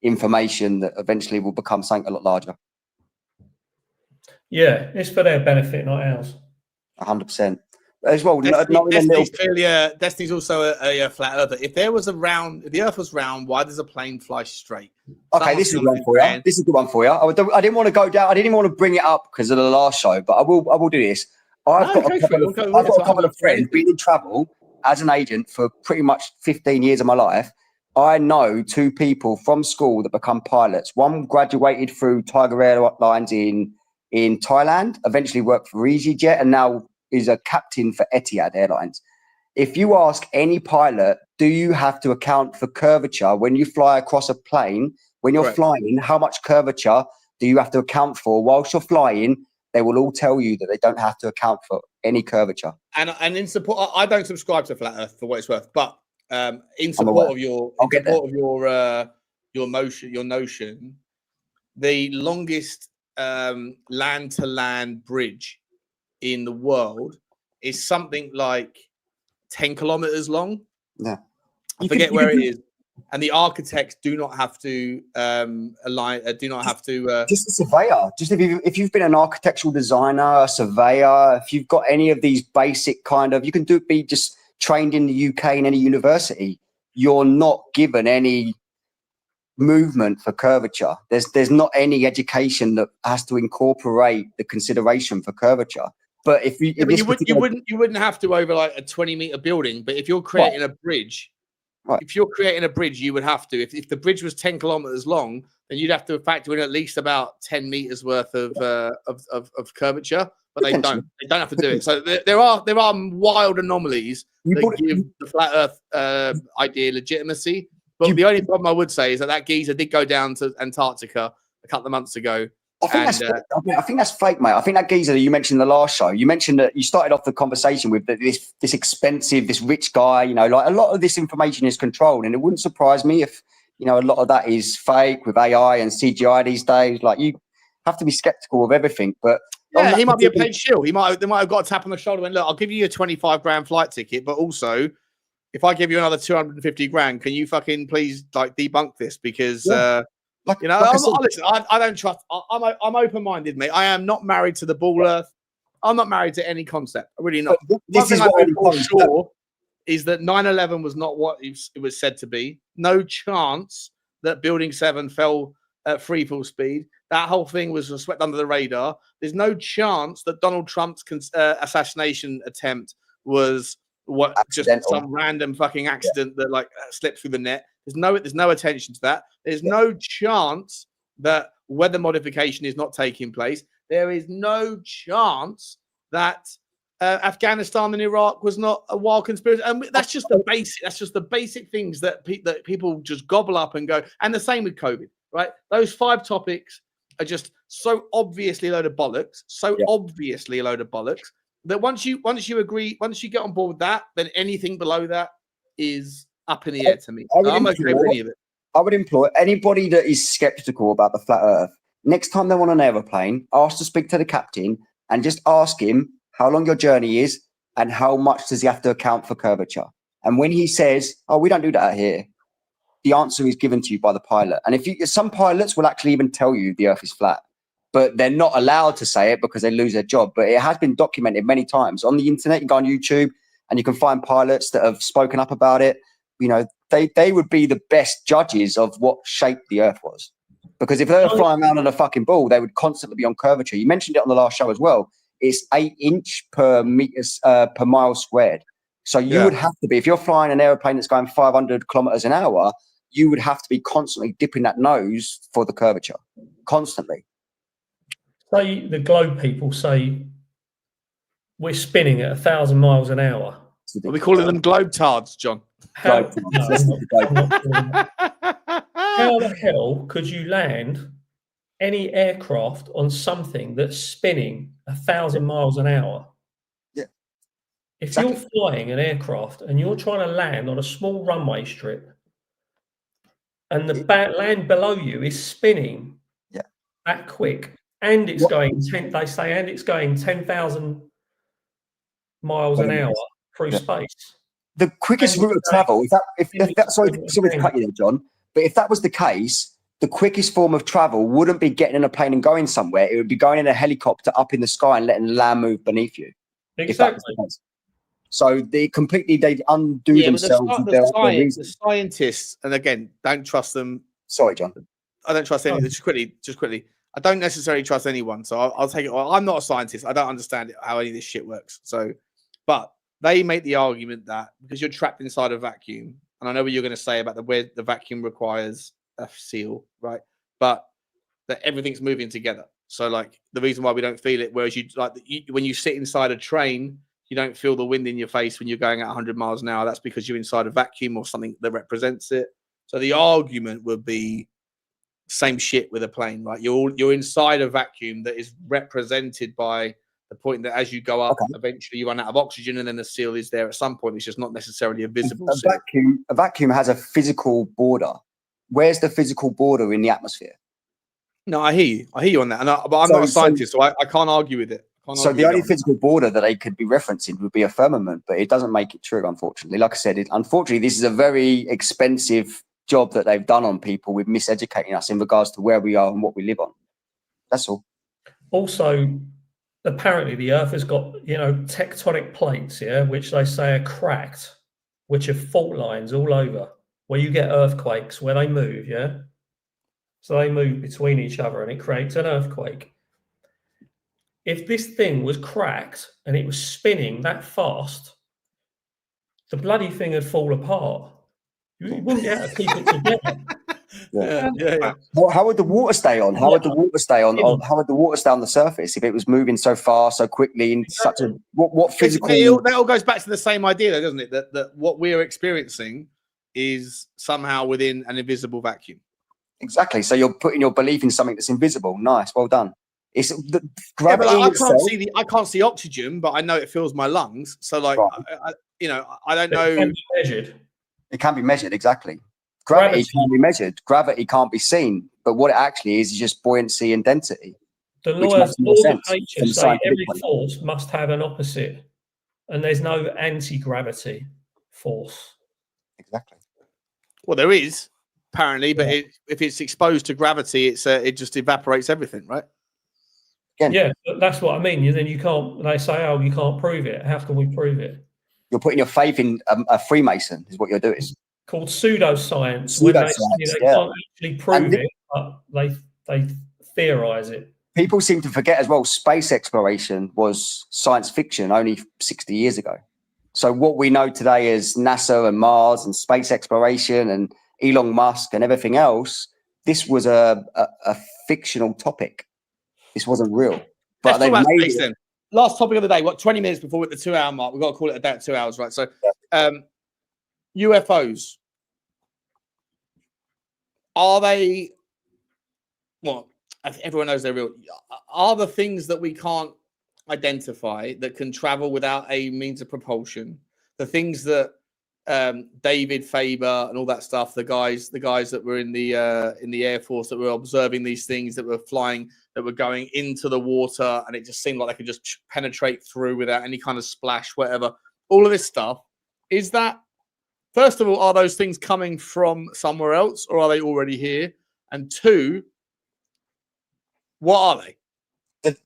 information that eventually will become something a lot larger. Yeah, it's for their benefit, not ours. 100%. As well, Destiny's also a flat earther. If the Earth was round, why does a plane fly straight? Okay, this is one for you. This is the one for you. I didn't want to go down. I didn't even want to bring it up because of the last show, but I will do this. I've got a couple of friends been in travel as an agent for pretty much 15 years of my life. I know 2 people from school that become pilots. One graduated through Tiger Airlines in Thailand, eventually worked for EasyJet, and now is a captain for Etihad Airlines. If you ask any pilot, do you have to account for curvature when you fly across a plane? When you're flying, how much curvature do you have to account for whilst you're flying? They will all tell you that they don't have to account for any curvature. And in support, I don't subscribe to flat Earth for what it's worth, but in support of your notion, the longest land-to-land bridge in the world is something like 10 kilometers long. Yeah, I forget where it is. And the architects do not have to do not have to. Just a surveyor. Just if you've been an architectural designer, a surveyor, if you've got any of these basic kind of, you can be just trained in the UK in any university. You're not given any movement for curvature. There's not any education that has to incorporate the consideration for curvature. But if you, you wouldn't have to over like a 20-meter building. But if you're creating a bridge, if you're creating a bridge, you would have to. If the bridge was 10 kilometers long, then you'd have to factor in at least about 10 meters worth of curvature. But they don't. They don't have to do it. So there are wild anomalies that give the flat Earth idea legitimacy. But the only problem I would say is that geezer did go down to Antarctica a couple of months ago. I think that's fake, mate. I think that geezer that you mentioned in the last show, you mentioned that you started off the conversation with this expensive, this rich guy, like a lot of this information is controlled. And it wouldn't surprise me if, a lot of that is fake with AI and CGI these days. Like, you have to be skeptical of everything. But yeah, he might be a paid shill. They might have got a tap on the shoulder and look, I'll give you a 25 grand flight ticket, but also if I give you another 250 grand, can you fucking please like debunk this? Because listen, I don't trust. I'm open-minded, mate. I am not married to the ball Earth. I'm not married to any concept. I'm really not. This is what I'm sure is that 9/11 was not what it was said to be. No chance that Building 7 fell at free fall speed. That whole thing was swept under the radar. There's no chance that Donald Trump's assassination attempt was just some random fucking accident that like slipped through the net. There's no attention to that. There's no chance that weather modification is not taking place. There is no chance that Afghanistan and Iraq was not a wild conspiracy. And that's just the basic. That's just the basic things that people just gobble up and go. And the same with COVID, right? Those 5 topics are just so obviously a load of bollocks. Obviously a load of bollocks that once you agree, once you get on board with that, then anything below that is up in the air to me. I'm okay with any of it. I would implore anybody that is skeptical about the flat Earth, next time they're on an aeroplane, ask to speak to the captain and just ask him how long your journey is and how much does he have to account for curvature. And when he says, "Oh, we don't do that here," the answer is given to you by the pilot. And some pilots will actually even tell you the Earth is flat, but they're not allowed to say it because they lose their job. But it has been documented many times on the internet. You go on YouTube and you can find pilots that have spoken up about it. They would be the best judges of what shape the Earth was. Because if they were flying around on a fucking ball, they would constantly be on curvature. You mentioned it on the last show as well. It's 8 inch per mile squared. So you would have to be, if you're flying an airplane that's going 500 kilometers an hour, you would have to be constantly dipping that nose for the curvature. Constantly. Say the globe people say we're spinning at 1,000 miles an hour. Are we calling them globetards, John? How the hell could you land any aircraft on something that's spinning 1,000 miles an hour? Yeah. If you're flying an aircraft and you're trying to land on a small runway strip and the land below you is spinning that quick and it's going 10,000 miles an hour through space. The quickest route of travel, sorry to cut you there, John, but if that was the case, the quickest form of travel wouldn't be getting in a plane and going somewhere. It would be going in a helicopter up in the sky and letting the land move beneath you. Exactly. So they undo Yeah, but themselves. the scientists, and again, don't trust them. Sorry, John. I don't trust any. Just quickly. I don't necessarily trust anyone, so I'll take it. Well, I'm not a scientist. I don't understand how any of this shit works. So, but they make the argument that because you're trapped inside a vacuum, and I know what you're going to say about where the vacuum requires a seal, right? But that everything's moving together. So, like the reason why we don't feel it, whereas when you sit inside a train, you don't feel the wind in your face when you're going at 100 miles an hour. That's because you're inside a vacuum or something that represents it. So the argument would be same shit with a plane, right? You're inside a vacuum that is represented by the point that as you go up, eventually you run out of oxygen, and then the seal is there at some point. It's just not necessarily a visible seal. A vacuum has a physical border. Where's the physical border in the atmosphere? No, I hear you on that. But I'm not a scientist, so I can't argue with it. So the only physical border that they could be referencing would be a firmament, but it doesn't make it true, unfortunately. Like I said, unfortunately, this is a very expensive job that they've done on people with miseducating us in regards to where we are and what we live on. That's all. Also, apparently the Earth has got, tectonic plates, which they say are cracked, which are fault lines all over, where you get earthquakes, where they move, So they move between each other and it creates an earthquake. If this thing was cracked and it was spinning that fast, the bloody thing would fall apart. You wouldn't be able to keep it together. Yeah. Well, how would the water stay on? How would the water stay on? How would the water stay on the surface if it was moving so fast, so quickly, in such a what physical? That all goes back to the same idea, though, doesn't it? That what we're experiencing is somehow within an invisible vacuum. Exactly. So you're putting your belief in something that's invisible. Nice, well done. It's the gravity. I can't see oxygen, but I know it fills my lungs. So, like, right. I don't know. It can be measured. It can be measured, exactly. Gravity can be measured. Gravity can't be seen, but what it actually is just buoyancy and density. The laws of nature say every force must have an opposite, and there's no anti-gravity force. Exactly. Well, there is apparently, but if it's exposed to gravity, it just evaporates everything, right? Again. Yeah, that's what I mean. Then you can't. They say, "Oh, you can't prove it." How can we prove it? You're putting your faith in a Freemason, is what you're doing. It's called pseudoscience. When they can't actually prove it, but they theorize it. People seem to forget as well. Space exploration was science fiction only 60 years ago. So what we know today is NASA and Mars and space exploration and Elon Musk and everything else. This was a fictional topic. This wasn't real. But they've made it. Then. Last topic of the day. 20 minutes before we're at the 2 hour mark? We've got to call it a day at 2 hours, right? So, UFOs. Are they? Well, everyone knows they're real. Are the things that we can't identify that can travel without a means of propulsion? The things that David Faber and all that stuff, the guys that were in the Air Force that were observing these things that were flying, that were going into the water, and it just seemed like they could just penetrate through without any kind of splash, whatever. All of this stuff, is that, first of all, are those things coming from somewhere else, or are they already here? And two, what are they?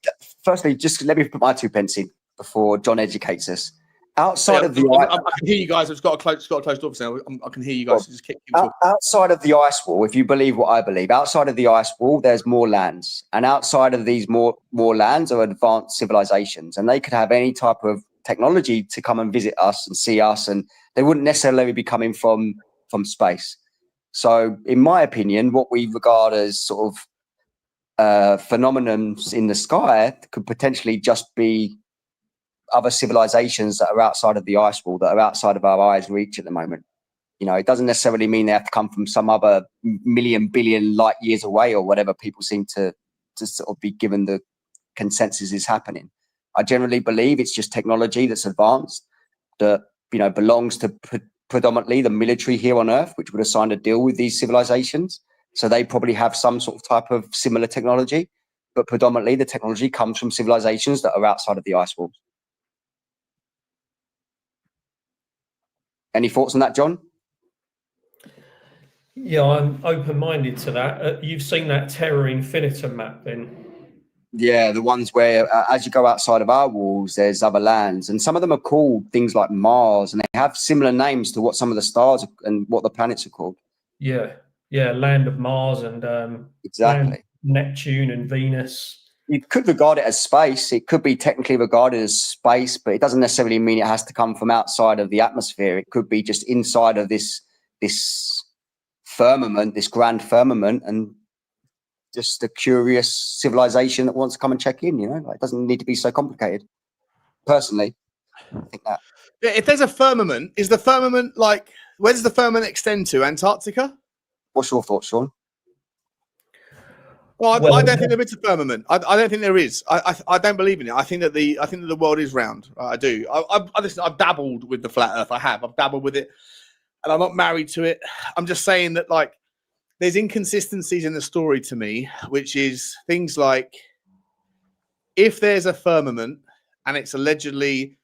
Firstly, just let me put my 2 pence in before John educates us. Outside of the, I can hear you guys. It's got a closed door now. I can hear you guys. Just keep outside of the ice wall, if you believe what I believe, outside of the ice wall, there's more lands, and outside of these more lands are advanced civilizations, and they could have any type of technology to come and visit us and see us, and they wouldn't necessarily be coming from space. So, in my opinion, what we regard as sort of phenomenon in the sky could potentially just be other civilizations that are outside of the ice wall, that are outside of our eyes' reach at the moment. It doesn't necessarily mean they have to come from some other million, billion light years away or whatever people seem to sort of be given the consensus is happening. I generally believe it's just technology that's advanced, that belongs to predominantly the military here on Earth, which would have signed a deal with these civilizations. So they probably have some sort of type of similar technology, but predominantly the technology comes from civilizations that are outside of the ice walls. Any thoughts on that, John? Yeah, I'm open-minded to that. You've seen that Terra Infinitum map, then? Yeah, the ones where as you go outside of our walls, there's other lands, and some of them are called things like Mars, and they have similar names to what some of the stars are, and what the planets are called. Yeah, land of Mars and land Exactly. Neptune and Venus. You could regard it as space. It could be technically regarded as space, but it doesn't necessarily mean it has to come from outside of the atmosphere. It could be just inside of this firmament, this grand firmament, and just a curious civilization that wants to come and check in. You know, it doesn't need to be so complicated. Personally, I think that. Yeah, if there's a firmament, is the firmament like, where does the firmament extend to? Antarctica? What's your thoughts, Sean? Well, I don't think there is a firmament. I don't think there is. I don't believe in it. I think that the world is round. I do. Listen, I've dabbled with the flat Earth. I've dabbled with it, and I'm not married to it. I'm just saying that, like, there's inconsistencies in the story to me, which is things like, if there's a firmament and it's allegedly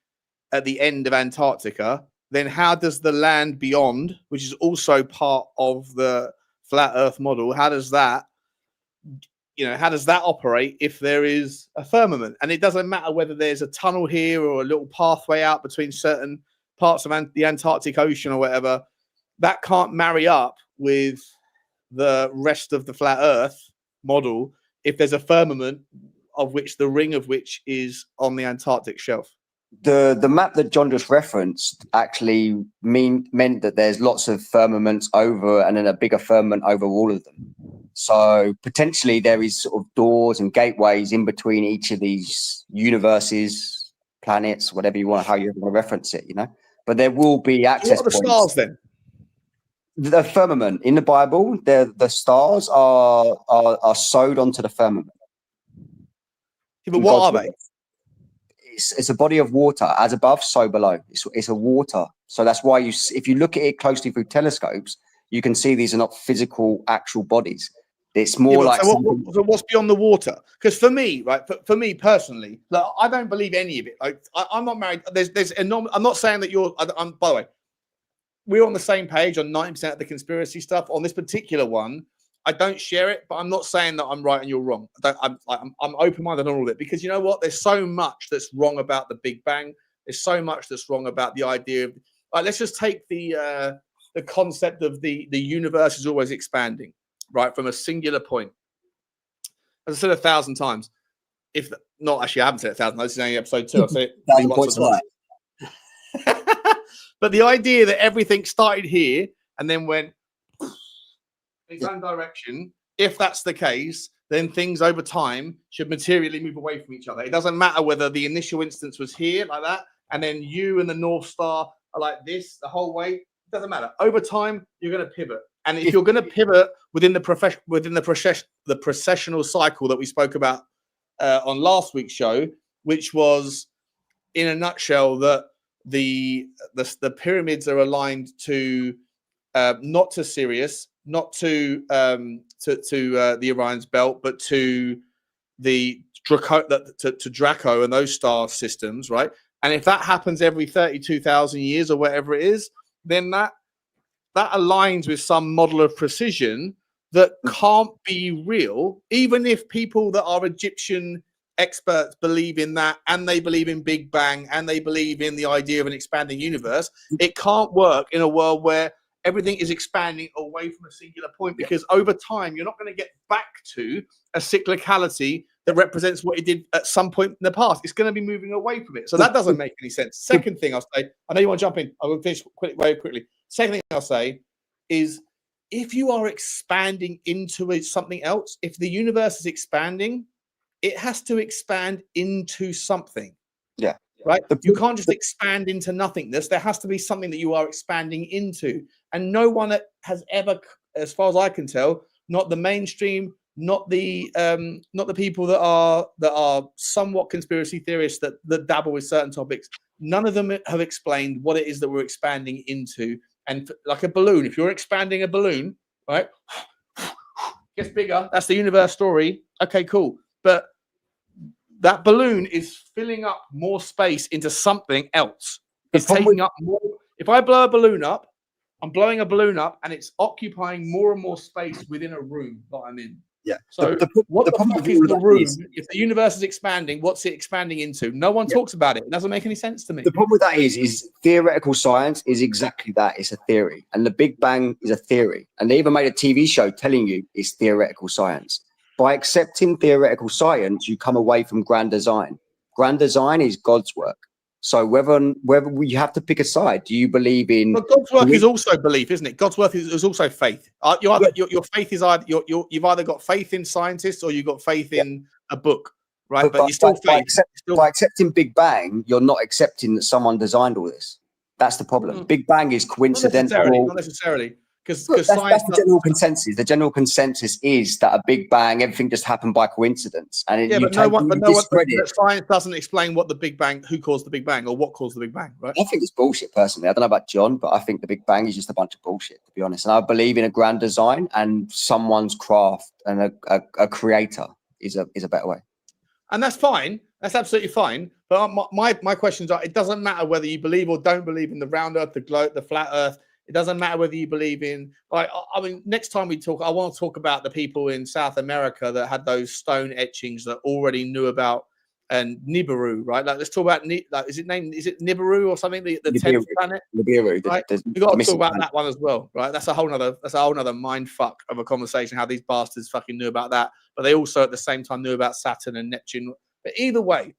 at the end of Antarctica, then how does the land beyond, which is also part of the flat Earth model, how does that operate if there is a firmament? And it doesn't matter whether there's a tunnel here or a little pathway out between certain parts of the Antarctic Ocean or whatever. That can't marry up with the rest of the flat Earth model if there's a firmament of which the ring of which is on the Antarctic shelf. The map that John just referenced actually meant that there's lots of firmaments over, and then a bigger firmament over all of them. So potentially there is sort of doors and gateways in between each of these universes, planets, whatever you want, how you want to reference it, you know. But there will be access What are the points. stars then? The firmament in the Bible, the stars are sewed onto the firmament. Yeah, but what are they? It's a body of water, as above, so below. It's a water. So that's why if you look at it closely through telescopes, you can see these are not physical, actual bodies. It's more like. So what's beyond the water? Because for me, right, for me personally, like, I don't believe any of it. Like, I'm not married. There's enormous. I'm not saying that you're. By the way, we're on the same page on 90% of the conspiracy stuff. On this particular one, I don't share it, but I'm not saying that I'm right and you're wrong. I'm open-minded on all of it, because you know what? There's so much that's wrong about the Big Bang. There's so much that's wrong about the idea of. Let's just take the concept of the universe is always expanding, right, from a singular point. As I said 1,000 times, if not, actually, I haven't said it 1,000 times. This is only episode 2. I've said it 1,000 points once. But the idea that everything started here and then went its own direction, if that's the case, then things over time should materially move away from each other. It doesn't matter whether the initial instance was here like that, and then you and the North Star are like this the whole way. It doesn't matter. Over time, you're going to pivot. And if you're going to pivot within the processional cycle that we spoke about on last week's show, which was, in a nutshell, that the pyramids are aligned to not to Sirius, not to the Orion's belt, but to the Draco and those star systems, right? And if that happens every 32,000 years or whatever it is, then that aligns with some model of precision that can't be real, even if people that are Egyptian experts believe in that, and they believe in Big Bang, and they believe in the idea of an expanding universe. It can't work in a world where everything is expanding away from a singular point, because over time you're not going to get back to a cyclicality that represents what it did at some point in the past. It's going to be moving away from it. So that doesn't make any sense. Second thing I'll say, I know you want to jump in. I will finish very quickly. Second thing I'll say is, if you are expanding into something else, if the universe is expanding, it has to expand into something. Yeah. Right? You can't just expand into nothingness. There has to be something that you are expanding into. And no one has ever, as far as I can tell, not the mainstream, not the people that are somewhat conspiracy theorists that dabble with certain topics, none of them have explained what it is that we're expanding into. And like a balloon, if you're expanding a balloon, right, gets bigger, that's the universe story. Okay, cool. But that balloon is filling up more space into something else. It's taking up more. If I blow a balloon up, I'm blowing a balloon up, and it's occupying more and more space within a room that I'm in. Yeah. So what the fuck is the room? If the universe is expanding, what's it expanding into? No one talks about it. It doesn't make any sense to me. The problem with that is theoretical science is exactly that. It's a theory. And the Big Bang is a theory. And they even made a TV show telling you it's theoretical science. By accepting theoretical science, you come away from grand design. Grand design is God's work. So whether you have to pick a side, do you believe in? But God's work is also belief, isn't it? God's work is also faith. Your faith is either you've either got faith in scientists or you've got faith in a book, right? But you still faith. By accepting Big Bang, you're not accepting that someone designed all this. That's the problem. Big Bang is coincidental. Not necessarily. Because that's the general consensus. The general consensus is that a Big Bang, everything just happened by coincidence. And science doesn't explain what the Big Bang, who caused the Big Bang, or what caused the Big Bang, right? I think it's bullshit, personally. I don't know about John, but I think the Big Bang is just a bunch of bullshit, to be honest. And I believe in a grand design and someone's craft, and a creator is a better way. And that's fine. That's absolutely fine. But my questions are: it doesn't matter whether you believe or don't believe in the round Earth, the globe, the flat Earth. It doesn't matter whether you believe in, like, I mean, next time we talk, I want to talk about the people in South America that had those stone etchings that already knew about and Nibiru, right? Like, let's talk about, is it Nibiru or something? The 10th planet? Nibiru. Right? We got to talk about that one as well, right? That's a whole nother mind fuck of a conversation, how these bastards fucking knew about that. But they also at the same time knew about Saturn and Neptune. But either way,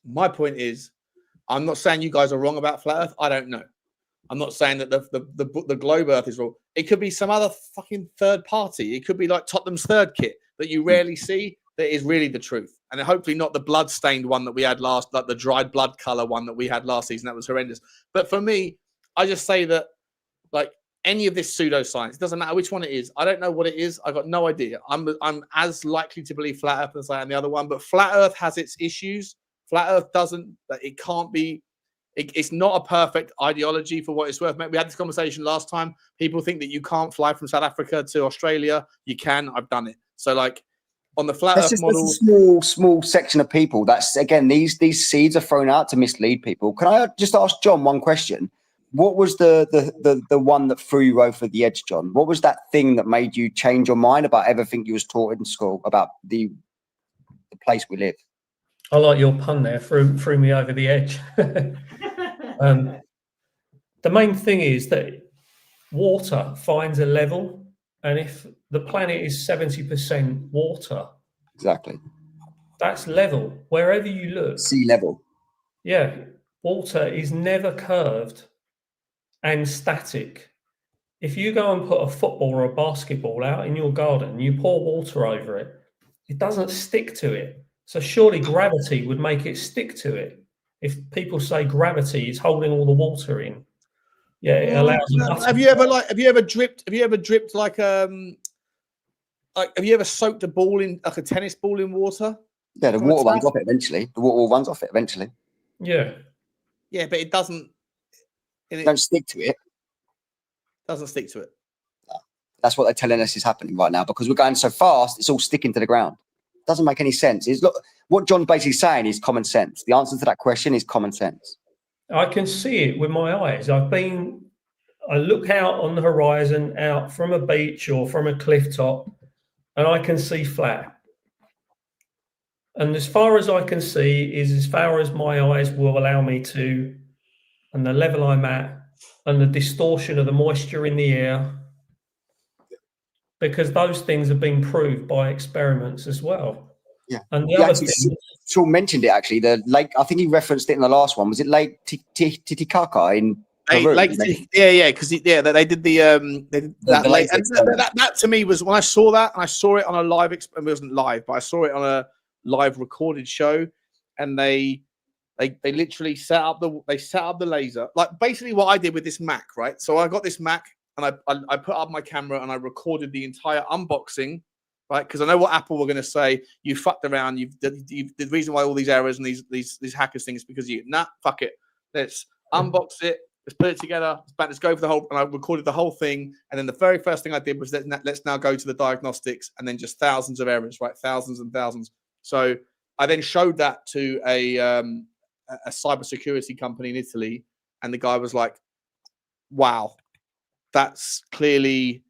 my point is, I'm not saying you guys are wrong about flat Earth. I don't know. I'm not saying that the globe Earth is wrong. It could be some other fucking third party. It could be like Tottenham's third kit that you rarely see that is really the truth. And hopefully not the blood-stained one that we had last, like the dried blood color one that we had last season. That was horrendous. But for me, I just say that, like, any of this pseudoscience, it doesn't matter which one it is. I don't know what it is. I got no idea. I'm as likely to believe flat Earth as I am the other one. But flat Earth has its issues. Flat Earth doesn't, it can't be, it's not a perfect ideology for what it's worth. We had this conversation last time. People think that you can't fly from South Africa to Australia. You can. I've done it. So, like, on the flat Earth model, that's a small section of people. That's, again, these seeds are thrown out to mislead people. Can I just ask John one question? What was the one that threw you over the edge, John? What was that thing that made you change your mind about everything you was taught in school about the place we live? I like your pun there, threw me over the edge. The main thing is that water finds a level, and if the planet is 70% water, exactly, that's level wherever you look. Sea level. Yeah, water is never curved and static. If you go and put a football or a basketball out in your garden, you pour water over it, it doesn't stick to it. So surely gravity would make it stick to it. If people say gravity is holding all the water in, yeah, it allows. Have you ever dripped like have you ever soaked a ball in, like a tennis ball, in water? Yeah, the water runs off it eventually. The water runs off it eventually. Yeah, but it doesn't. Don't stick to it. Doesn't stick to it. No. That's what they're telling us is happening right now, because we're going so fast. It's all sticking to the ground. Doesn't make any sense. What John's basically saying is common sense. The answer to that question is common sense. I can see it with my eyes. I look out on the horizon, out from a beach or from a cliff top, and I can see flat. And as far as I can see is as far as my eyes will allow me to, and the level I'm at, and the distortion of the moisture in the air, because those things have been proved by experiments as well. Yeah. And the other thing, Sean mentioned it actually. The lake, I think he referenced it in the last one. Was it Lake Titicaca in Peru? Because they did that to me was when I saw that, and I saw it on a live. It wasn't live, but I saw it on a live recorded show, and they literally set up the laser. Like, basically what I did with this Mac, right? So I got this Mac, and I put up my camera and I recorded the entire unboxing, right? Because I know what Apple were going to say. You fucked around. The reason why all these errors and these hackers things is because fuck it. Let's unbox it. Let's put it together. Let's go for the whole. And I recorded the whole thing. And then the very first thing I did was let's now go to the diagnostics, and then just thousands of errors, right? Thousands and thousands. So I then showed that to a cybersecurity company in Italy, and the guy was like, wow, that's clearly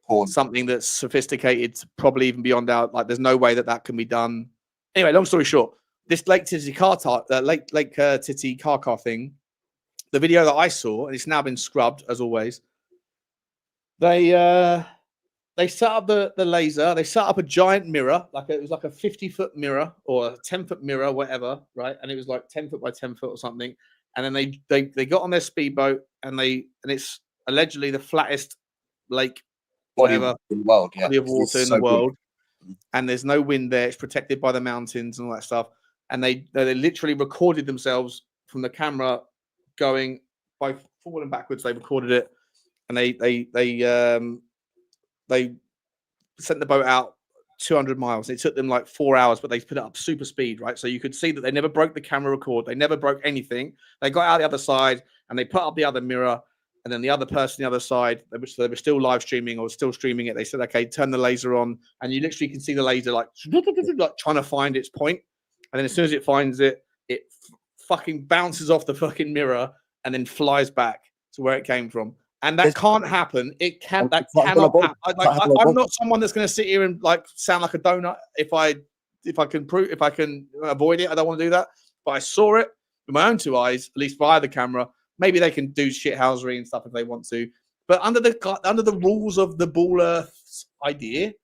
Porn. something that's sophisticated, probably even beyond our, like, there's no way that that can be done. Anyway, long story short, this Lake Titty car Titty car thing, the video that I saw, and it's now been scrubbed as always. They set up the laser. They set up a giant mirror, like it was like a 50-foot mirror or a 10-foot mirror, whatever, right? And it was like 10 foot by 10 foot or something. And then they got on their speedboat, and it's allegedly the flattest lake, whatever, in the world, body of water in the world. And there's no wind there. It's protected by the mountains and all that stuff. And they literally recorded themselves from the camera going by forward and backwards. They recorded it, and they sent the boat out 200 miles. It took them like 4 hours, but they put it up super speed, right? So you could see that they never broke the camera record. They never broke anything. They got out the other side, and they put up the other mirror, and then the other person, the other side, they were still live streaming or still streaming it. They said, okay, turn the laser on, and you literally can see the laser like trying to find its point. And then as soon as it finds it, it fucking bounces off the fucking mirror and then flies back to where it came from. And that can't happen. It can't. That cannot happen. I'm not someone that's going to sit here and like sound like a donut. If I can avoid it, I don't want to do that. But I saw it with my own two eyes, at least via the camera. Maybe they can do shithousery and stuff if they want to. But under the rules of the Ball Earth idea,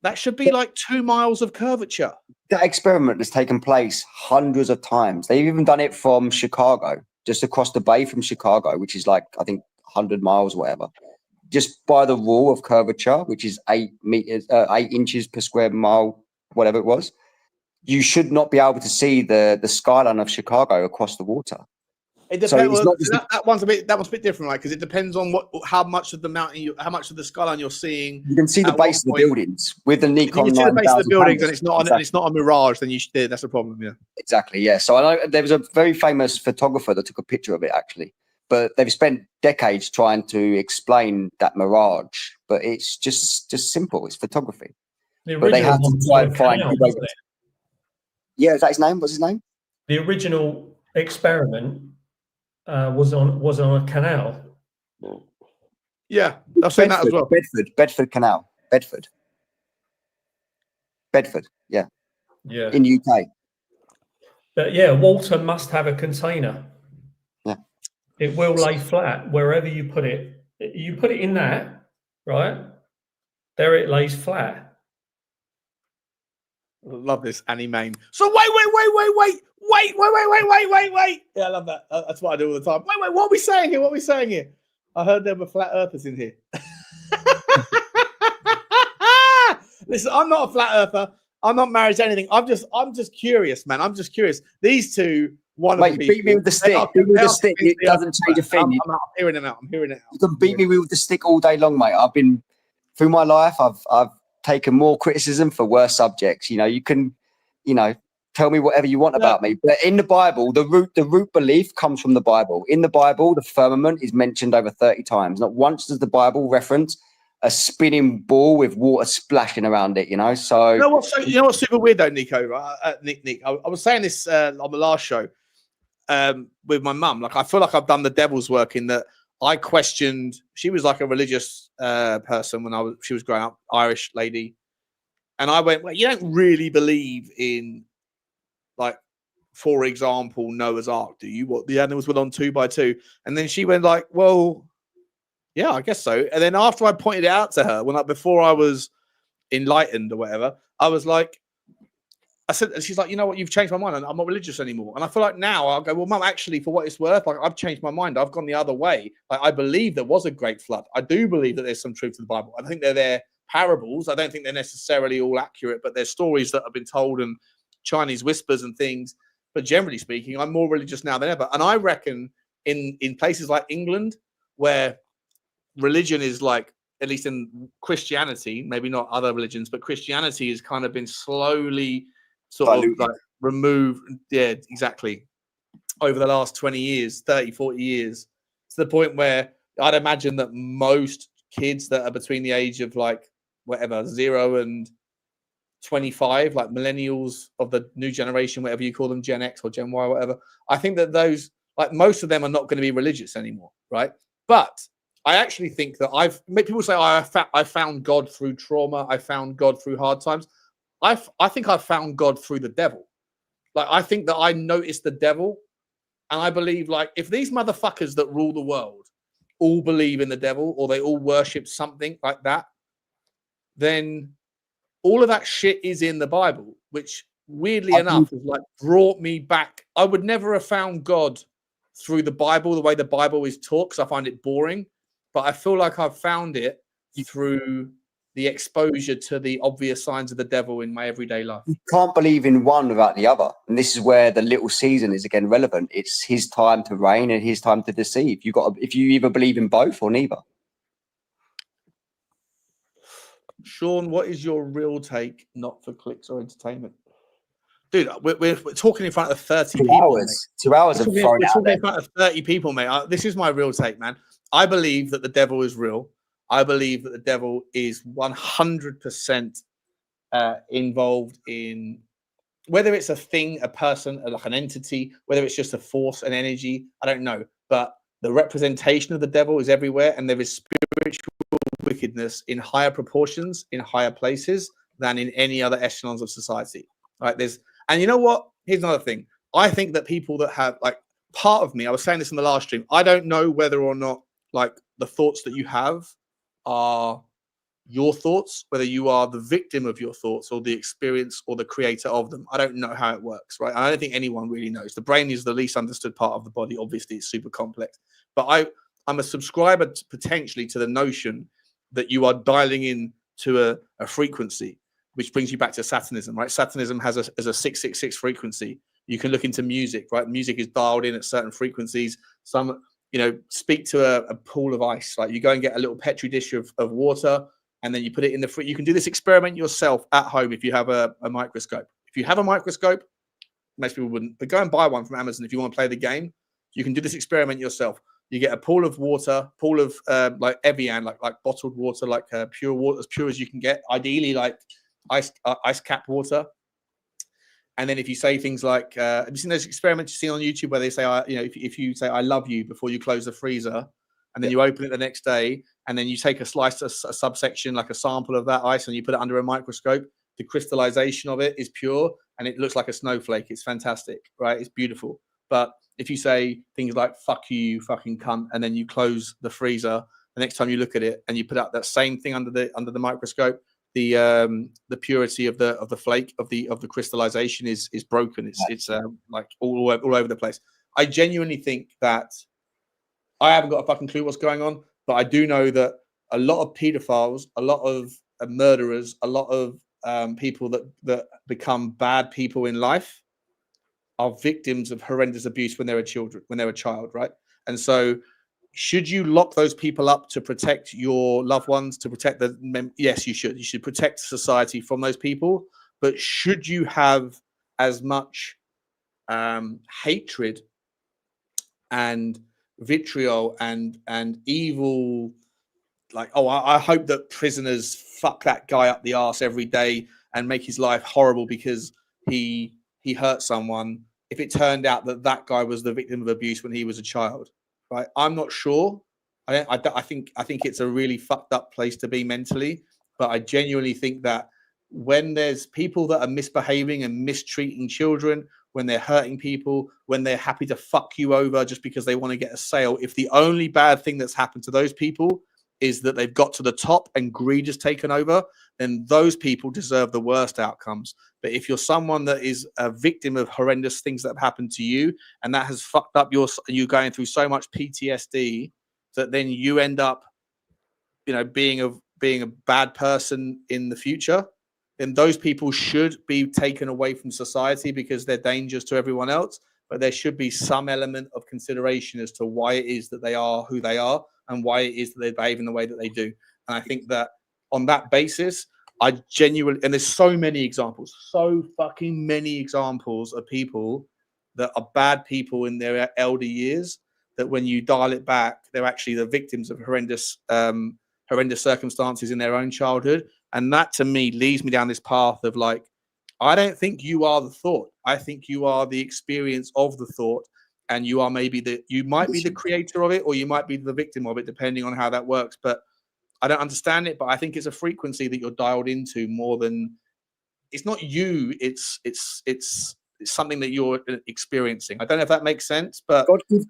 that should be like 2 miles of curvature. That experiment has taken place hundreds of times. They've even done it from Chicago, just across the bay from Chicago, which is like, I think, 100 miles, whatever. Just by the rule of curvature, which is 8 inches per square mile, whatever it was, you should not be able to see the skyline of Chicago across the water. It depends. That one's a bit different, right? Because it depends on how much of the mountain, how much of the skyline you're seeing. You can see the base of the buildings with the Nikon. You can see the base of the buildings, and it's not a mirage. Then that's a problem. Yeah, exactly. Yeah. So I know there was a very famous photographer that took a picture of it, actually. But they've spent decades trying to explain that mirage. But it's just simple. It's photography. But they have to try and find. Yeah, is that his name? What's his name? The original experiment was on a canal. Yeah, I've seen that as well. Bedford Canal. Bedford. Yeah. Yeah. In UK. But yeah, water must have a container. Yeah. It will lay flat wherever you put it. You put it in that, right? There it lays flat. Love this Annie Main. So wait. Yeah, I love that. That's what I do all the time. Wait, what are we saying here? I heard there were flat earthers in here. Listen, I'm not a flat earther. I'm not married to anything. I'm just curious, man. I'm just curious. These two, beat me with the stick. Beat me with the stick. It doesn't change a thing. I'm hearing it out. You can beat me with the stick all day long, mate. I've been through my life. I've taken more criticism for worse subjects. You can, tell me whatever you want about me. But in the Bible, the root belief comes from the Bible. In the Bible, the firmament is mentioned over 30 times. Not once does the Bible reference a spinning ball with water splashing around it, So you know what's super weird though, Nico, right? Nick, I was saying this on the last show with my mum. Like, I feel like I've done the devil's work in that I questioned. She was like a religious person when she was growing up, Irish lady, and I went, well, you don't really believe in, like, for example, Noah's Ark, do you? What the animals were on 2 by 2? And then she went like, well, yeah, I guess so. And then after I pointed it out to her, before I was enlightened or whatever, I was like, I said, and she's like, you know what, you've changed my mind. I'm not religious anymore. And I feel like now I'll go, well, Mum, actually, for what it's worth, like, I've changed my mind. I've gone the other way. Like, I believe there was a great flood. I do believe that there's some truth to the Bible. I think they're parables. I don't think they're necessarily all accurate, but there's stories that have been told and Chinese whispers and things. But generally speaking, I'm more religious now than ever. And I reckon in places like England, where religion is like, at least in Christianity, maybe not other religions, but Christianity has kind of been slowly sort of like removed. Yeah, exactly. Over the last 20 years, 30, 40 years, to the point where I'd imagine that most kids that are between the age of like whatever, 0 and 25, like millennials of the new generation, whatever you call them, Gen X or Gen Y, whatever. I think that those, like, most of them are not going to be religious anymore, right? But I actually think that people say I found God through trauma. I found God through hard times. I think I found God through the devil. Like, I think that I noticed the devil, and I believe, like, if these motherfuckers that rule the world all believe in the devil, or they all worship something like that, then all of that shit is in the Bible, which weirdly enough has like brought me back. I would never have found God through the Bible, the way the Bible is taught, because I find it boring. But I feel like I've found it through the exposure to the obvious signs of the devil in my everyday life. You can't believe in one without the other. And this is where the little season is again relevant. It's his time to reign and his time to deceive. If you either believe in both or neither. Sean, what is your real take, not for clicks or entertainment? Dude, we're talking in front of 30 people. 2 hours of we're talking in front of 30 people, mate. This is my real take, man. I believe that the devil is real. I believe that the devil is 100% involved in, whether it's a thing, a person, like an entity, whether it's just a force, an energy, I don't know. But the representation of the devil is everywhere, and there is spiritual wickedness in higher proportions, in higher places than in any other echelons of society. Right? And you know what? Here's another thing. I think that people that have, like, part of me, I was saying this in the last stream, I don't know whether or not, like, the thoughts that you have are your thoughts, whether you are the victim of your thoughts or the experience or the creator of them. I don't know how it works, right? I don't think anyone really knows. The brain is the least understood part of the body. Obviously, it's super complex. But I'm a subscriber potentially to the notion that you are dialing in to a frequency, which brings you back to Saturnism, right? Saturnism has a 666 frequency. You can look into music, right? Music is dialed in at certain frequencies. Some, speak to a pool of ice. Like, you go and get a little petri dish of water, and then you put it in the fridge. You can do this experiment yourself at home if you have a microscope. If you have a microscope, most people wouldn't, but go and buy one from Amazon if you want to play the game. You can do this experiment yourself. You get a pool of water, like Evian, like bottled water, like pure water, as pure as you can get. Ideally, like ice cap water. And then if you say things like, have you seen those experiments you see on YouTube where they say, if you say "I love you" before you close the freezer, and then you open it the next day, and then you take a slice, a subsection, like a sample of that ice, and you put it under a microscope, the crystallization of it is pure, and it looks like a snowflake. It's fantastic, right? It's beautiful. But if you say things like "fuck you, you fucking cunt," and then you close the freezer, the next time you look at it and you put out that same thing under the microscope, the purity of the flake of the crystallization is broken. It's like all over the place. I genuinely think that I haven't got a fucking clue what's going on, but I do know that a lot of pedophiles, a lot of murderers, a lot of people that become bad people in life are victims of horrendous abuse when they're a child, right? And so, should you lock those people up to protect your loved ones, to protect yes, you should. You should protect society from those people. But should you have as much hatred and vitriol and evil, like, I hope that prisoners fuck that guy up the arse every day and make his life horrible because he hurt someone, if it turned out that guy was the victim of abuse when he was a child, right? I'm not sure. I think it's a really fucked up place to be mentally, but I genuinely think that when there's people that are misbehaving and mistreating children, when they're hurting people, when they're happy to fuck you over just because they want to get a sale, if the only bad thing that's happened to those people is that they've got to the top and greed has taken over, then those people deserve the worst outcomes. But if you're someone that is a victim of horrendous things that have happened to you, and that has fucked up you going through so much PTSD that then you end up, being a bad person in the future, then those people should be taken away from society because they're dangerous to everyone else. But there should be some element of consideration as to why it is that they are who they are and why it is that they behave in the way that they do. And I think that on that basis, I genuinely, and there's so fucking many examples of people that are bad people in their elder years, that when you dial it back, they're actually the victims of horrendous circumstances in their own childhood. And that, to me, leads me down this path of, like, I don't think you are the thought. I think you are the experience of the thought. and you are maybe you might be the creator of it, or you might be the victim of it, depending on how that works. But I don't understand it, but I think it's a frequency that you're dialed into more than, it's not you, it's something that you're experiencing. I don't know if that makes sense, but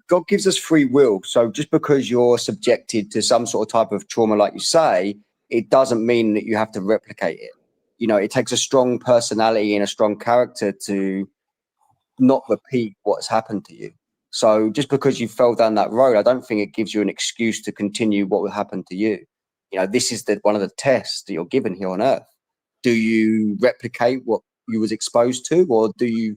God gives us free will. So just because you're subjected to some sort of type of trauma, like you say, it doesn't mean that you have to replicate it. You know, it takes a strong personality and a strong character to not repeat what's happened to you. So just because you fell down that road, I don't think it gives you an excuse to continue what will happen to you. You know, this is one of the tests that you're given here on Earth. Do you replicate what you was exposed to, or do you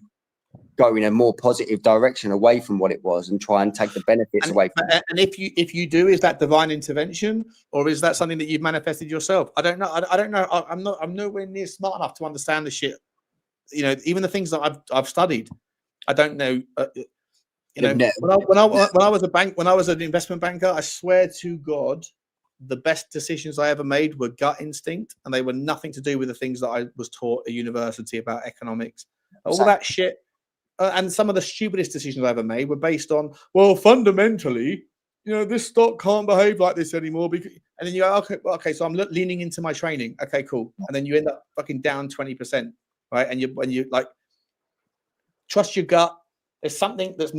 go in a more positive direction away from what it was and try and take the benefits away from it? And if you do, is that divine intervention, or is that something that you've manifested yourself? I don't know. I don't know. I'm nowhere near smart enough to understand the shit. You know, even the things that I've studied, I don't know. You know, when I was an investment banker, I swear to God, the best decisions I ever made were gut instinct, and they were nothing to do with the things that I was taught at university about economics. All that shit. And some of the stupidest decisions I ever made were based on, well, fundamentally, you know, this stock can't behave like this anymore. Because, and then you go, okay, so I'm leaning into my training. Okay, cool. And then you end up fucking down 20%, right? And you like, trust your gut. There's something that's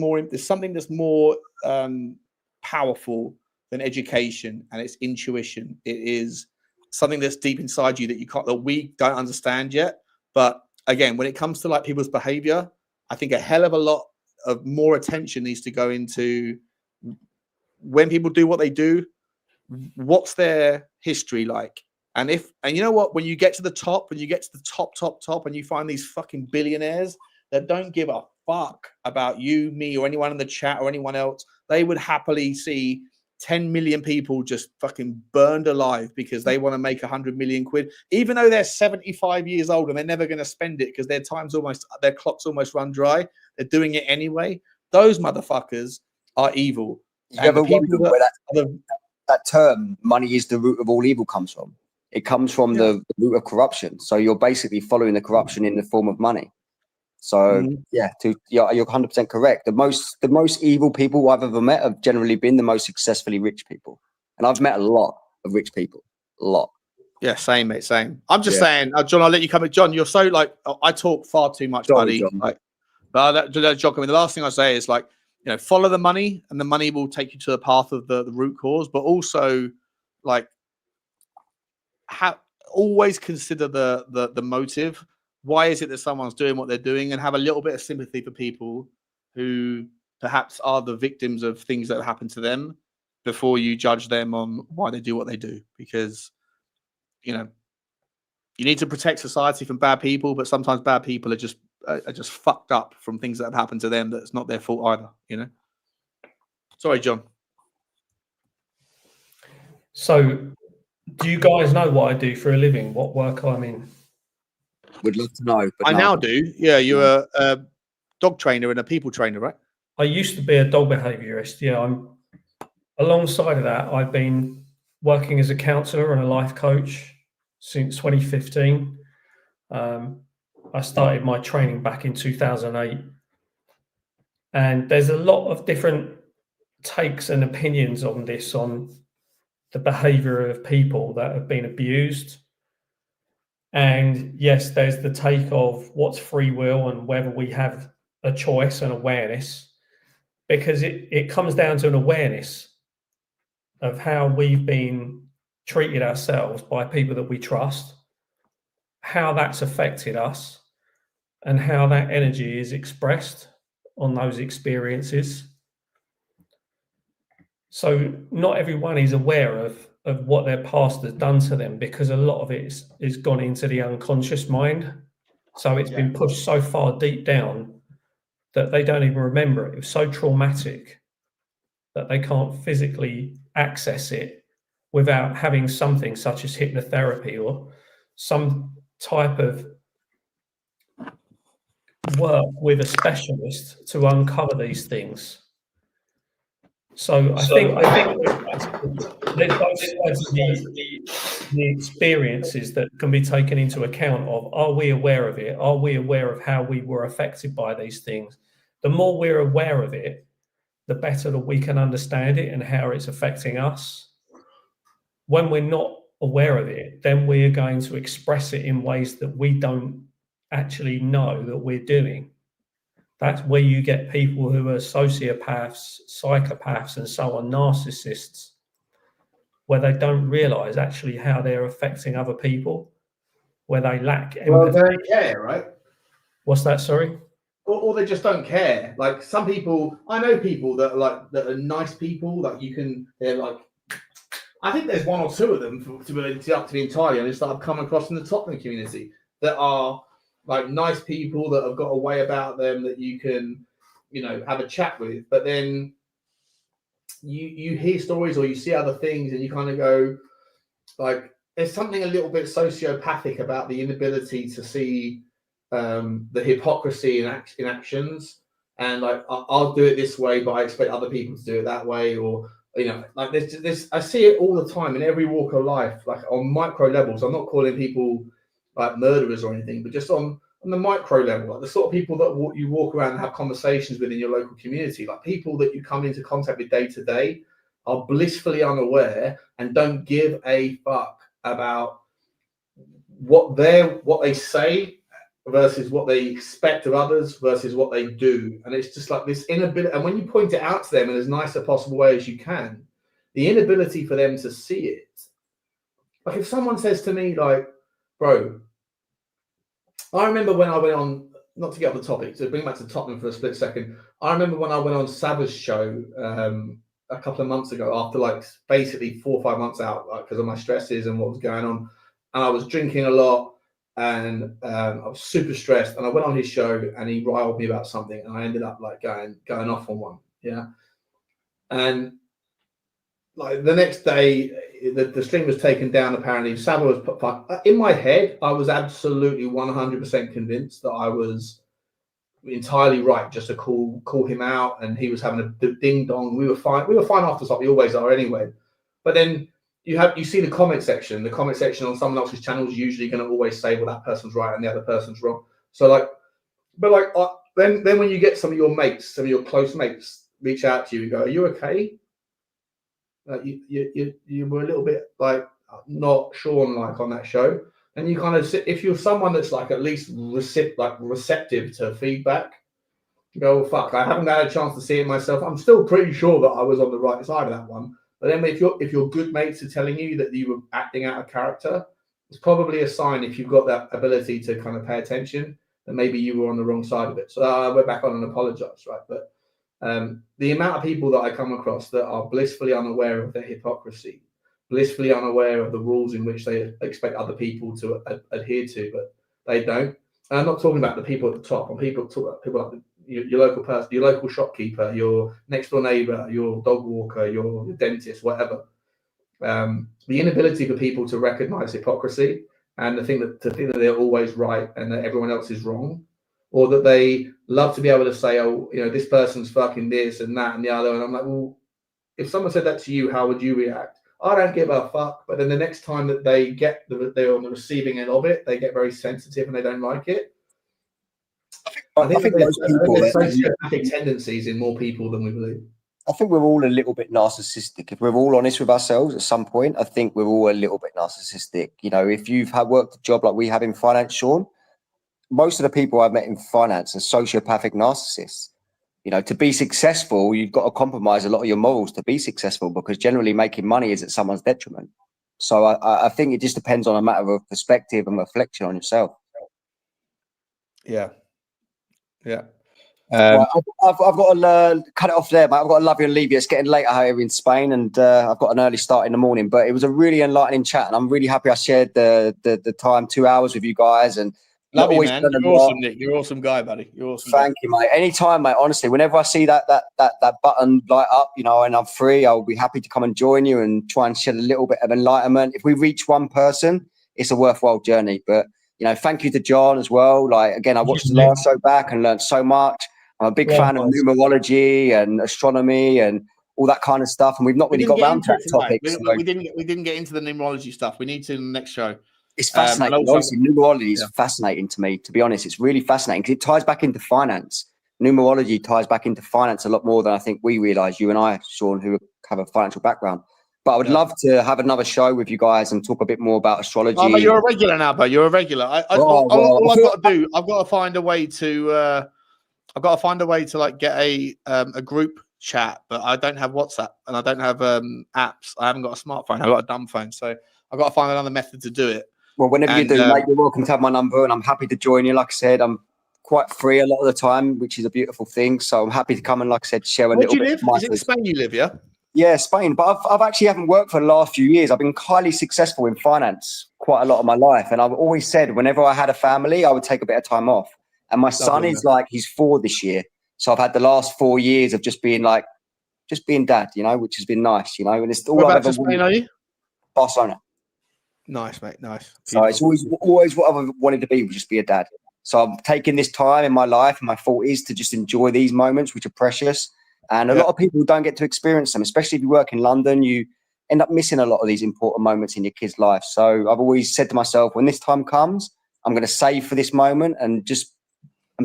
more powerful than education, and it's intuition. It is something that's deep inside you that we don't understand yet. But again, when it comes to like people's behavior, I think a hell of a lot of more attention needs to go into when people do what they do, what's their history like? And you know what, when you get to the top, and you find these fucking billionaires that don't give a fuck about you, me, or anyone in the chat or anyone else, they would happily see 10 million people just fucking burned alive because they want to make 100 million quid, even though they're 75 years old and they're never going to spend it because their clock's almost run dry. They're doing it anyway. Those motherfuckers are evil. You ever wonder where that term, money is the root of all evil, comes from? It comes from the root of corruption. So you're basically following the corruption in the form of money. So you're 100% correct. The most evil people I've ever met have generally been the most successfully rich people, and I've met a lot of rich people, a lot. Yeah, same, mate, same. I'm just saying, John, I'll let you come in. John, you're so like, I talk far too much, buddy. John. Like, but John, I mean, the last thing I say is like, you know, follow the money, and the money will take you to the path of the root cause. But also, like, always consider the motive. Why is it that someone's doing what they're doing, and have a little bit of sympathy for people who perhaps are the victims of things that have happened to them before you judge them on why they do what they do. Because, you know, you need to protect society from bad people, but sometimes bad people are just fucked up from things that have happened to them that's not their fault either, you know? Sorry, John. So, do you guys know what I do for a living? What work I'm in? Would love to know. But I now do. Yeah, you're a dog trainer and a people trainer, right? I used to be a dog behaviourist. Yeah, alongside of that, I've been working as a counsellor and a life coach since 2015. I started my training back in 2008. And there's a lot of different takes and opinions on this, on the behaviour of people that have been abused. And yes, there's the take of what's free will and whether we have a choice and awareness, because it comes down to an awareness of how we've been treated ourselves by people that we trust, how that's affected us, and how that energy is expressed on those experiences. So not everyone is aware of what their past has done to them, because a lot of it is gone into the unconscious mind. So it's been pushed so far deep down that they don't even remember it. It was so traumatic that they can't physically access it without having something such as hypnotherapy or some type of work with a specialist to uncover these things. So I think there's both sides of the experiences that can be taken into account of, are we aware of it? Are we aware of how we were affected by these things? The more we're aware of it, the better that we can understand it and how it's affecting us. When we're not aware of it, then we are going to express it in ways that we don't actually know that we're doing. That's where you get people who are sociopaths, psychopaths, and so on, narcissists, where they don't realize actually how they're affecting other people, where they lack empathy. Well, they don't care, right? What's that, sorry? Or they just don't care. Like some people, I know people that are nice people. Like they're like, I think there's one or two of them, to be entirely honest, that I've come across in the Tottenham community that are like nice people that have got a way about them that you can, have a chat with. But then you hear stories or you see other things and you kind of go, like, there's something a little bit sociopathic about the inability to see the hypocrisy in actions. And like, I'll do it this way, but I expect other people to do it that way. Or, like this, I see it all the time in every walk of life, like on micro levels. I'm not calling people like murderers or anything, but just on the micro level, like the sort of people that you walk around and have conversations with in your local community, like people that you come into contact with day to day are blissfully unaware and don't give a fuck about what they say versus what they expect of others versus what they do. And it's just like this inability. And when you point it out to them in as nice a possible way as you can, the inability for them to see it. Like if someone says to me, like, bro, I remember when I went on, not to get off the topic, to bring back to Tottenham for a split second. I remember when I went on Savage show a couple of months ago, after like basically 4 or 5 months out, like because of my stresses and what was going on. And I was drinking a lot and I was super stressed. And I went on his show and he riled me about something. And I ended up like going off on one. Yeah. And like the next day, the stream was taken down. Apparently, Sava was put. In my head, I was absolutely 100% convinced that I was entirely right just to call him out, and he was having a ding dong. We were fine. We were fine after something. We always are anyway. But then you see the comment section. The comment section on someone else's channel is usually going to always say, "Well, that person's right and the other person's wrong." So then when you get some of your mates, some of your close mates, reach out to you and go, "Are you okay?" You were a little bit like not Sean like on that show, and you kind of, if you're someone that's like at least receptive to feedback, you go, well, fuck, I haven't had a chance to see it myself. I'm still pretty sure that I was on the right side of that one. But then if your good mates are telling you that you were acting out of character, it's probably a sign, if you've got that ability to kind of pay attention, that maybe you were on the wrong side of it. So I went back on and apologized, right? But the amount of people that I come across that are blissfully unaware of their hypocrisy, blissfully unaware of the rules in which they expect other people to adhere to, but they don't. And I'm not talking about the people at the top. I'm talking about people like your local person, your local shopkeeper, your next door neighbor, your dog walker, your dentist, whatever. The inability for people to recognize hypocrisy and to think that they're always right and that everyone else is wrong. Or that they love to be able to say, oh, this person's fucking this and that and the other. And I'm like, well, if someone said that to you, how would you react? I don't give a fuck. But then the next time that they're on the receiving end of it, they get very sensitive and they don't like it. I think there's sociopathic tendencies in more people than we believe. I think we're all a little bit narcissistic. If we're all honest with ourselves at some point, I think we're all a little bit narcissistic. If you've worked a job like we have in finance, Sean, most of the people I've met in finance are sociopathic narcissists. To be successful, you've got to compromise a lot of your morals to be successful, because generally making money is at someone's detriment. So I think it just depends on a matter of perspective and reflection on yourself. Yeah. Right, I've got to cut it off there, mate. I've got to love you and leave you. It's getting later here in Spain, and I've got an early start in the morning. But it was a really enlightening chat, and I'm really happy I shared the time, 2 hours with you guys. And love you, man. You're awesome, Nick. You're an awesome guy, buddy. You're awesome. Thank you, mate. Anytime, mate. Honestly, whenever I see that button light up, and I'm free, I'll be happy to come and join you and try and shed a little bit of enlightenment. If we reach one person, it's a worthwhile journey. But thank you to John as well. Like, again, I watched the last show back and learned so much. I'm a big fan of numerology and astronomy and all that kind of stuff. And we've not really got around to that topic. We didn't get into the numerology stuff. We need to in the next show. It's fascinating. Honestly, numerology is fascinating to me, to be honest. It's really fascinating because it ties back into finance. numerology ties back into finance a lot more than I think we realise, you and I, Sean, who have a financial background. But I would love to have another show with you guys and talk a bit more about astrology. Oh, but you're a regular now, bro. You're a regular. All I've got to do, I've got to find a way to, like get a group chat, but I don't have WhatsApp and I don't have apps. I haven't got a smartphone. I've got a dumb phone, so I've got to find another method to do it. Well, whenever you do, mate, you're welcome to have my number, and I'm happy to join you. Like I said, I'm quite free a lot of the time, which is a beautiful thing. So I'm happy to come and, like I said, share a little bit. Is it in Spain you live, yeah? Yeah, Spain. But I've actually haven't worked for the last few years. I've been highly successful in finance quite a lot of my life. And I've always said whenever I had a family, I would take a bit of time off. And my son is like, he's 4 this year. So I've had the last 4 years of just being dad, which has been nice, And it's all I've ever wanted. Spain, are you? Barcelona. Nice, mate. Nice. Beautiful. So it's always what I've wanted to be, just be a dad. So I'm taking this time in my life, in my 40s, to just enjoy these moments, which are precious. And a lot of people don't get to experience them, especially if you work in London. You end up missing a lot of these important moments in your kid's life. So I've always said to myself, when this time comes, I'm going to save for this moment and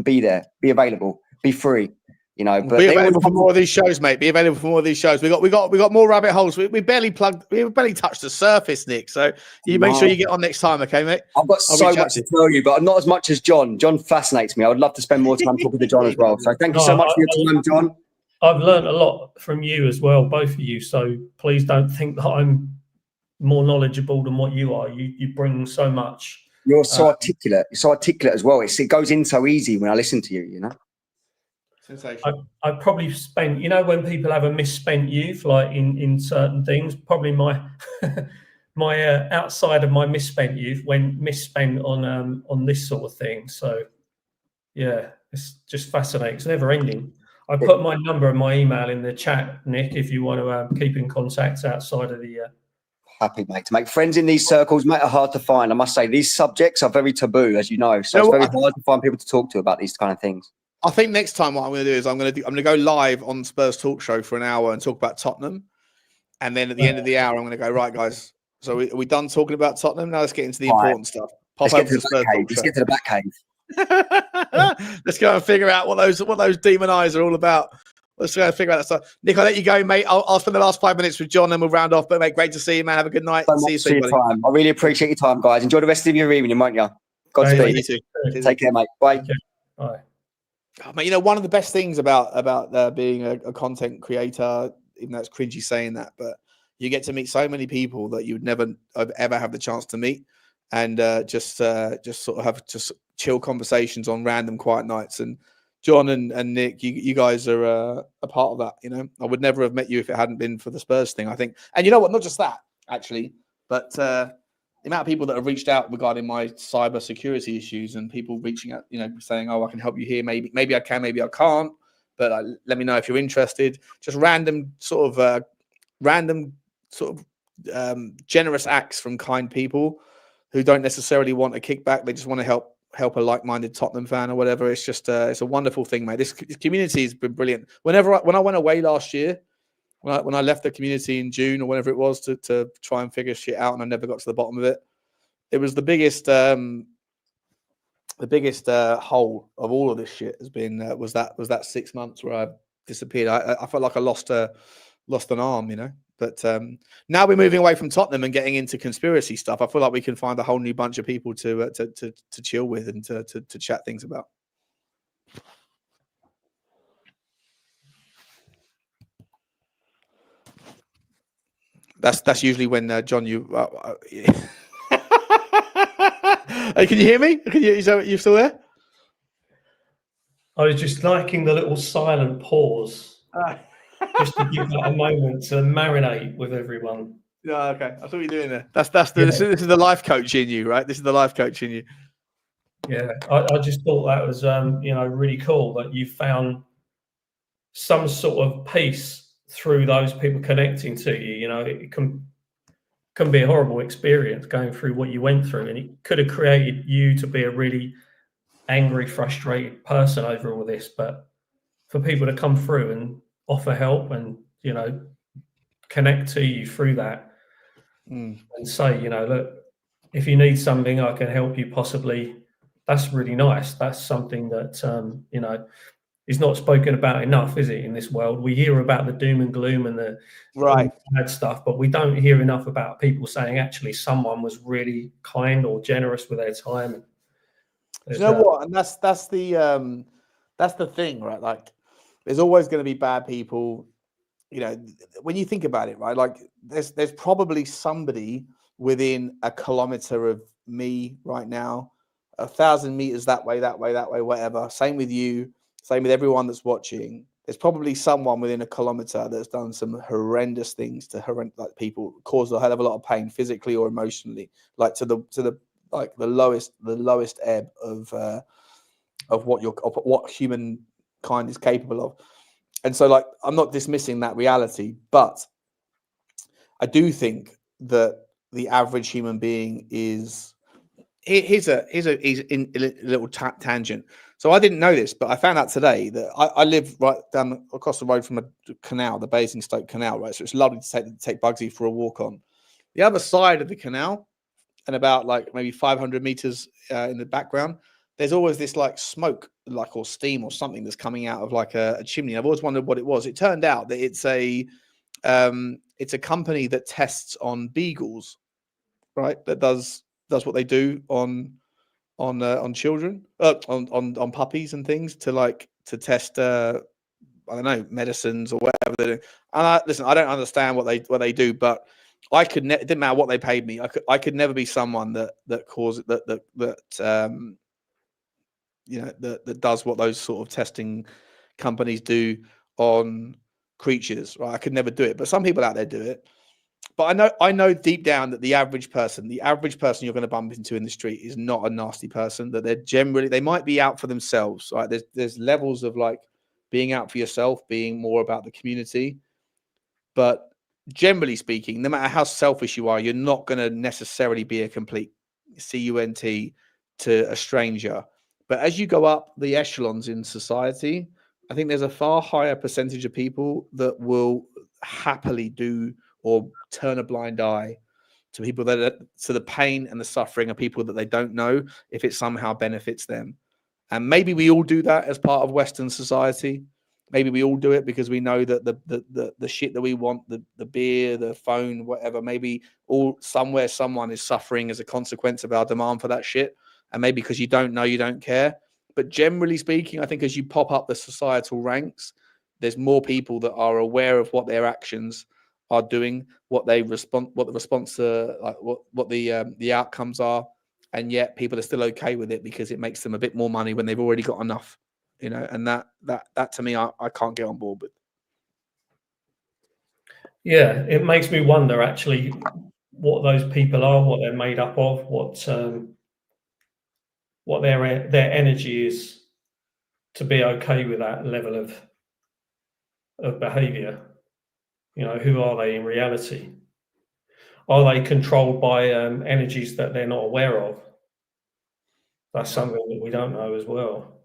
be there, be available, be free. But be available for more of these shows, mate. Be available for more of these shows. We got more rabbit holes. We barely touched the surface, Nick. So you make sure you get on next time, okay, mate? I've got so much to tell you, but not as much as John. John fascinates me. I would love to spend more time talking to John as well. So thank you so much for your time, John. I've learned a lot from you as well, both of you. So please don't think that I'm more knowledgeable than what you are. You bring so much. You're so articulate. You're so articulate as well. It goes in so easy when I listen to you. I probably spent, when people have a misspent youth, like in certain things, probably my my outside of my misspent youth went misspent on this sort of thing. So yeah, it's just fascinating. It's never ending. I put my number and my email in the chat, Nick, if you want to keep in contact outside of the. Happy, mate. To make friends in these circles, mate, are hard to find. I must say, these subjects are very taboo, as you know. So it's very hard to find people to talk to about these kind of things. I think next time what I'm going to do is I'm going to go live on Spurs Talk Show for an hour and talk about Tottenham, and then at the end of the hour I'm going to go, right, guys. So are we done talking about Tottenham? Now let's get into the important stuff. Let's get to the back cave. Let's go and figure out what those demon eyes are all about. Let's go and figure out that stuff. Nick, I'll let you go, mate. I'll spend the last 5 minutes with John and we'll round off. But mate, great to see you, man. Have a good night. See you soon, buddy. I really appreciate your time, guys. Enjoy the rest of your evening, won't you? Godspeed. You too. Take care, mate. Bye. Bye. Oh, mate, one of the best things about being a content creator, even though it's cringy saying that, but you get to meet so many people that you would never ever have the chance to meet, and just sort of have just chill conversations on random quiet nights. And John and Nick, you guys are a part of that. I would never have met you if it hadn't been for the Spurs thing, I think. And you know what? Not just that, actually, but the amount of people that have reached out regarding my cyber security issues, and people reaching out, saying, "Oh, I can help you here. Maybe I can, maybe I can't, but let me know if you're interested." Just random sort of generous acts from kind people who don't necessarily want a kickback. They just want to help a like-minded Tottenham fan or whatever. It's just it's a wonderful thing, mate. This community has been brilliant. When I went away last year, when I left the community in June or whenever it was to try and figure shit out, and I never got to the bottom of it, it was the biggest hole of all of this shit has been was that 6 months where I disappeared. I felt like I lost an arm, But now we're moving away from Tottenham and getting into conspiracy stuff. I feel like we can find a whole new bunch of people to chill with and to chat things about. That's usually when John, you. Hey, can you hear me? You still there? I was just liking the little silent pause, just to give that a moment to marinate with everyone. Yeah, okay. I thought you were doing there. This is the life coach in you, right? This is the life coach in you. Yeah, I just thought that was really cool that you found some sort of peace through those people connecting to you. It can be a horrible experience going through what you went through, and it could have created you to be a really angry, frustrated person over all this. But for people to come through and offer help and connect to you through that and say, look, if you need something, I can help you possibly. That's really nice. That's something that is not spoken about enough, is it? In this world, we hear about the doom and gloom and the bad stuff, but we don't hear enough about people saying actually someone was really kind or generous with their time. You know what? And that's the thing, right? Like, there's always going to be bad people. You know, when you think about it, right? Like, there's probably somebody within a kilometer of me right now, 1,000 meters that way, whatever. Same with you. Same with everyone that's watching. There's probably someone within a kilometer that's done some horrendous things to like people, caused a hell of a lot of pain physically or emotionally, like to the like the lowest ebb of what humankind is capable of. And so, like, I'm not dismissing that reality, but I do think that the average human being is. Here's a little tangent. So I didn't know this, but I found out today that I live right down across the road from a canal, the Basingstoke Canal, right? So it's lovely to take Bugsy for a walk on. The other side of the canal, and about like maybe 500 meters in the background, there's always this like smoke, like, or steam or something that's coming out of like a chimney. I've always wondered what it was. It turned out that it's a company that tests on beagles, right? That does what they do on children, on puppies and things to test I don't know, medicines or whatever they do. And listen, I don't understand what they do, but I could it didn't matter what they paid me. I could never be someone that causes that does what those sort of testing companies do on creatures, right? I could never do it, but some people out there do it. But I know deep down that the average person you're going to bump into in the street is not a nasty person. That they might be out for themselves, right? There's levels of like being out for yourself, being more about the community. But generally speaking, no matter how selfish you are, you're not going to necessarily be a complete cunt to a stranger. But as you go up the echelons in society, I think there's a far higher percentage of people that will happily do or turn a blind eye to people to the pain and the suffering of people that they don't know, if it somehow benefits them. And maybe we all do that as part of Western society. Maybe we all do it because we know that the shit that we want, the beer, the phone, whatever, maybe someone is suffering as a consequence of our demand for that shit. And maybe because you don't know, you don't care. But generally speaking, I think as you pop up the societal ranks, there's more people that are aware of what their actions are doing, what the outcomes are, and yet people are still okay with it because it makes them a bit more money when they've already got enough, you know. And that to me, I can't get on board with. Yeah, it makes me wonder actually what those people are, what they're made up of, what their energy is to be okay with that level of behavior. You know, who are they in reality? Are they controlled by energies that they're not aware of? That's something that we don't know as well.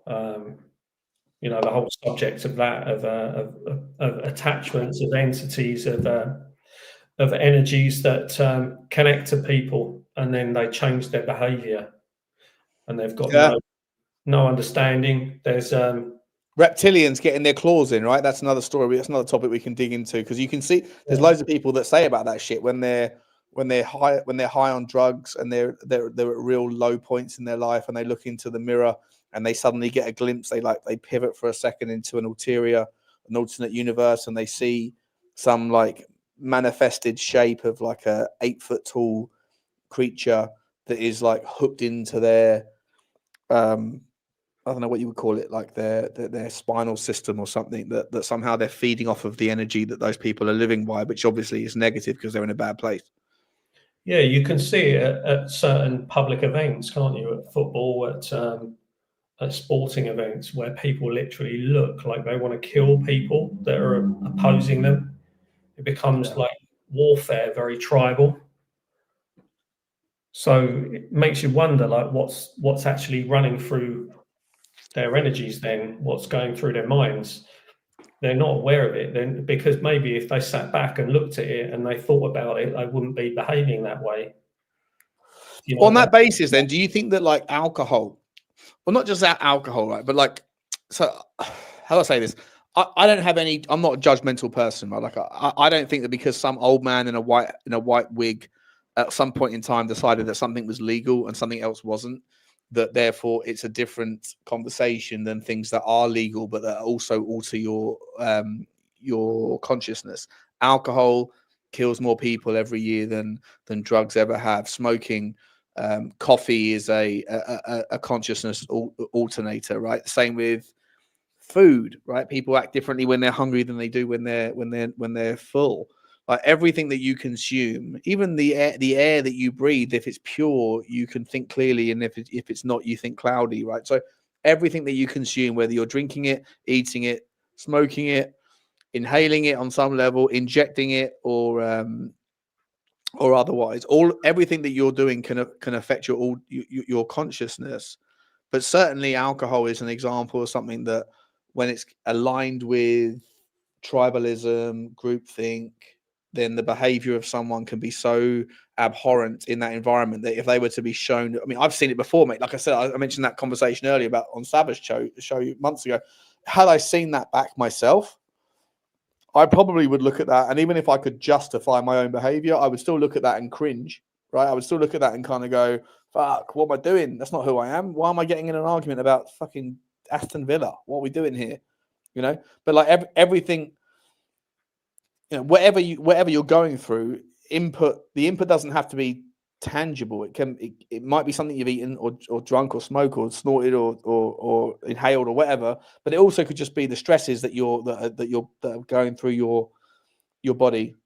You know, the whole subject of that, of attachments, of entities, of energies that connect to people, and then they change their behavior, and they've got no understanding. There's reptilians getting their claws in, right? That's another story. That's another topic we can dig into, because you can see there's loads of people that say about that shit when they're high on drugs and they're at real low points in their life, and they look into the mirror and they suddenly get a glimpse. They pivot for a second into an alternate universe, and they see some like manifested shape of like a 8 foot tall creature that is like hooked into their I don't know what you would call it, like their spinal system or something, that somehow they're feeding off of the energy that those people are living by, which obviously is negative because they're in a bad place. Yeah, you can see it at certain public events, can't you? At football, at sporting events, where people literally look like they want to kill people that are opposing them. It becomes like warfare, very tribal. So it makes you wonder, like, what's actually running through their energies then, what's going through their minds. They're not aware of it then, because maybe if they sat back and looked at it and they thought about it, they wouldn't be behaving that way. On that basis, then, do you think that like alcohol, well, not just that alcohol, right, but like so how do I say this? I don't have any. I'm not a judgmental person, right? Like I don't think that because some old man in a white wig at some point in time decided that something was legal and something else wasn't, that therefore it's a different conversation than things that are legal but that also alter your consciousness. Alcohol kills more people every year than drugs ever have. Smoking, coffee is a consciousness alternator, right? Same with food, right? People act differently when they're hungry than they do when they're full. Like everything that you consume, even the air that you breathe, if it's pure, you can think clearly, and if it's not, you think cloudy, right? So everything that you consume, whether you're drinking it, eating it, smoking it, inhaling it on some level, injecting it, or otherwise, everything that you're doing can affect your consciousness. But certainly alcohol is an example of something that, when it's aligned with tribalism, groupthink, then the behavior of someone can be so abhorrent in that environment that if they were to be shown, I mean, I've seen it before, mate. Like I said, I mentioned that conversation earlier about on Savage show months ago. Had I seen that back myself, I probably would look at that, and even if I could justify my own behavior, I would still look at that and cringe, right? I would still look at that and kind of go, fuck, what am I doing? That's not who I am. Why am I getting in an argument about fucking Aston Villa? What are we doing here? You know? But like everything, you know, whatever you're going through, the input doesn't have to be tangible. It might be something you've eaten or drunk or smoked or snorted or inhaled or whatever, but it also could just be the stresses that are going through your body.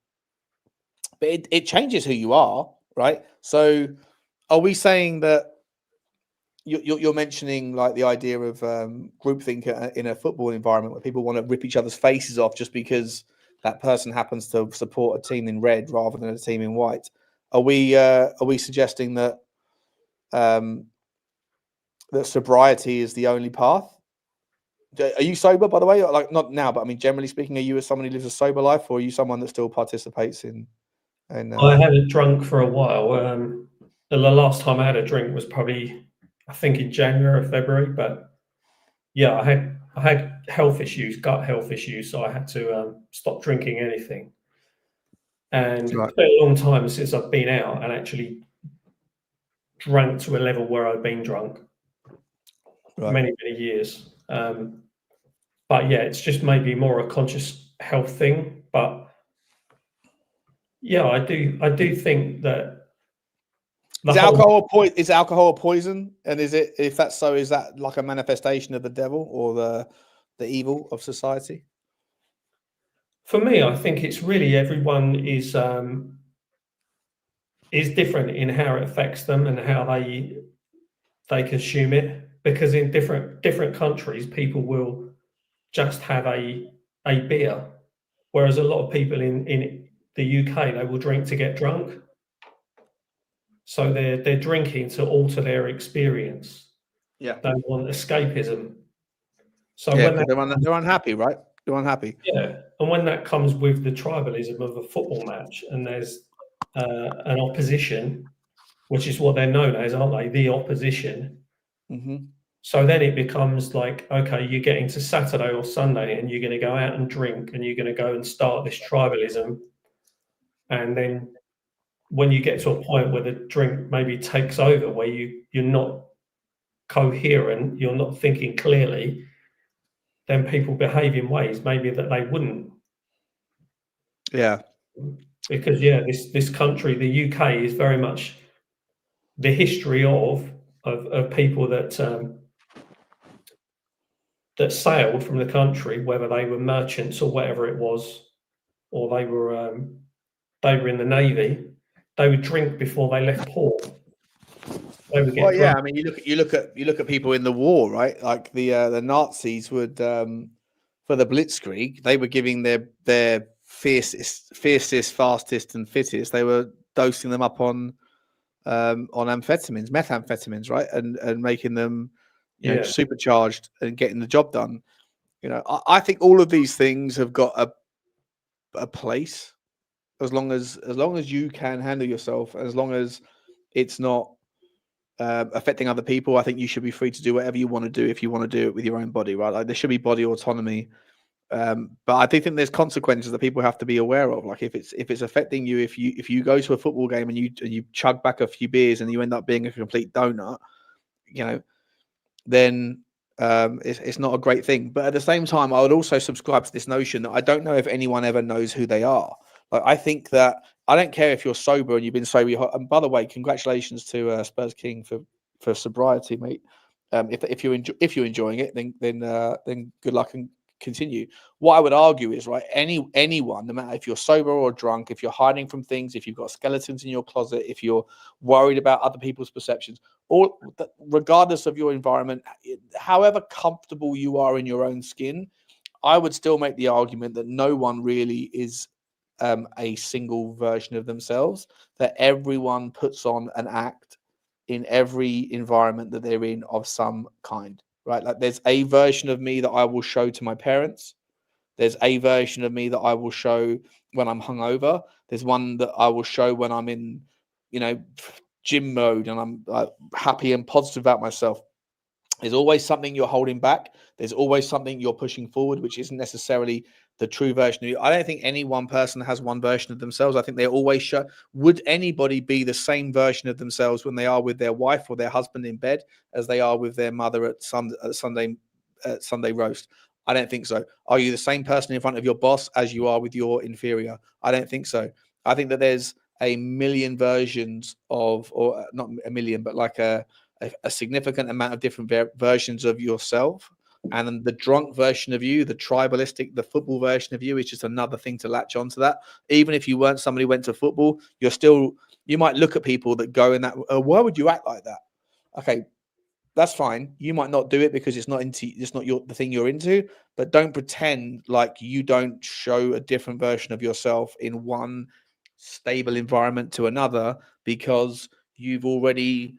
But it changes who you are, right? So are we saying that you're mentioning like the idea of groupthink in a football environment where people want to rip each other's faces off just because that person happens to support a team in red rather than a team in white? Are we suggesting that that sobriety is the only path? Are you sober, by the way? Like, not now, but I mean, generally speaking, are you someone who lives a sober life, or are you someone that still participates in? I haven't drunk for a while. The last time I had a drink was probably, I think, in January or February. But yeah, I had health issues, gut health issues, so I had to stop drinking anything. And Right. it's been a long time since I've been out and actually drank to a level where I've been drunk. Right. Many years. But yeah, it's just maybe more a conscious health thing. But yeah, I do think that is alcohol a poison? And if that's so, is that like a manifestation of the devil or the evil of society? For me, I think it's really everyone is different in how it affects them and how they consume it. Because in different countries, people will just have a beer, whereas a lot of people in the UK, they will drink to get drunk. So they're drinking to alter their experience. Yeah, they want escapism. So yeah, when they're unhappy, right? They're unhappy. yeah, and when that comes with the tribalism of a football match, and there's an opposition, which is what they're known as, aren't they? The opposition. Mm-hmm. So then it becomes like, okay, you're getting to Saturday or Sunday, and you're going to go out and drink, and you're going to go and start this tribalism, and then when you get to a point where the drink maybe takes over, where you're not coherent, you're not thinking clearly, then people behave in ways maybe that they wouldn't. Yeah. Because yeah, this country, the UK, is very much the history of people that that sailed from the country, whether they were merchants or whatever it was, or they were in the Navy. They would drink before they left port. They would get Well, yeah. drunk. I mean, you look at people in the war, right? Like the Nazis would for the Blitzkrieg, they were giving their fiercest, fastest, and fittest. They were dosing them up on amphetamines, methamphetamines, right, and making them, supercharged and getting the job done. You know, I think all of these things have got a place, as long as you can handle yourself, as long as it's not affecting other people, I think you should be free to do whatever you want to do if you want to do it with your own body, right? Like there should be body autonomy. But I do think there's consequences that people have to be aware of. Like if it's affecting you, if you go to a football game and you chug back a few beers and you end up being a complete donut, then it's not a great thing. But at the same time, I would also subscribe to this notion that I don't know if anyone ever knows who they are. Like I think that I don't care if you're sober and you've been sober. And by the way, congratulations to Spurs King for sobriety, mate. If you're enjoying it, then good luck and continue. What I would argue is, right, anyone, no matter if you're sober or drunk, if you're hiding from things, if you've got skeletons in your closet, if you're worried about other people's perceptions, or regardless of your environment, however comfortable you are in your own skin, I would still make the argument that no one really is a single version of themselves, that everyone puts on an act in every environment that they're in of some kind. Right, like there's a version of me that I will show to my parents. There's a version of me that I will show when I'm hungover. There's one that I will show when I'm in, gym mode and I'm happy and positive about myself. There's always something you're holding back. There's always something you're pushing forward, which isn't necessarily the true version of you. I don't think any one person has one version of themselves. I think they always show. Would anybody be the same version of themselves when they are with their wife or their husband in bed as they are with their mother at Sunday roast? I don't think so. Are you the same person in front of your boss as you are with your inferior? I don't think so. I think that there's a million versions of, or not a million, but like a significant amount of different versions of yourself. And then the drunk version of you, the tribalistic, the football version of you is just another thing to latch onto that. Even if you weren't somebody who went to football, you might look at people that go in that, why would you act like that? Okay, that's fine. You might not do it because it's not the thing you're into, but don't pretend like you don't show a different version of yourself in one stable environment to another because you've already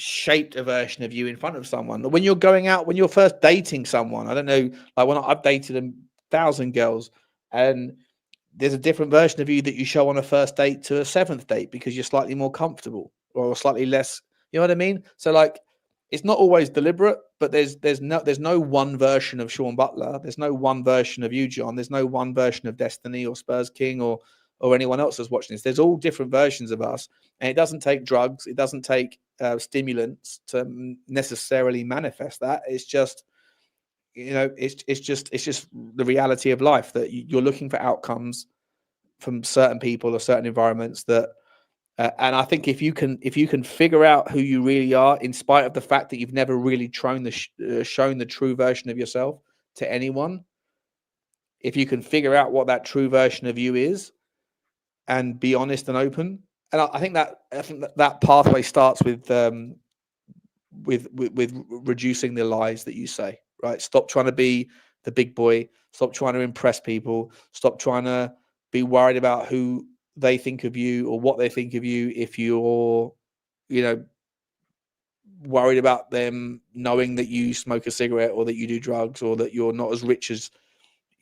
shaped a version of you in front of someone. When you're going out, when you're first dating someone, I don't know, like when I've dated 1,000 girls, and there's a different version of you that you show on a first date to a seventh date because you're slightly more comfortable or slightly less, you know what I mean? So like, it's not always deliberate, but there's no one version of Sean Butler. There's no one version of you, John. There's no one version of Destiny or Spurs King or anyone else that's watching this. There's all different versions of us, and it doesn't take drugs. It doesn't take stimulants to necessarily manifest that. It's just, it's just the reality of life that you're looking for outcomes from certain people or certain environments that, and I think if you can figure out who you really are, in spite of the fact that you've never really shown the true version of yourself to anyone, if you can figure out what that true version of you is and be honest and open, and I think that pathway starts with reducing the lies that you say. Right? Stop trying to be the big boy. Stop trying to impress people. Stop trying to be worried about who they think of you or what they think of you. If you're, worried about them knowing that you smoke a cigarette or that you do drugs or that you're not as rich as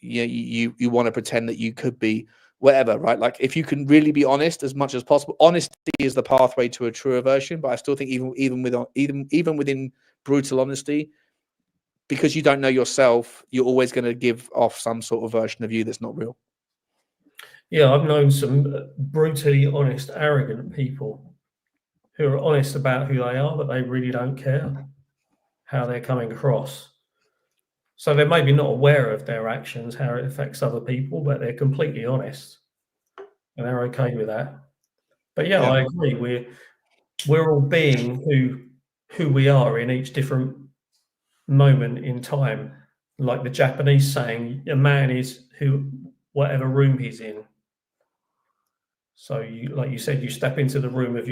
you want to pretend that you could be. Whatever, right? Like if you can really be honest as much as possible, honesty is the pathway to a truer version. But I still think even within brutal honesty, because you don't know yourself, you're always going to give off some sort of version of you that's not real. Yeah, I've known some brutally honest, arrogant people who are honest about who they are, but they really don't care how they're coming across. So they're maybe not aware of their actions, how it affects other people, but they're completely honest and they're okay with that. But yeah, I agree. We're all being who we are in each different moment in time. Like the Japanese saying, a man is whatever room he's in. So you, like you said, you step into the room of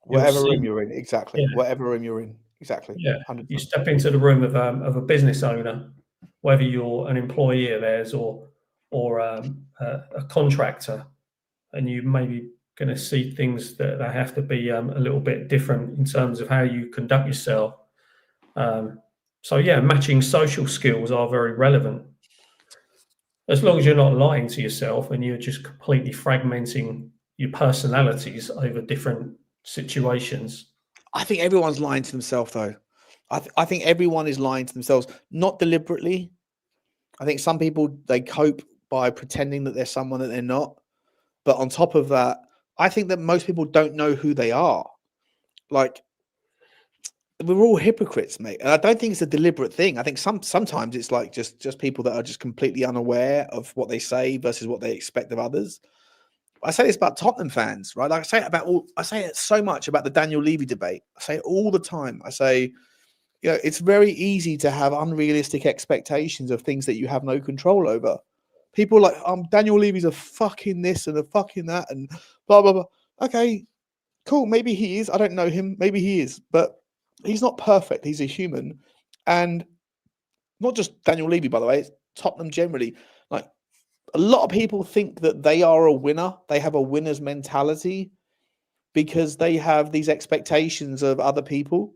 whatever room you're in, exactly. Yeah. Whatever room you're in, exactly. Yeah, 100%. You step into the room of a business owner, whether you're an employee of theirs or a contractor, and you maybe going to see things that they have to be a little bit different in terms of how you conduct yourself. So yeah, matching social skills are very relevant. As long as you're not lying to yourself and you're just completely fragmenting your personalities over different situations. I think everyone's lying to themselves, though. I think everyone is lying to themselves, not deliberately. I think some people, they cope by pretending that they're someone that they're not. But on top of that, I think that most people don't know who they are. Like, we're all hypocrites, mate. And I don't think it's a deliberate thing. I think sometimes it's like just people that are just completely unaware of what they say versus what they expect of others. I say this about Tottenham fans, right? Like I say it so much about the Daniel Levy debate. I say it all the time. I say, it's very easy to have unrealistic expectations of things that you have no control over. People are like, Daniel Levy's a fucking this and a fucking that and blah, blah, blah. Okay, cool. Maybe he is. I don't know him. Maybe he is. But he's not perfect. He's a human. And not just Daniel Levy, by the way. It's Tottenham generally. Like, a lot of people think that they are a winner. They have a winner's mentality because they have these expectations of other people.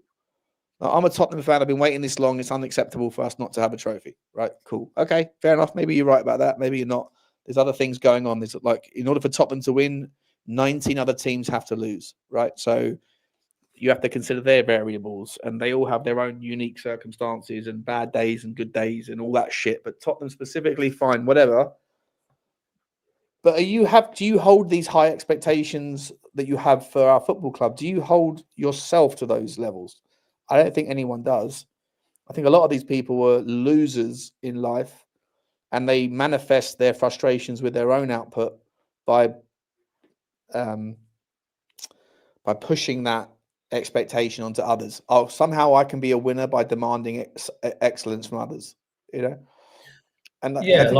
I'm a Tottenham fan. I've been waiting this long. It's unacceptable for us not to have a trophy. Right? Cool. Okay, fair enough. Maybe you're right about that. Maybe you're not. There's other things going on. There's like, in order for Tottenham to win, 19 other teams have to lose. Right? So you have to consider their variables, and they all have their own unique circumstances and bad days and good days and all that shit. But Tottenham specifically, fine, whatever. But do you hold these high expectations that you have for our football club? Do you hold yourself to those levels? I don't think anyone does. I think a lot of these people were losers in life, and they manifest their frustrations with their own output by pushing that expectation onto others. Oh, somehow I can be a winner by demanding excellence from others, And Yeah,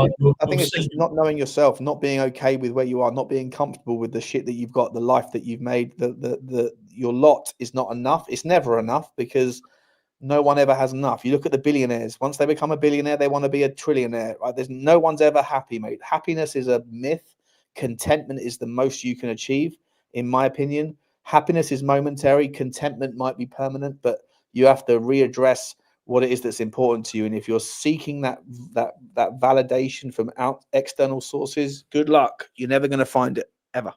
I think it's just not knowing yourself, not being okay with where you are, not being comfortable with the shit that you've got, the life that you've made. Your lot is not enough. It's never enough because no one ever has enough. You look at the billionaires. Once they become a billionaire, they want to be a trillionaire. Right? There's no one's ever happy, mate. Happiness is a myth. Contentment is the most you can achieve, in my opinion. Happiness is momentary. Contentment might be permanent, but you have to readdress what it is that's important to you. And if you're seeking that validation from external sources, good luck. You're never going to find it, ever.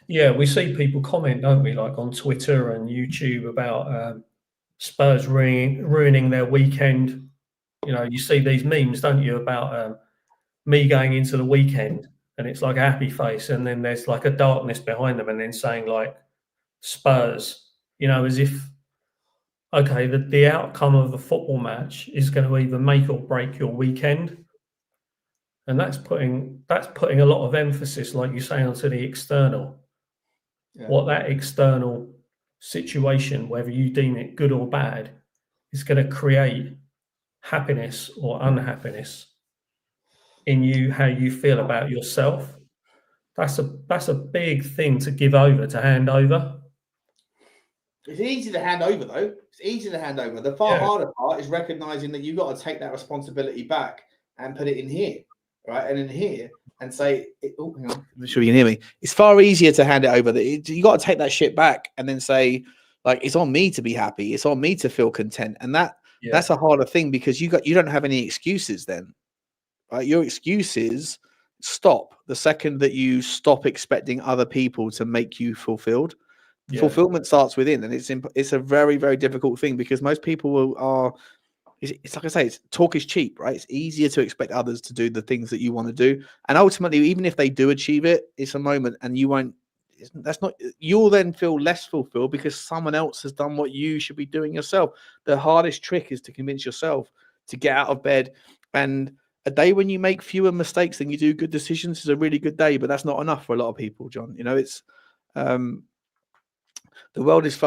Yeah, we see people comment, don't we, like on Twitter and YouTube about Spurs ruining their weekend. You see these memes, don't you, about me going into the weekend and it's like a happy face, and then there's like a darkness behind them, and then saying like Spurs, as if, okay, the outcome of the football match is going to either make or break your weekend. And that's putting a lot of emphasis, like you say, onto the external. Yeah. What that external situation, whether you deem it good or bad, is going to create happiness or unhappiness in you, how you feel about yourself. That's a big thing to give over, to hand over. It's easy to hand over, though. It's easy to hand over. The far harder part is recognizing that you've got to take that responsibility back and put it in here, right? And in here, and say, oh, hang on, I'm sure you can hear me. It's far easier to hand it over. You got to take that shit back and then say, like, it's on me to be happy. It's on me to feel content. And that's a harder thing because you don't have any excuses then, right? Your excuses stop the second that you stop expecting other people to make you fulfilled. Fulfillment starts within, and it's a very, very difficult thing because most people are. It's like I say, talk is cheap, right? It's easier to expect others to do the things that you want to do, and ultimately, even if they do achieve it, it's a moment, and you won't. That's not. You'll then feel less fulfilled because someone else has done what you should be doing yourself. The hardest trick is to convince yourself to get out of bed, and a day when you make fewer mistakes than you do good decisions is a really good day, but that's not enough for a lot of people, John. It's. The world has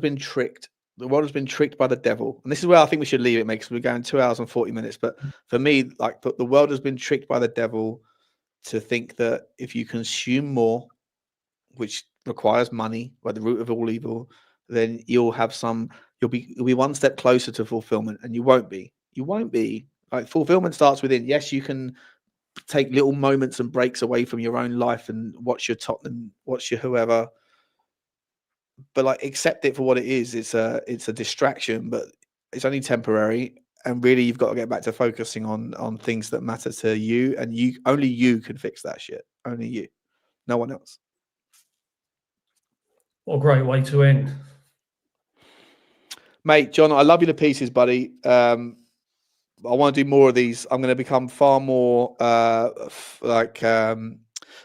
been tricked. The world has been tricked by the devil. And this is where I think we should leave it, mate, because we're going 2 hours and 40 minutes. But for me, like the world has been tricked by the devil to think that if you consume more, which requires money, by the root of all evil, then you'll be one step closer to fulfillment, and you won't be. You won't be. Like, fulfillment starts within. Yes, you can take little moments and breaks away from your own life and watch your Tottenham, watch your whoever. But like, accept it for what it is. It's a distraction, but it's only temporary. And really, you've got to get back to focusing on things that matter to you, and only you can fix that shit. Only you, no one else. What a great way to end. Mate, John, I love you to pieces, buddy. I want to do more of these. I'm going to become far more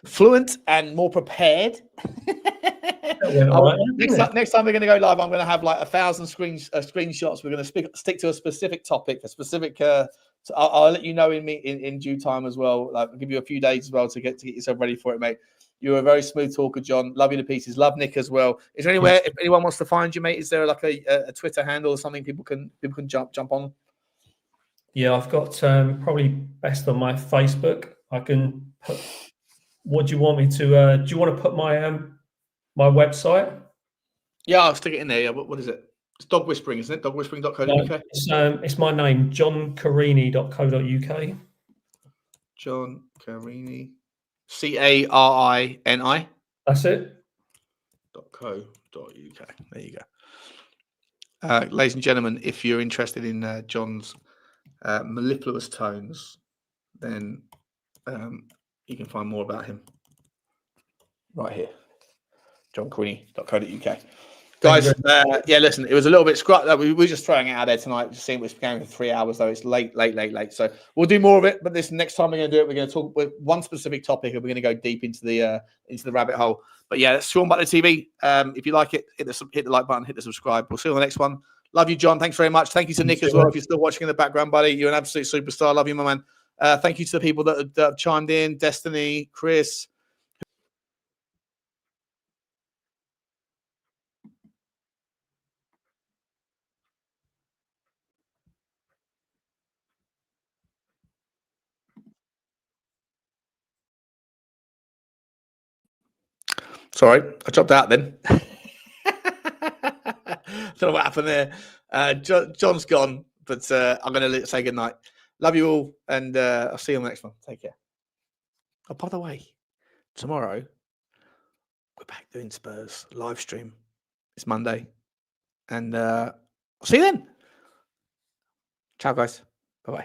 fluent and more prepared. Next time we're going to go live, I'm going to have like 1,000 screenshots. We're going to stick to a specific topic, a specific. So I'll let you know in due time as well. Like, I'll give you a few days as well to get yourself ready for it, mate. You're a very smooth talker, John. Love you to pieces. Love Nick as well. Is there anywhere if anyone wants to find you, mate? Is there like a Twitter handle or something people can jump on? Yeah, I've got probably best on my Facebook. I can put. What do you want me to? Do you want to put my my website? Yeah, I'll stick it in there. Yeah, what is it? It's Dog Whispering, isn't it? Dogwhispering.co.uk. It's my name, johncarini.co.uk. John Carini. CARINI. That's it. .co.uk. There you go. Ladies and gentlemen, if you're interested in John's mellifluous tones, then you can find more about him right here. johncarini.co.uk. Guys, yeah, listen, it was a little bit we were just throwing it out there tonight, just seeing what's going for 3 hours, though. It's late. So we'll do more of it. But this next time we're going to do it, we're going to talk with one specific topic, and we're going to go deep into the rabbit hole. But yeah, that's Sean Butler TV. If you like it, hit the like button, hit the subscribe. We'll see you on the next one. Love you, John. Thanks very much. Thank you to Nick as well. If you're still watching in the background, buddy, you're an absolute superstar. Love you, my man. Thank you to the people that have chimed in: Destiny, Chris. Sorry, I dropped out then. Don't know what happened there. John's gone, but I'm going to say goodnight. Love you all, and I'll see you on the next one. Take care. Oh, by the way, tomorrow we're back doing Spurs live stream. It's Monday, and I'll see you then. Ciao, guys. Bye-bye.